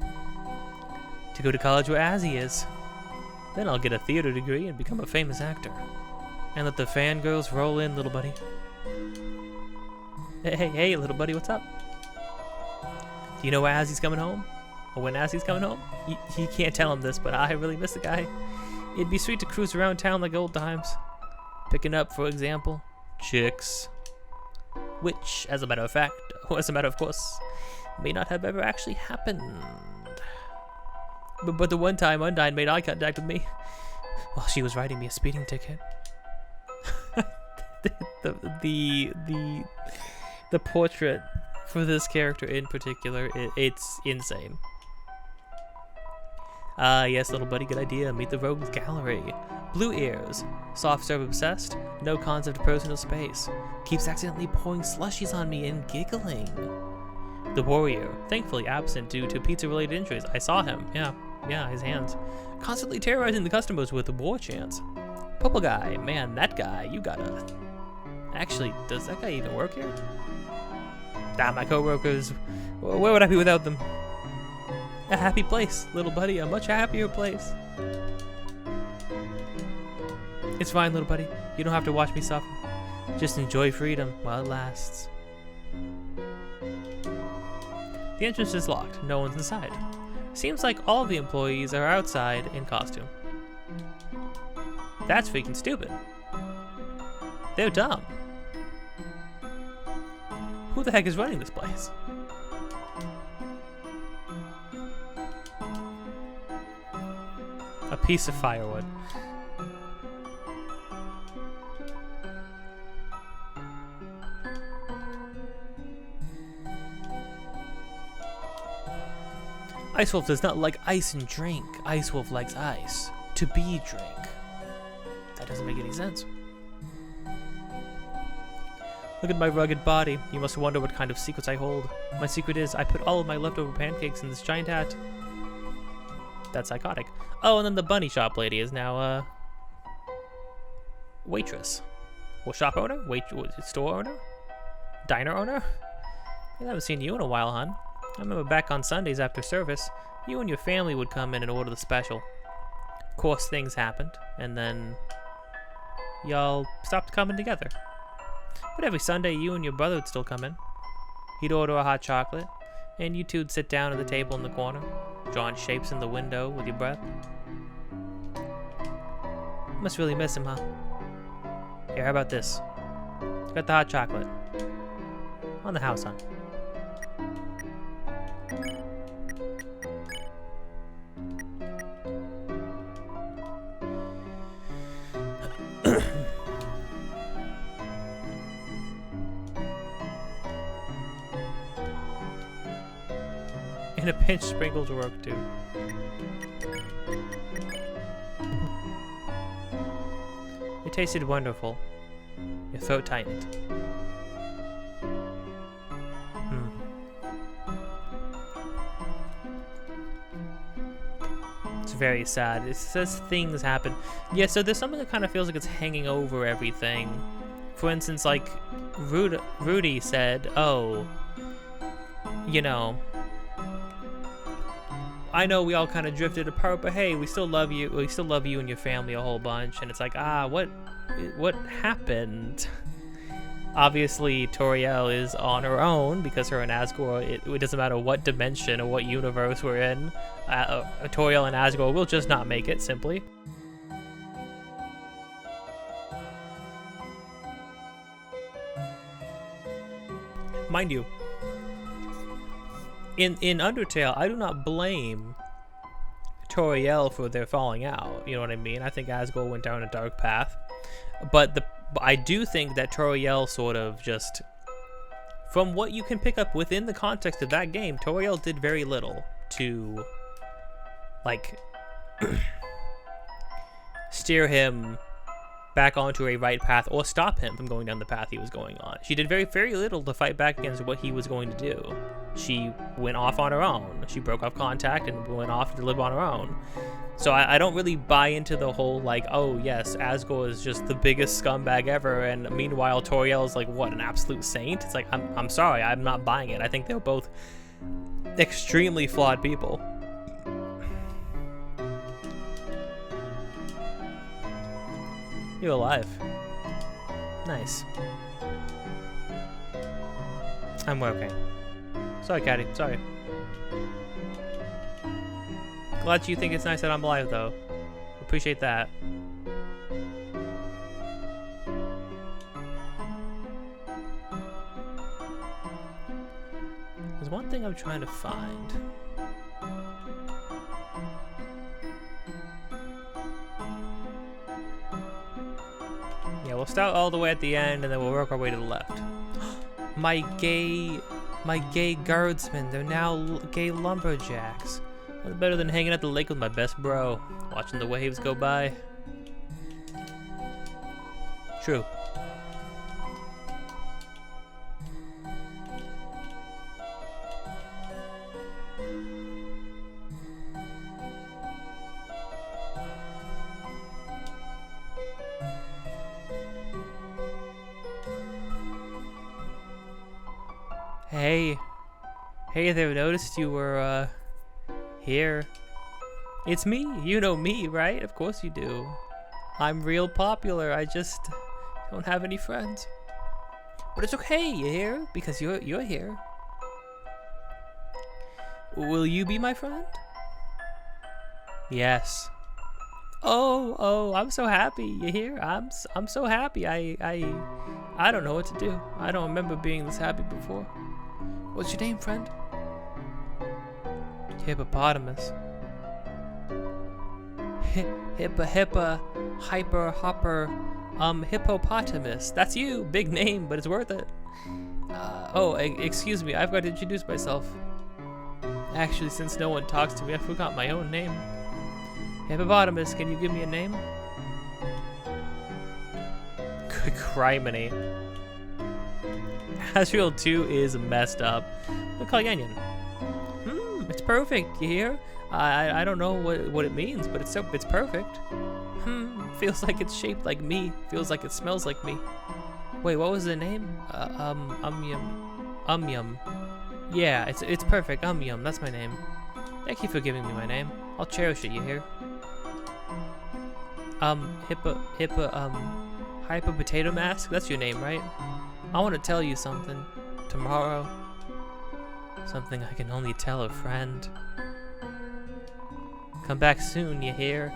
to go to college where Azzy is. Then I'll get a theater degree and become a famous actor. And let the fangirls roll in, little buddy. Hey, little buddy, what's up? Do you know where Azzy's coming home? Or when Azzy's coming home? He can't tell him this, but I really miss the guy. It'd be sweet to cruise around town like old times. Picking up, for example, chicks. Which, as a matter of fact, or as a matter of course, may not have ever actually happened. But the one time Undyne made eye contact with me while she was writing me a speeding ticket. the portrait for this character in particular, it's insane. Yes, little buddy, good idea. Meet the Rogues Gallery. Blue ears, soft serve obsessed, no concept of personal space. Keeps accidentally pouring slushies on me and giggling. The warrior, thankfully absent due to pizza-related injuries. I saw him. Yeah, his hands. Constantly terrorizing the customers with war chants. Purple guy, man, that guy, you gotta... Actually, does that guy even work here? My co-workers, where would I be without them? A happy place, little buddy, a much happier place. It's fine, little buddy. You don't have to watch me suffer. Just enjoy freedom while it lasts. The entrance is locked. No one's inside. Seems like all the employees are outside in costume. That's freaking stupid. They're dumb. Who the heck is running this place? A piece of firewood. Ice Wolf does not like ice and drink. Ice Wolf likes ice to be drink. That doesn't make any sense. Look at my rugged body. You must wonder what kind of secrets I hold. My secret is I put all of my leftover pancakes in this giant hat. That's psychotic. Oh, and then the bunny shop lady is now a waitress. Well, shop owner? Store owner? Diner owner? I haven't seen you in a while, hon. I remember back on Sundays after service, you and your family would come in and order the special. Of course, things happened, and then y'all stopped coming together. But every Sunday, you and your brother would still come in. He'd order a hot chocolate, and you two'd sit down at the table in the corner, drawing shapes in the window with your breath. Must really miss him, huh? Here, how about this? Got the hot chocolate. On the house, huh? In a pinch, sprinkles work too. It tasted wonderful. Your throat tightened. It's very sad. It says things happen. Yeah, so there's something that kind of feels like it's hanging over everything. For instance, like, Rudy said, oh, you know, I know we all kind of drifted apart, but hey, we still love you. We still love you and your family a whole bunch. And it's like, what happened? Obviously, Toriel is on her own because her and Asgore, it doesn't matter what dimension or what universe we're in. Toriel and Asgore will just not make it, simply. Mind you, in Undertale, I do not blame Toriel for their falling out. You know what I mean? I think Asgore went down a dark path. But I do think that Toriel sort of just, from what you can pick up within the context of that game, Toriel did very little to, like, steer him back onto a right path or stop him from going down the path he was going on. She did very little to fight back against what he was going to do. She went off on her own. She broke off contact and went off to live on her own. So I don't really buy into the whole, like, oh yes, Asgore is just the biggest scumbag ever, and meanwhile Toriel is like, what, an absolute saint? It's like, I'm sorry, I'm not buying it. I think they're both extremely flawed people. You're alive. Nice. I'm okay. Sorry, Caddy. Sorry. Glad you think it's nice that I'm alive, though. Appreciate that. There's one thing I'm trying to find. Yeah, we'll start all the way at the end, and then we'll work our way to the left. My gay guardsmen, they're now gay lumberjacks. That's better than hanging at the lake with my best bro, watching the waves go by. True. Hey there, noticed you were, here. It's me, you know me, right? Of course you do. I'm real popular, I just don't have any friends. But it's okay, you hear? Because you're here. Will you be my friend? Yes. Oh, I'm so happy, you hear? I'm so happy, I don't know what to do. I don't remember being this happy before. What's your name, friend? Hippopotamus. Hippopotamus. That's you. Big name, but it's worth it. Excuse me. I've got to introduce myself. Actually, since no one talks to me, I forgot my own name. Hippopotamus, can you give me a name? Criminy. Asriel 2 is messed up. We'll call you Onion. It's perfect, you hear? I don't know what it means, but it's perfect. Feels like it's shaped like me. Feels like it smells like me. Wait, what was the name? Umyum. Yeah, it's perfect. Umyum, that's my name. Thank you for giving me my name. I'll cherish it, you hear? Hyper Potato Mask? That's your name, right? I want to tell you something. Tomorrow. Something I can only tell a friend. Come back soon, you hear?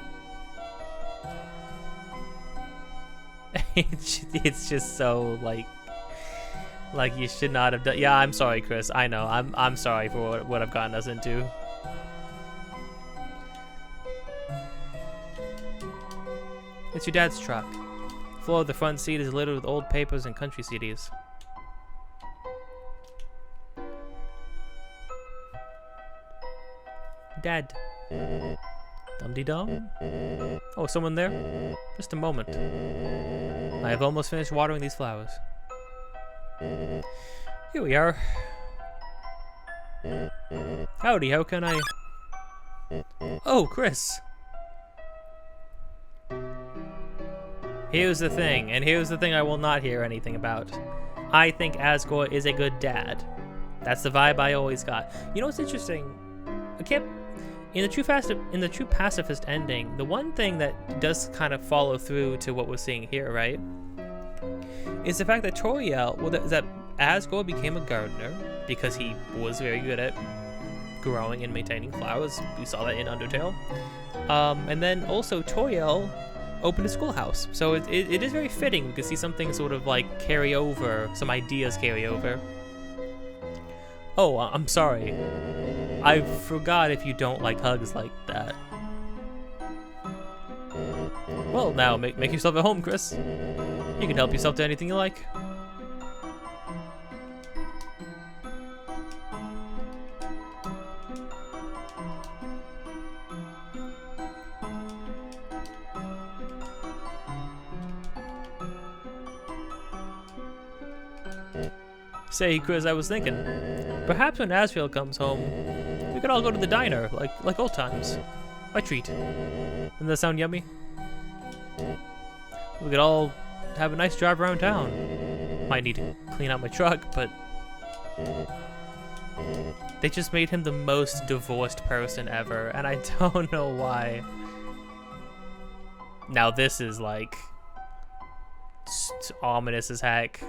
It's just so like you should not have done. Yeah, I'm sorry, Chris. I know. I'm sorry for what I've gotten us into. It's your dad's truck. The floor of the front seat is littered with old papers and country CDs. Dad. Dum-de-dum? Oh, someone there? Just a moment. I have almost finished watering these flowers. Here we are. Howdy, how can I... Oh, Chris! Here's the thing, and here's the thing I will not hear anything about. I think Asgore is a good dad. That's the vibe I always got. You know what's interesting? In the true pacifist ending, the one thing that does kind of follow through to what we're seeing here, right, is the fact that Toriel, that Asgore became a gardener because he was very good at growing and maintaining flowers. We saw that in Undertale. And then also Toriel opened a schoolhouse. So it is very fitting. We can see something sort of like carry over, some ideas carry over. Oh, I'm sorry. I forgot if you don't like hugs like that. Well, now make yourself at home, Chris. You can help yourself to anything you like. Say, Kris, I was thinking, perhaps when Asriel comes home, we could all go to the diner, like old times. My treat. Doesn't that sound yummy? We could all have a nice drive around town. Might need to clean out my truck, but they just made him the most divorced person ever, and I don't know why. Now this is like ominous as heck.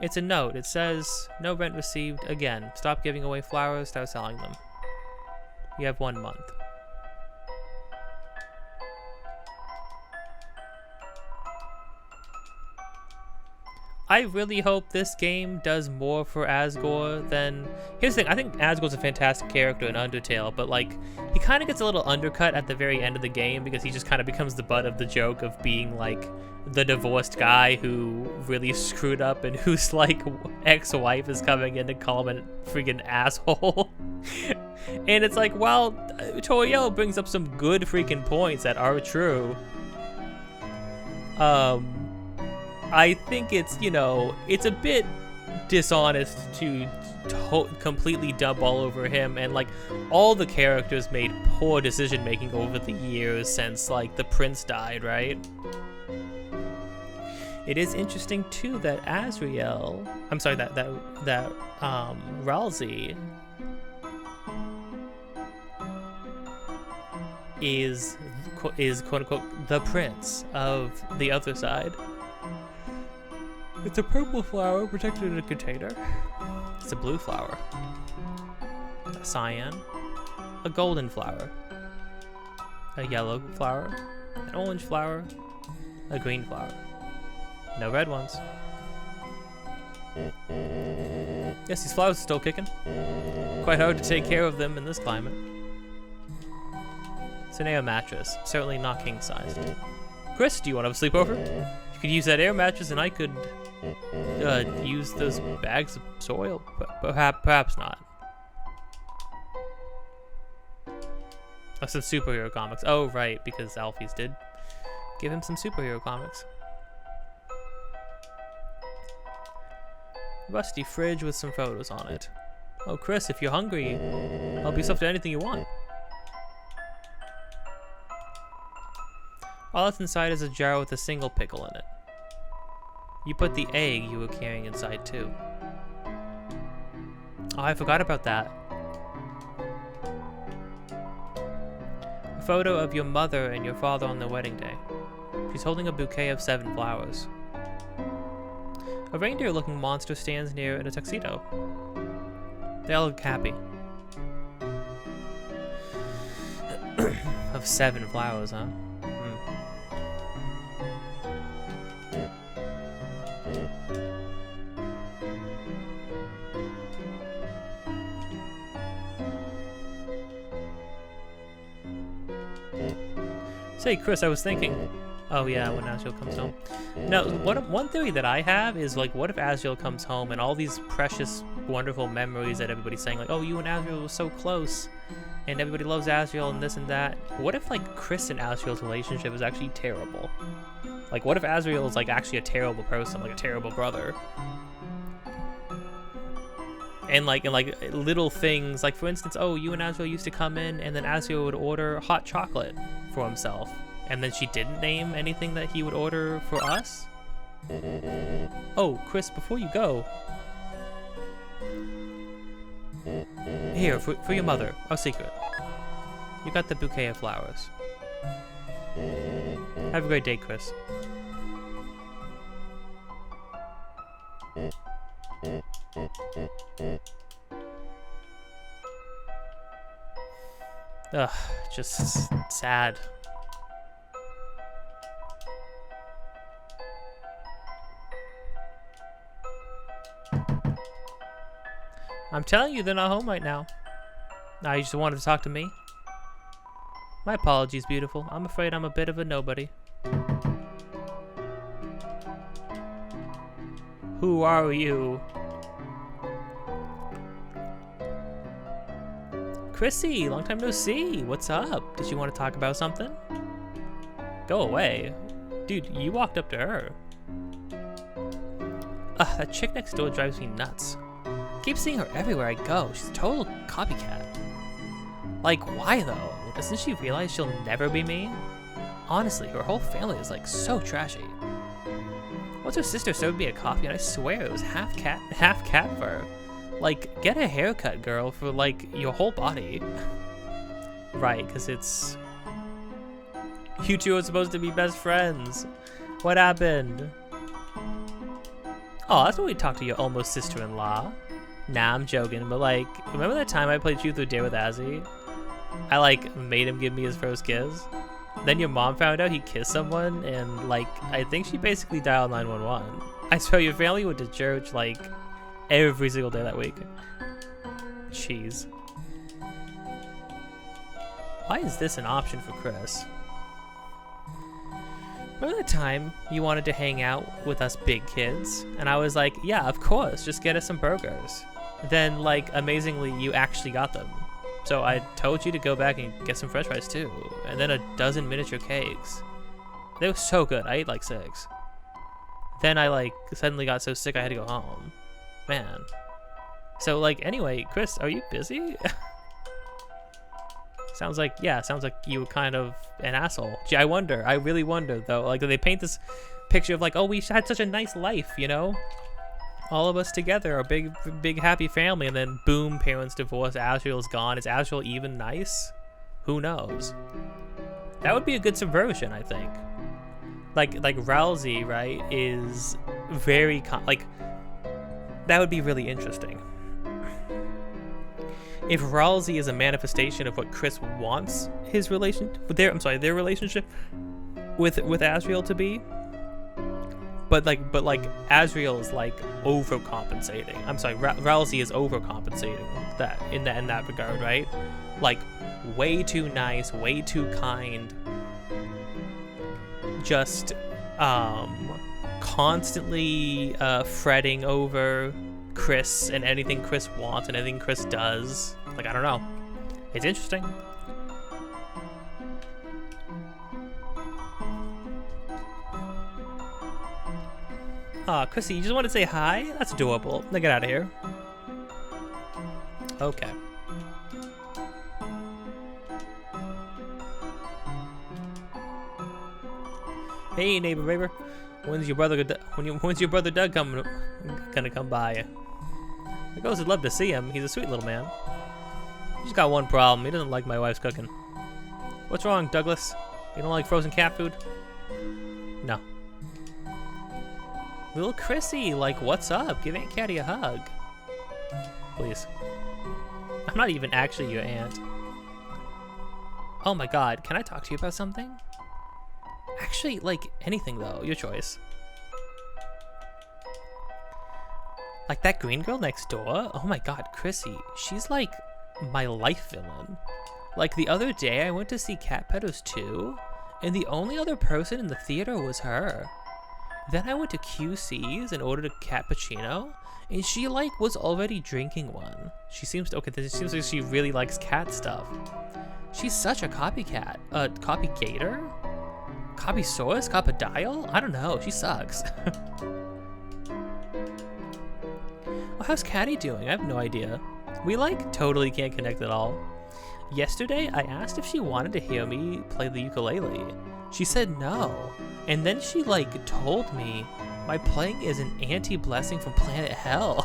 It's a note. It says, no rent received. Again, stop giving away flowers, start selling them. You have 1 month. I really hope this game does more for Asgore than... Here's the thing, I think Asgore's a fantastic character in Undertale, but like, he kind of gets a little undercut at the very end of the game because he just kind of becomes the butt of the joke of being like the divorced guy who really screwed up and whose like ex-wife is coming in to call him a freaking asshole. And it's like, well, toriel brings up some good freaking points that are true. I think it's, you know, it's a bit dishonest to completely dump all over him, and like all the characters made poor decision making over the years since like the prince died, right? It is interesting too that Asriel, I'm sorry, that Ralsie is quote unquote the prince of the other side. It's a purple flower protected in a container. It's a blue flower. A cyan. A golden flower. A yellow flower. An orange flower. A green flower. No red ones. Yes, these flowers are still kicking. Quite hard to take care of them in this climate. It's an air mattress. Certainly not king-sized. Kris, do you want to have a sleepover? You could use that air mattress and I could use those bags of soil. Perhaps not. Oh, some superhero comics. Oh, right, because Alphys did give him some superhero comics. Rusty fridge with some photos on it. Oh, Kris, if you're hungry, I'll help yourself to anything you want. All that's inside is a jar with a single pickle in it. You put the egg you were carrying inside too. Oh, I forgot about that. A photo of your mother and your father on their wedding day. She's holding a bouquet of 7 flowers. A reindeer-looking monster stands near in a tuxedo. They all look happy. Of 7 flowers, huh? Say, Kris, I was thinking. Oh yeah, when Asriel comes home. Now, one theory that I have is like, what if Asriel comes home and all these precious, wonderful memories that everybody's saying, like, oh, you and Asriel were so close, and everybody loves Asriel and this and that. What if like Kris and Asriel's relationship is actually terrible? Like, what if Asriel is like actually a terrible person, like a terrible brother? And like little things, like for instance, oh, you and Asriel used to come in, and then Asriel would order hot chocolate for himself, and then she didn't name anything that he would order for us. Oh, Kris, before you go, here for your mother, our secret. You got the bouquet of flowers. Have a great day, Kris. Ugh, just sad. I'm telling you, they're not home right now. Now you just wanted to talk to me? My apologies, beautiful. I'm afraid I'm a bit of a nobody. Who are you? Chrissy, long time no see. What's up? Did you want to talk about something? Go away. Dude, you walked up to her. That chick next door drives me nuts. I keep seeing her everywhere I go. She's a total copycat. Like, why though? Doesn't she realize she'll never be me? Honestly, her whole family is like so trashy. Once her sister served me a coffee and I swear it was half cat fur. Like, get a haircut, girl, for like your whole body. Right, because it's... You two are supposed to be best friends. What happened? Oh, that's when we talked to your almost sister-in-law. Nah, I'm joking, but like, remember that time I played Truth or Dare with Azzy? I like made him give me his first kiss. Then your mom found out he kissed someone, and like, I think she basically dialed 911. I swear your family went to church like every single day that week. Jeez. Why is this an option for Kris? Remember the time you wanted to hang out with us big kids? And I was like, yeah, of course, just get us some burgers. Then, like, amazingly, you actually got them. So I told you to go back and get some french fries too. And then a dozen miniature cakes. They were so good, I ate like 6. Then I, like, suddenly got so sick I had to go home. Man. So, like, anyway, Kris, are you busy? Sounds like you were kind of an asshole. Gee, I really wonder though, like they paint this picture of like, oh, we had such a nice life, you know? All of us together, a big happy family, and then boom, parents divorce, Asriel's gone. Is Asriel even nice? Who knows? That would be a good subversion, I think. Like Ralsie, right, is very, like, that would be really interesting. If Ralsie is a manifestation of what Kris wants his their relationship with Asriel to be, but like Asriel is like overcompensating. I'm sorry, Ralsie is overcompensating in that regard, right? Like way too nice, way too kind, just constantly fretting over Kris and anything Kris wants and anything Kris does. Like, I don't know. It's interesting. Aw, Chrissy, you just want to say hi? That's adorable. Now get out of here. Okay. Hey, neighbor. When's your brother Doug gonna come by? The ghost would love to see him. He's a sweet little man. He's got one problem. He doesn't like my wife's cooking. What's wrong, Douglas? You don't like frozen cat food? No. Little Chrissy, like, what's up? Give Aunt Catty a hug. Please. I'm not even actually your aunt. Oh my god, can I talk to you about something? Actually, like, anything though. Your choice. Like that green girl next door? Oh my god, Chrissy. She's like my life villain. Like the other day I went to see Cat Pedders 2, and the only other person in the theater was her. Then I went to QC's and ordered a cappuccino, and she like was already drinking one. She seems to, it seems like she really likes cat stuff. She's such a copycat. Copygator? Copysaurus? Copodial? I don't know, she sucks. Well, how's Catty doing? I have no idea. We like totally can't connect at all. Yesterday, I asked if she wanted to hear me play the ukulele. She said no. And then she like told me my playing is an anti-blessing from planet hell.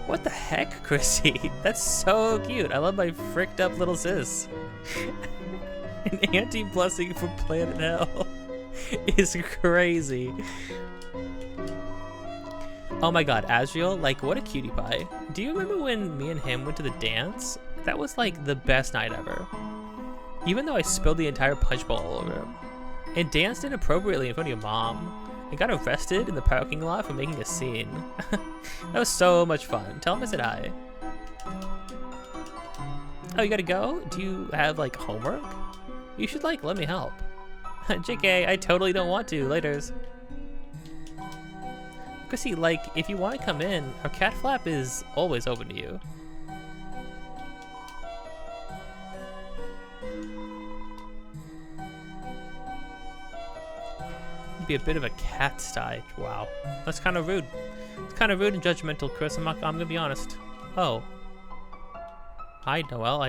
What the heck, Chrissy? That's so cute. I love my fricked up little sis. An anti-blessing from planet hell is crazy. Oh my god, Asriel, like what a cutie pie. Do you remember when me and him went to the dance? That was like the best night ever. Even though I spilled the entire punch bowl all over him. And danced inappropriately in front of your mom. And got arrested in the parking lot for making a scene. That was so much fun. Tell him I said hi. Oh, you gotta go? Do you have like homework? You should like let me help. JK, I totally don't want to. Laters. Chrissy, like, if you want to come in, our cat flap is always open to you. be a bit of a cat's eye. Wow, that's kind of rude. It's kind of rude and judgmental, Kris. I'm gonna be honest. Oh. Hi, Noelle.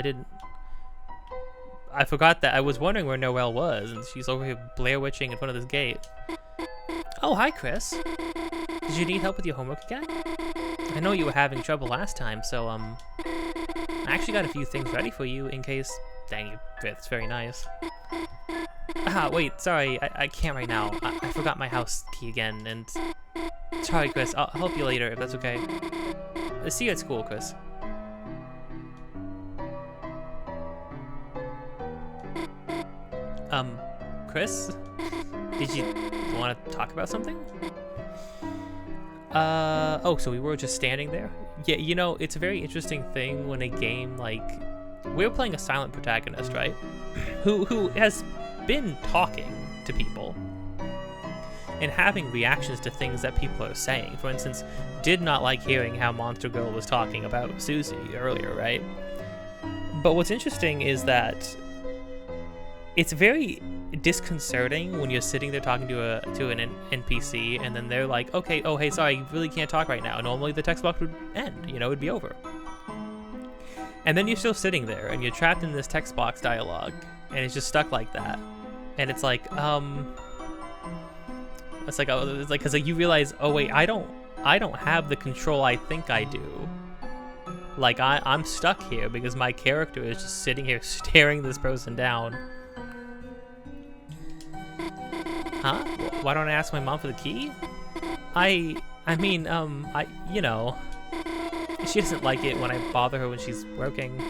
I forgot that. I was wondering where Noelle was, and she's over here Blair witching in front of this gate. Oh, hi, Kris. Did you need help with your homework again? I know you were having trouble last time, so, I actually got a few things ready for you in case... Dang you, that's very nice. Ah, wait, sorry, I can't right now. I forgot my house key again, and... Sorry, Kris, I'll help you later, if that's okay. See you at school, Kris. Kris? Did you want to talk about something? Oh, so we were just standing there? Yeah, you know, it's a very interesting thing when a game, like... We're playing a silent protagonist, right? Who has been talking to people and having reactions to things that people are saying. For instance, did not like hearing how Monster Girl was talking about Susie earlier, right? But what's interesting is that it's very disconcerting when you're sitting there talking to an NPC and then they're like, okay, oh hey, sorry, you really can't talk right now. Normally the text box would end, you know, it'd be over. And then you're still sitting there and you're trapped in this text box dialogue and it's just stuck like that. And it's like, it's like because you realize, oh wait, I don't have the control I think I do. Like I'm stuck here because my character is just sitting here staring this person down. Huh? Why don't I ask my mom for the key? I mean, you know, she doesn't like it when I bother her when she's working.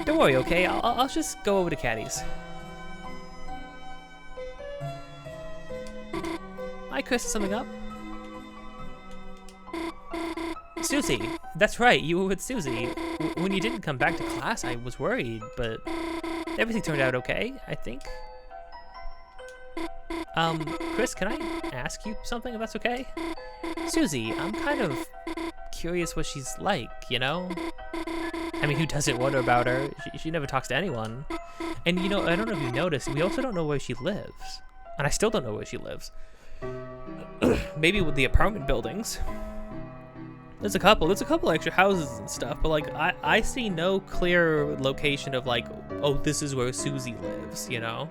Don't worry, okay? I'll just go over to Caddy's. Hi, Kris, is something up? Susie, that's right, you were with Susie. When you didn't come back to class, I was worried, but everything turned out okay, I think. Kris, can I ask you something if that's okay? Susie, I'm kind of curious what she's like, you know? I mean, who doesn't wonder about her? She never talks to anyone. And you know, I don't know if you noticed, we also don't know where she lives. And I still don't know where she lives. Maybe with the apartment buildings. There's a couple extra houses and stuff, but like, I see no clear location of like, oh, this is where Susie lives, you know?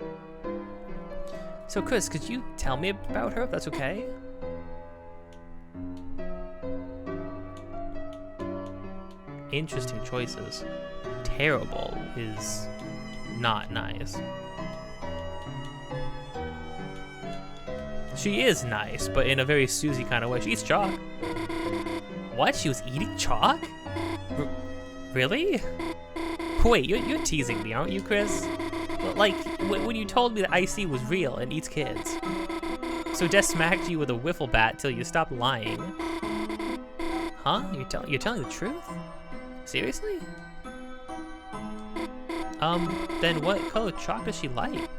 So Kris, could you tell me about her if that's okay? Interesting choices. Terrible is not nice. She is nice, but in a very Susie kind of way. She eats chalk. What? She was eating chalk? Really? Wait, you're teasing me, aren't you, Kris? Like, when you told me that Icy was real and eats kids. So Death smacked you with a wiffle bat till you stopped lying. Huh? You're telling the truth? Seriously? Then what color chalk does she like?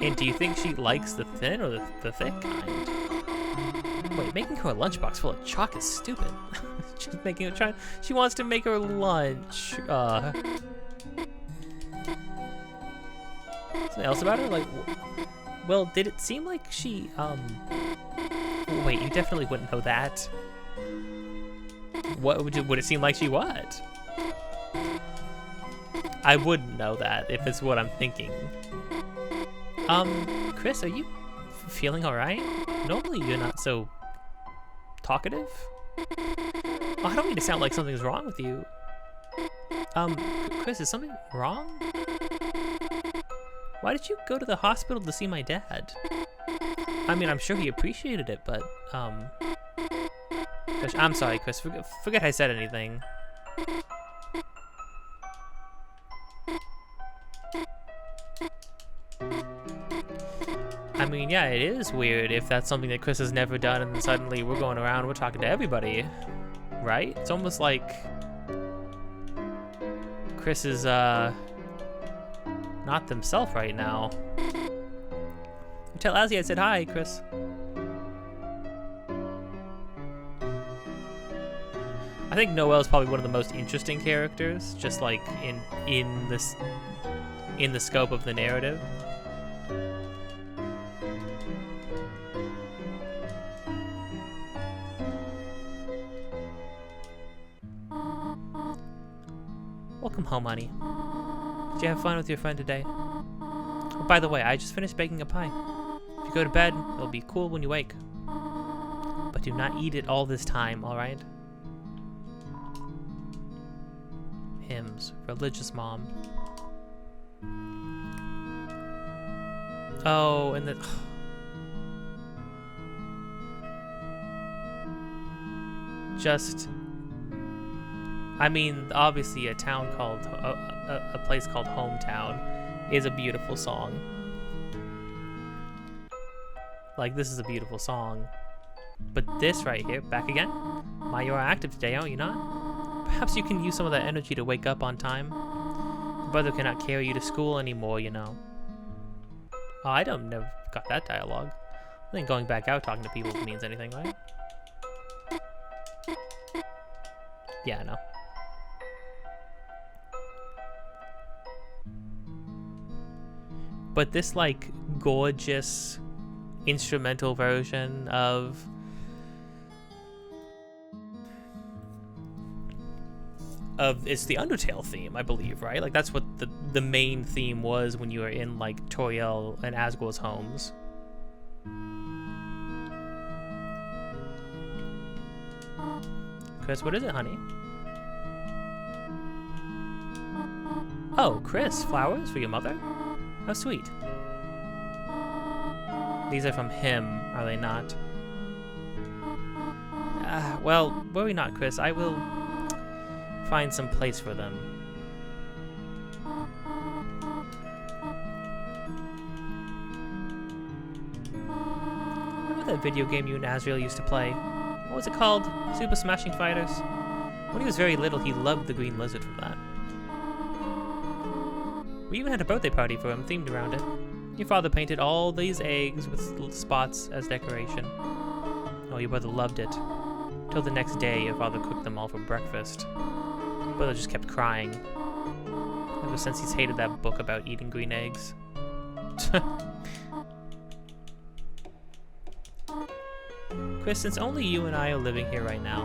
And do you think she likes the thin or the thick kind? Wait, making her a lunchbox full of chalk is stupid. She's making her she wants to make her lunch. Something else about her? Like, well, did it seem like she, wait, you definitely wouldn't know that. What would it seem like she what? I wouldn't know that if it's what I'm thinking. Kris, are you feeling alright? Normally you're not so talkative. Oh, I don't mean to sound like something's wrong with you. Kris, is something wrong? Why did you go to the hospital to see my dad? I mean, I'm sure he appreciated it, but, gosh, I'm sorry, Kris. Forget I said anything. I mean, yeah, it is weird if that's something that Kris has never done and then suddenly we're going around, we're talking to everybody, right? It's almost like Kris is, not themselves right now. Tell Azzy I said hi, Kris. I think Noelle is probably one of the most interesting characters, just like in the scope of the narrative. Welcome home, honey. Did you have fun with your friend today? Oh, by the way, I just finished baking a pie. If you go to bed, it'll be cool when you wake. But do not eat it all this time, alright? Hymns. Religious mom. Oh, and the... Just... I mean, obviously a town called... a place called Hometown is a beautiful song. Like, this is a beautiful song. But this right here, back again? My, you are active today, aren't you not? Perhaps you can use some of that energy to wake up on time. Your brother cannot carry you to school anymore, you know. Oh, I never got that dialogue. I think going back out talking to people means anything, right? Yeah, no. But this, like, gorgeous instrumental version of it's the Undertale theme, I believe, right? Like, that's what the main theme was when you were in, like, Toriel and Asgore's homes. Kris, what is it, honey? Oh, Kris, flowers for your mother? How sweet. These are from him, are they not? Well, worry not, Kris. I will find some place for them. Remember that video game you and Asriel used to play? What was it called? Super Smashing Fighters? When he was very little, he loved the green lizard from that. We even had a birthday party for him themed around it. Your father painted all these eggs with little spots as decoration. Oh, your brother loved it. Till the next day, your father cooked them all for breakfast. Your brother just kept crying. Ever since he's hated that book about eating green eggs. Kris, since only you and I are living here right now,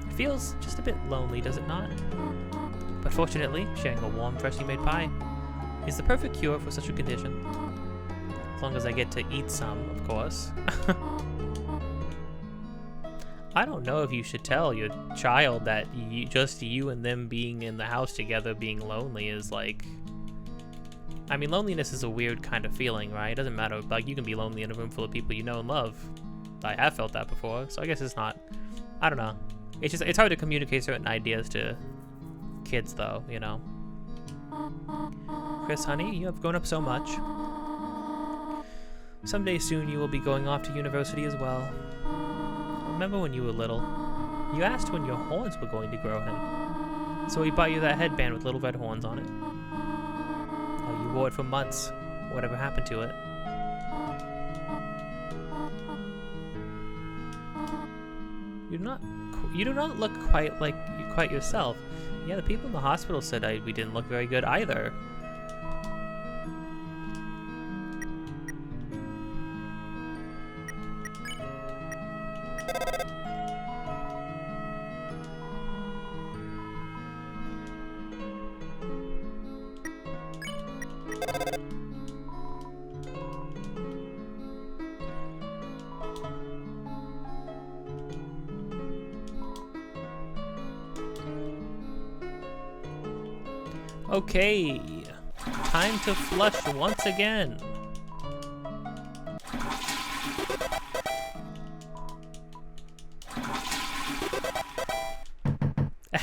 it feels just a bit lonely, does it not? But fortunately, sharing a warm, freshly made pie is the perfect cure for such a condition. As long as I get to eat some, of course. I don't know if you should tell your child that just you and them being in the house together being lonely is like... I mean, loneliness is a weird kind of feeling, right? It doesn't matter. Like, you can be lonely in a room full of people you know and love. I have felt that before, so I guess it's not... I don't know. It's hard to communicate certain ideas to kids, though, you know? Kris, honey, you have grown up so much. Someday soon you will be going off to university as well. Remember when you were little? You asked when your horns were going to grow in. So we bought you that headband with little red horns on it. Oh, you wore it for months. Whatever happened to it? You do not look quite yourself. Yeah, the people in the hospital said we didn't look very good either. Okay, time to flush once again.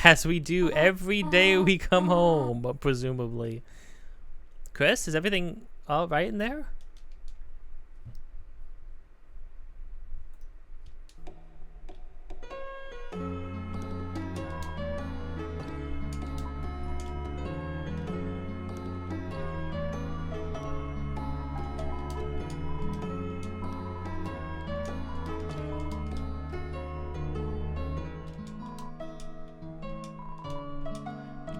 As we do every day we come home, presumably. Kris, is everything all right in there?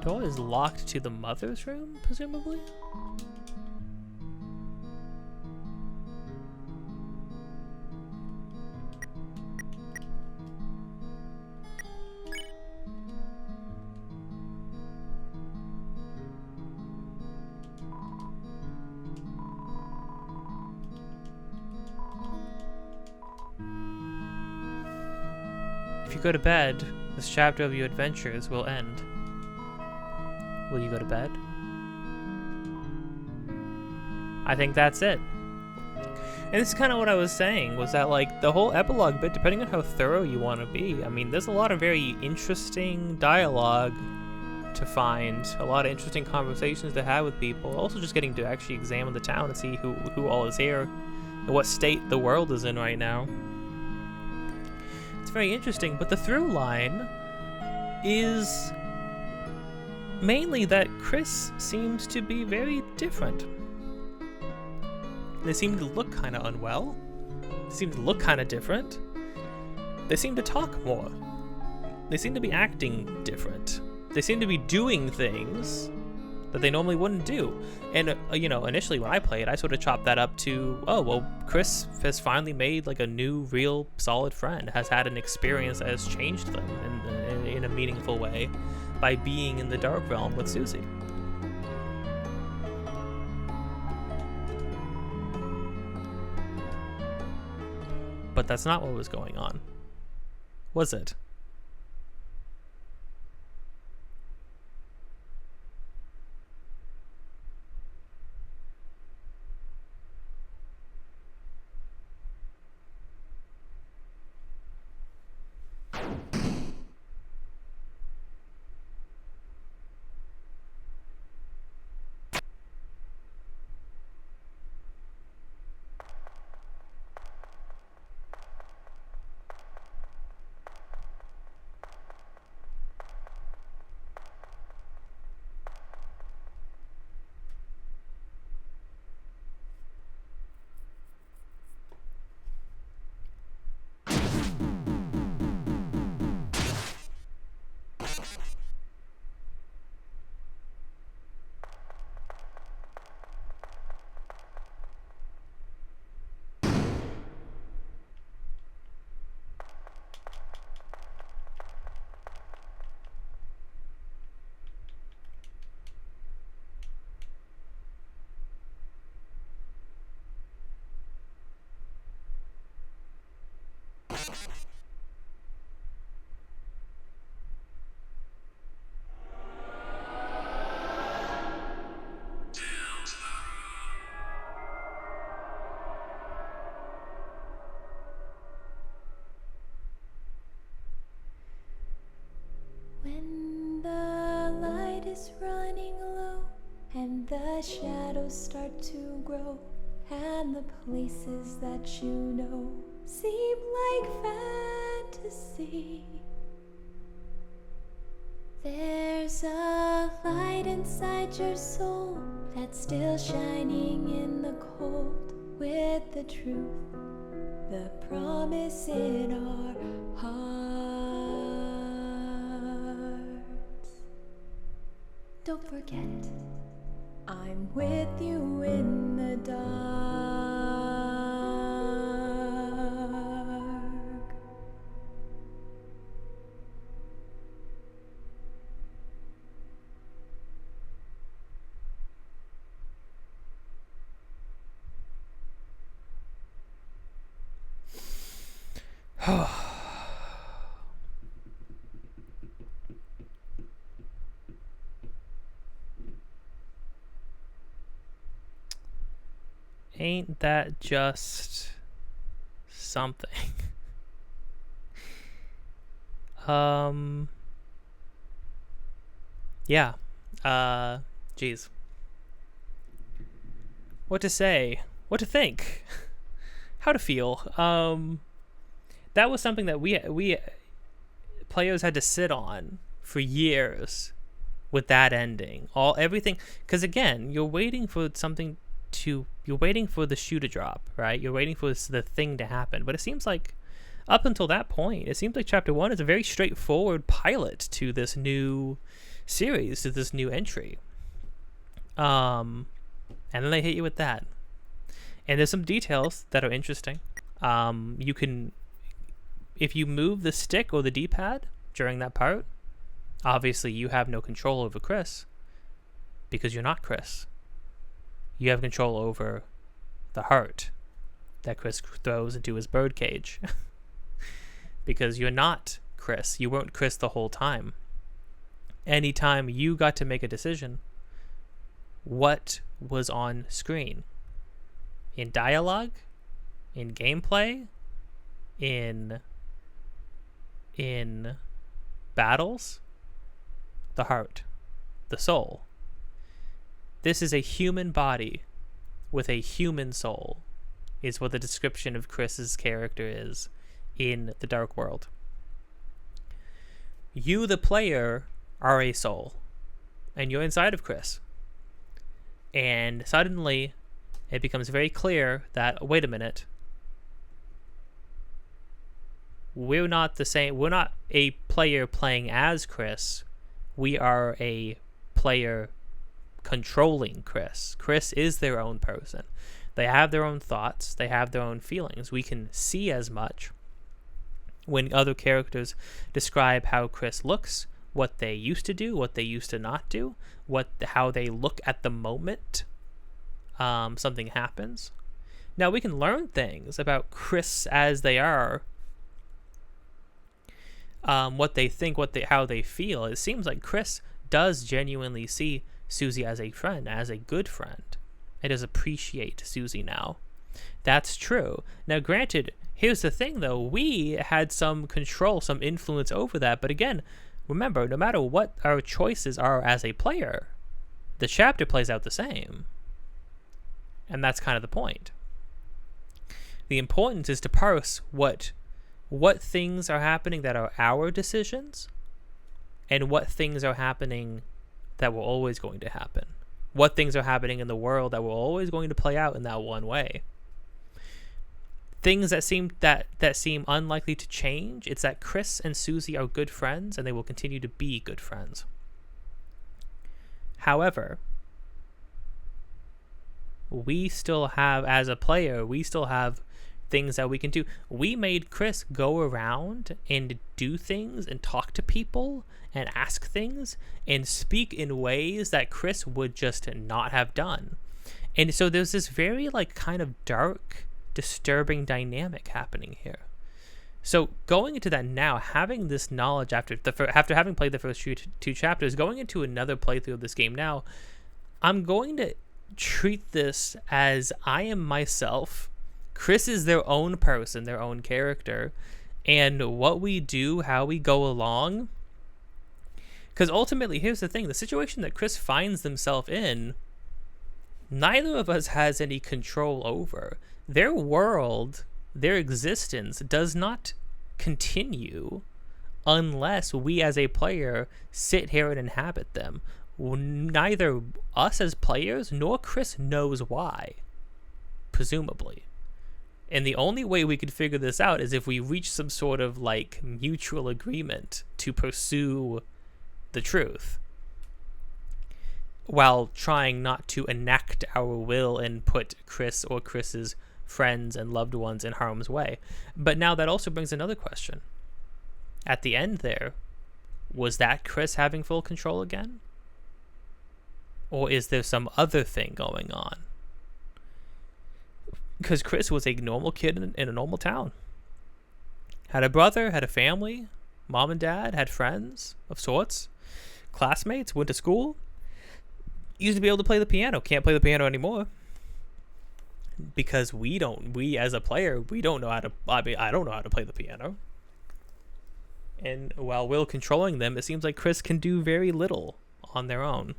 The door is locked to the mother's room, presumably? If you go to bed, this chapter of your adventures will end. Will you go to bed? I think that's it. And this is kind of what I was saying, was that like the whole epilogue bit, depending on how thorough you want to be, I mean, there's a lot of very interesting dialogue to find, a lot of interesting conversations to have with people, also just getting to actually examine the town and see who all is here and what state the world is in right now. It's very interesting, but the through line is mainly that Kris seems to be very different. They seem to look kind of unwell. They seem to look kind of different. They seem to talk more. They seem to be acting different. They seem to be doing things that they normally wouldn't do. And, you know, initially when I played, I sort of chopped that up to, oh, well, Kris has finally made like a new, real, solid friend, has had an experience that has changed them in a meaningful way by being in the Dark Realm with Susie. But that's not what was going on, was it? When the light is running low and the shadows start to grow and the places that you know seem like fantasy, there's a light inside your soul that's still shining in the cold with the truth, the promise in our hearts. Don't forget, I'm with you in the dark. Ain't that just something? Yeah. Geez. What to say? What to think? How to feel? That was something that we players had to sit on for years with that ending. Everything, because again, you're waiting for something to, you're waiting for the shoe to drop, right? You're waiting for the thing to happen. But it seems like up until that point, it seems like chapter 1 is a very straightforward pilot to this new series, to this new entry. And then they hit you with that. And there's some details that are interesting. You can, if you move the stick or the D-pad during that part, obviously you have no control over Kris because you're not Kris. You have control over the heart that Kris throws into his birdcage because you're not Kris. You weren't Kris the whole time. Anytime you got to make a decision, what was on screen? In dialogue? In gameplay? In battles? The heart. The soul. This is a human body with a human soul, is what the description of Kris's character is in the Dark World. You, the player, are a soul, and you're inside of Kris. And suddenly, it becomes very clear that, wait a minute, we're not the same. We're not a player playing as Kris. We are a player controlling Kris. Kris is their own person. They have their own thoughts. They have their own feelings. We can see as much when other characters describe how Kris looks, what they used to do, what they used to not do, how they look at the moment something happens. Now we can learn things about Kris as they are, what they think, how they feel. It seems like Kris does genuinely see Susie as a friend, as a good friend. It does appreciate Susie now. That's true. Now, granted, here's the thing, though. We had some control, some influence over that. But again, remember, no matter what our choices are as a player, the chapter plays out the same. And that's kind of the point. The importance is to parse what things are happening that are our decisions and what things are happening that were always going to happen. What things are happening in the world that were always going to play out in that one way. Things that seem unlikely to change. It's that Kris and Susie are good friends and they will continue to be good friends. However, we still have, as a player, we still have things that we can do. We made Kris go around and do things and talk to people and ask things and speak in ways that Kris would just not have done. And so there's this very kind of dark, disturbing dynamic happening here. So going into that now, having this knowledge after having played the first two chapters, going into another playthrough of this game now, I'm going to treat this as I am myself. Kris is their own person, their own character, and what we do, how we go along. Because ultimately, here's the thing, the situation that Kris finds themselves in, neither of us has any control over. Their world, their existence does not continue unless we as a player sit here and inhabit them. Neither us as players nor Kris knows why, presumably. And the only way we could figure this out is if we reach some sort of mutual agreement to pursue the truth, while trying not to enact our will and put Kris or Kris's friends and loved ones in harm's way. But now that also brings another question. At the end there, was that Kris having full control again? Or is there some other thing going on? Because Kris was a normal kid in a normal town. Had a brother, had a family, mom and dad, had friends of sorts, classmates, went to school, used to be able to play the piano. Can't play the piano anymore. Because we as a player, we don't know how to, I don't know how to play the piano. And while Will controlling them, it seems like Kris can do very little on their own.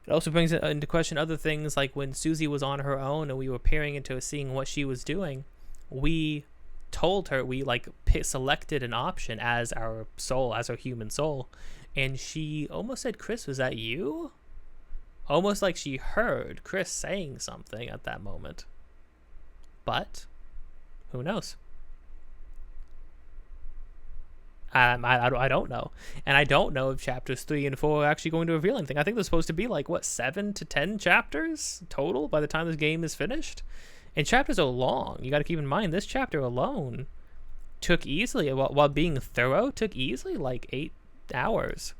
It also brings into question other things, like when Susie was on her own and we were peering into seeing what she was doing, we told her, we selected an option as our soul, as our human soul, and she almost said, "Kris, was that you?" Almost like she heard Kris saying something at that moment. But who knows? I don't know. And I don't know if chapters 3 and 4 are actually going to reveal anything. I think there's supposed to be 7 to 10 chapters total by the time this game is finished. And chapters are long. You got to keep in mind, this chapter alone took easily, while being thorough, took easily 8 hours.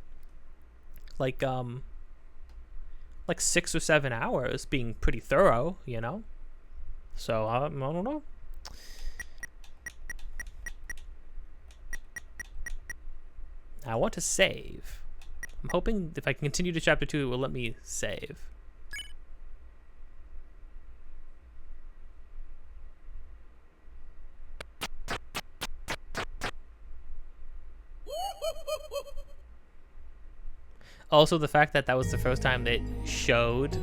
6 or 7 hours being pretty thorough, So I don't know. I want to save. I'm hoping if I can continue to chapter 2, it will let me save. Also, the fact that that was the first time that showed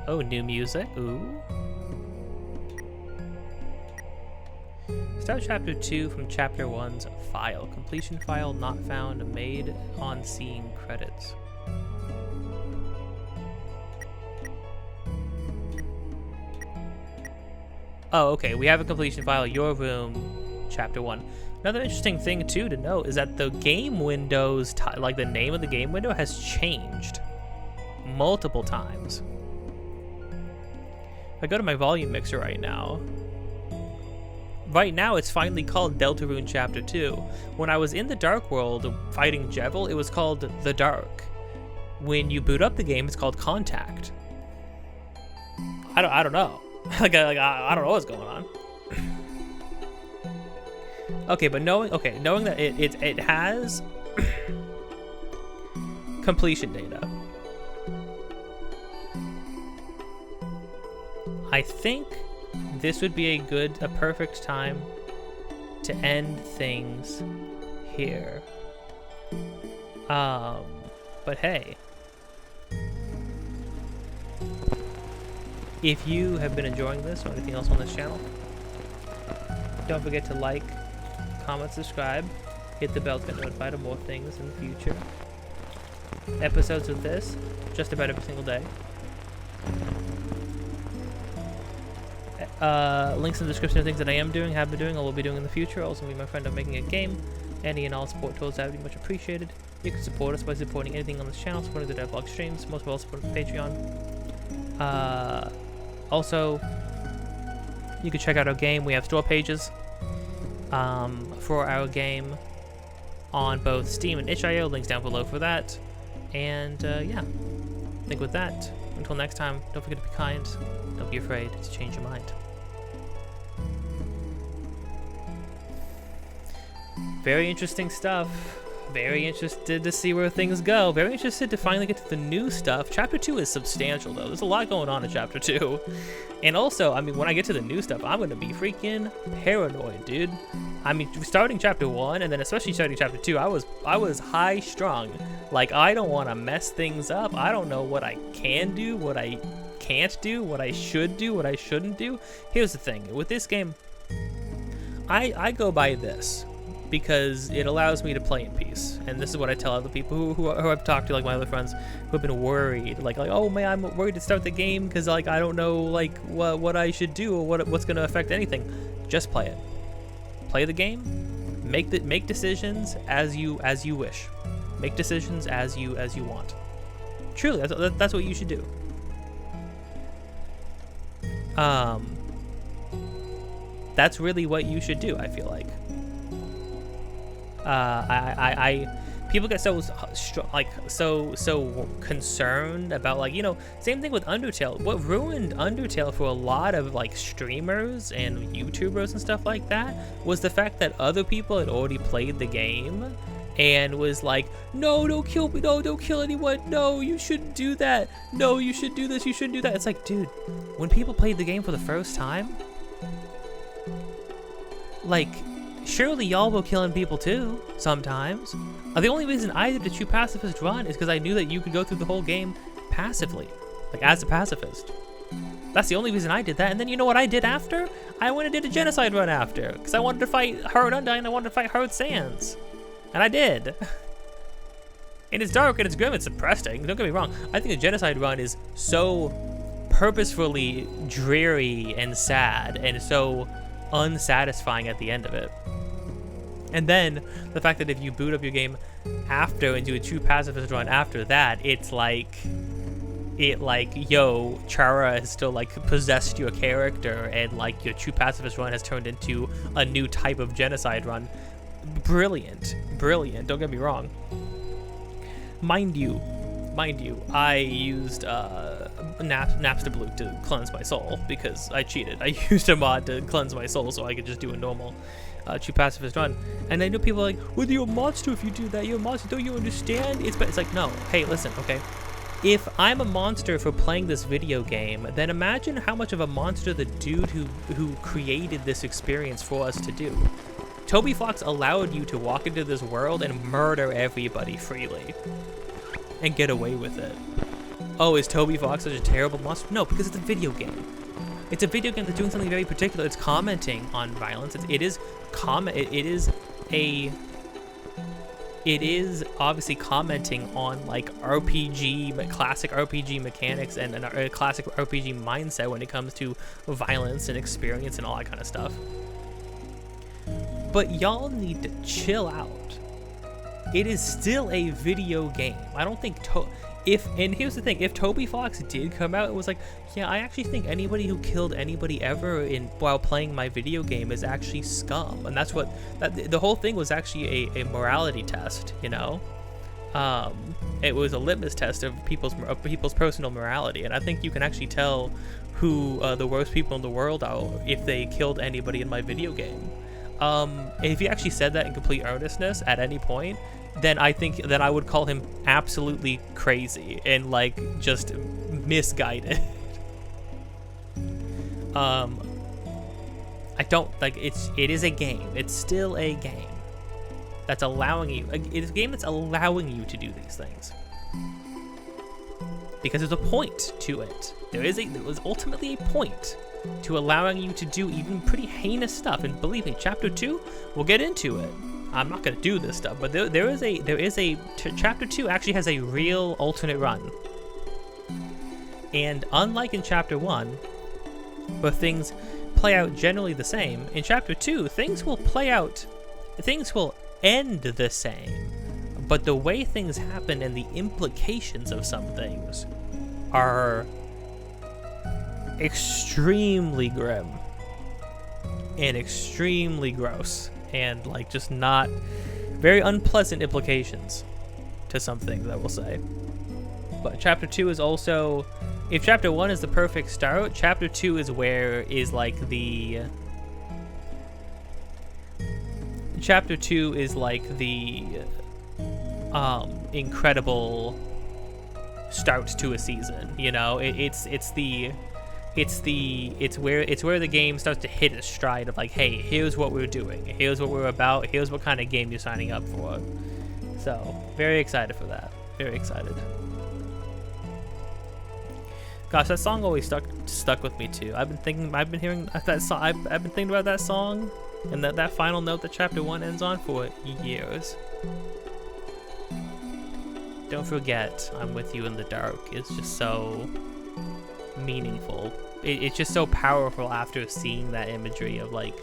oh, new music. Ooh. Start chapter 2 from chapter 1's file. Completion file not found. Made on scene credits. Oh, okay. We have a completion file. Your room, chapter 1. Another interesting thing too to note is that the game windows, like the name of the game window, has changed multiple times. If I go to my volume mixer right now, it's finally called Deltarune Chapter 2. When I was in the Dark World fighting Jevil, it was called The Dark. When you boot up the game, it's called Contact. I don't know. I don't know what's going on. Okay, but knowing that it has completion data, I think this would be a perfect time to end things here. But hey, if you have been enjoying this or anything else on this channel, don't forget to like, comment, subscribe, hit the bell to get notified of more things in the future. Episodes of this, just about every single day. Links in the description of things that I am doing, have been doing, or will be doing in the future. Also, be my friend of making a game. Any and all support towards that would be much appreciated. You can support us by supporting anything on this channel, supporting the devlog streams, most of all supporting Patreon. Also, you can check out our game. We have store pages for our game on both Steam and itch.io. Links down below for that. And yeah, I think with that, until next time, don't forget to be kind. Don't be afraid to change your mind. Very interesting stuff. Very interested to see where things go. Very interested to finally get to the new stuff. Chapter 2 is substantial, though. There's a lot going on in Chapter 2. And also, I mean, when I get to the new stuff, I'm going to be freaking paranoid, dude. I mean, starting Chapter 1, and then especially starting Chapter 2, I was high-strung. Like, I don't want to mess things up. I don't know what I can do, what I can't do, what I should do, what I shouldn't do. Here's the thing. With this game, I go by this, because it allows me to play in peace. And this is what I tell other people who I've talked to, like my other friends who have been worried, like oh man, I'm worried to start the game because like I don't know like what I should do or what's going to affect anything. Just play it. Play the game. Make decisions as you wish. Make decisions as you want. Truly, that's what you should do. That's really what you should do, I feel like. People get so concerned about, like, you know, same thing with Undertale. What ruined Undertale for a lot of like streamers and YouTubers and stuff like that was the fact that other people had already played the game and was like, no, don't kill me, no, don't kill anyone, no, you shouldn't do that, no, you should do this, you shouldn't do that. It's like, dude, when people played the game for the first time, like, surely y'all were killing people too, sometimes. The only reason I did a true pacifist run is because I knew that you could go through the whole game passively, like as a pacifist. That's the only reason I did that. And then you know what I did after? I went and did a genocide run after, because I wanted to fight Hard Undyne, I wanted to fight Hard Sands. And I did. And it's dark and it's grim, it's depressing, don't get me wrong. I think a genocide run is so purposefully dreary and sad and so unsatisfying at the end of it. And then the fact that if you boot up your game after and do a true pacifist run after that, it's like, yo, Chara has still like possessed your character, and like your true pacifist run has turned into a new type of genocide run. Brilliant, brilliant, don't get me wrong. Mind you, I used Napster Blue to cleanse my soul because I cheated. I used a mod to cleanse my soul so I could just do a normal true pacifist run. And I know people are like, well, you're a monster if you do that. You're a monster. Don't you understand? It's like, no. Hey, listen, okay? If I'm a monster for playing this video game, then imagine how much of a monster the dude who created this experience for us to do. Toby Fox allowed you to walk into this world and murder everybody freely and get away with it. Oh, is Toby Fox such a terrible monster? No, because it's a video game. It's a video game that's doing something very particular. It's commenting on violence. It is obviously commenting on like classic RPG mechanics and a classic RPG mindset when it comes to violence and experience and all that kind of stuff. But y'all need to chill out. It is still a video game. I don't think and here's the thing, if Toby Fox did come out and was like, yeah, I actually think anybody who killed anybody ever while playing my video game is actually scum, and that's what the whole thing was actually a morality test, you know. It was a litmus test of people's personal morality, and I think you can actually tell who the worst people in the world are if they killed anybody in my video game. If he actually said that in complete earnestness at any point, then I think that I would call him absolutely crazy and like just misguided. I don't like it is a game. It's still a game that's allowing you. It's a game that's allowing you to do these things because there's a point to it. There was ultimately a point to allowing you to do even pretty heinous stuff. And believe me, chapter 2, we'll get into it. I'm not gonna do this stuff, but there is a chapter 2 actually has a real alternate run. And unlike in chapter 1, where things play out generally the same, in chapter 2, things will end the same. But the way things happen and the implications of some things are extremely grim and extremely gross and like just not very unpleasant implications to some things, I will say. But chapter 2 is also, if chapter 1 is the perfect start, chapter 2 is like the incredible start to a season, you know. It's where the game starts to hit its stride of like, hey, here's what we're doing, here's what we're about, here's what kind of game you're signing up for. So very excited for that. Very excited. Gosh, that song always stuck with me too. I've been hearing that song. I've been thinking about that song and that final note that chapter 1 ends on for years. Don't forget, I'm with you in the dark. It's just so meaningful. It's just so powerful after seeing that imagery of like,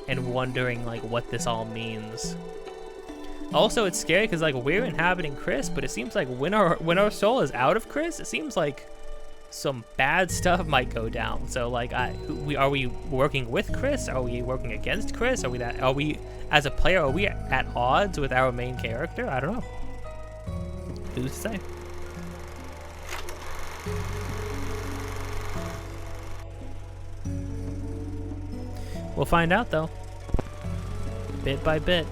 and wondering like what this all means. Also, it's scary because like we're inhabiting Kris, but it seems like when our soul is out of Kris, it seems like some bad stuff might go down. So like, are we working with Kris? Are we working against Kris? Are we as a player, are we at odds with our main character? I don't know. Who's to say? We'll find out though, bit by bit.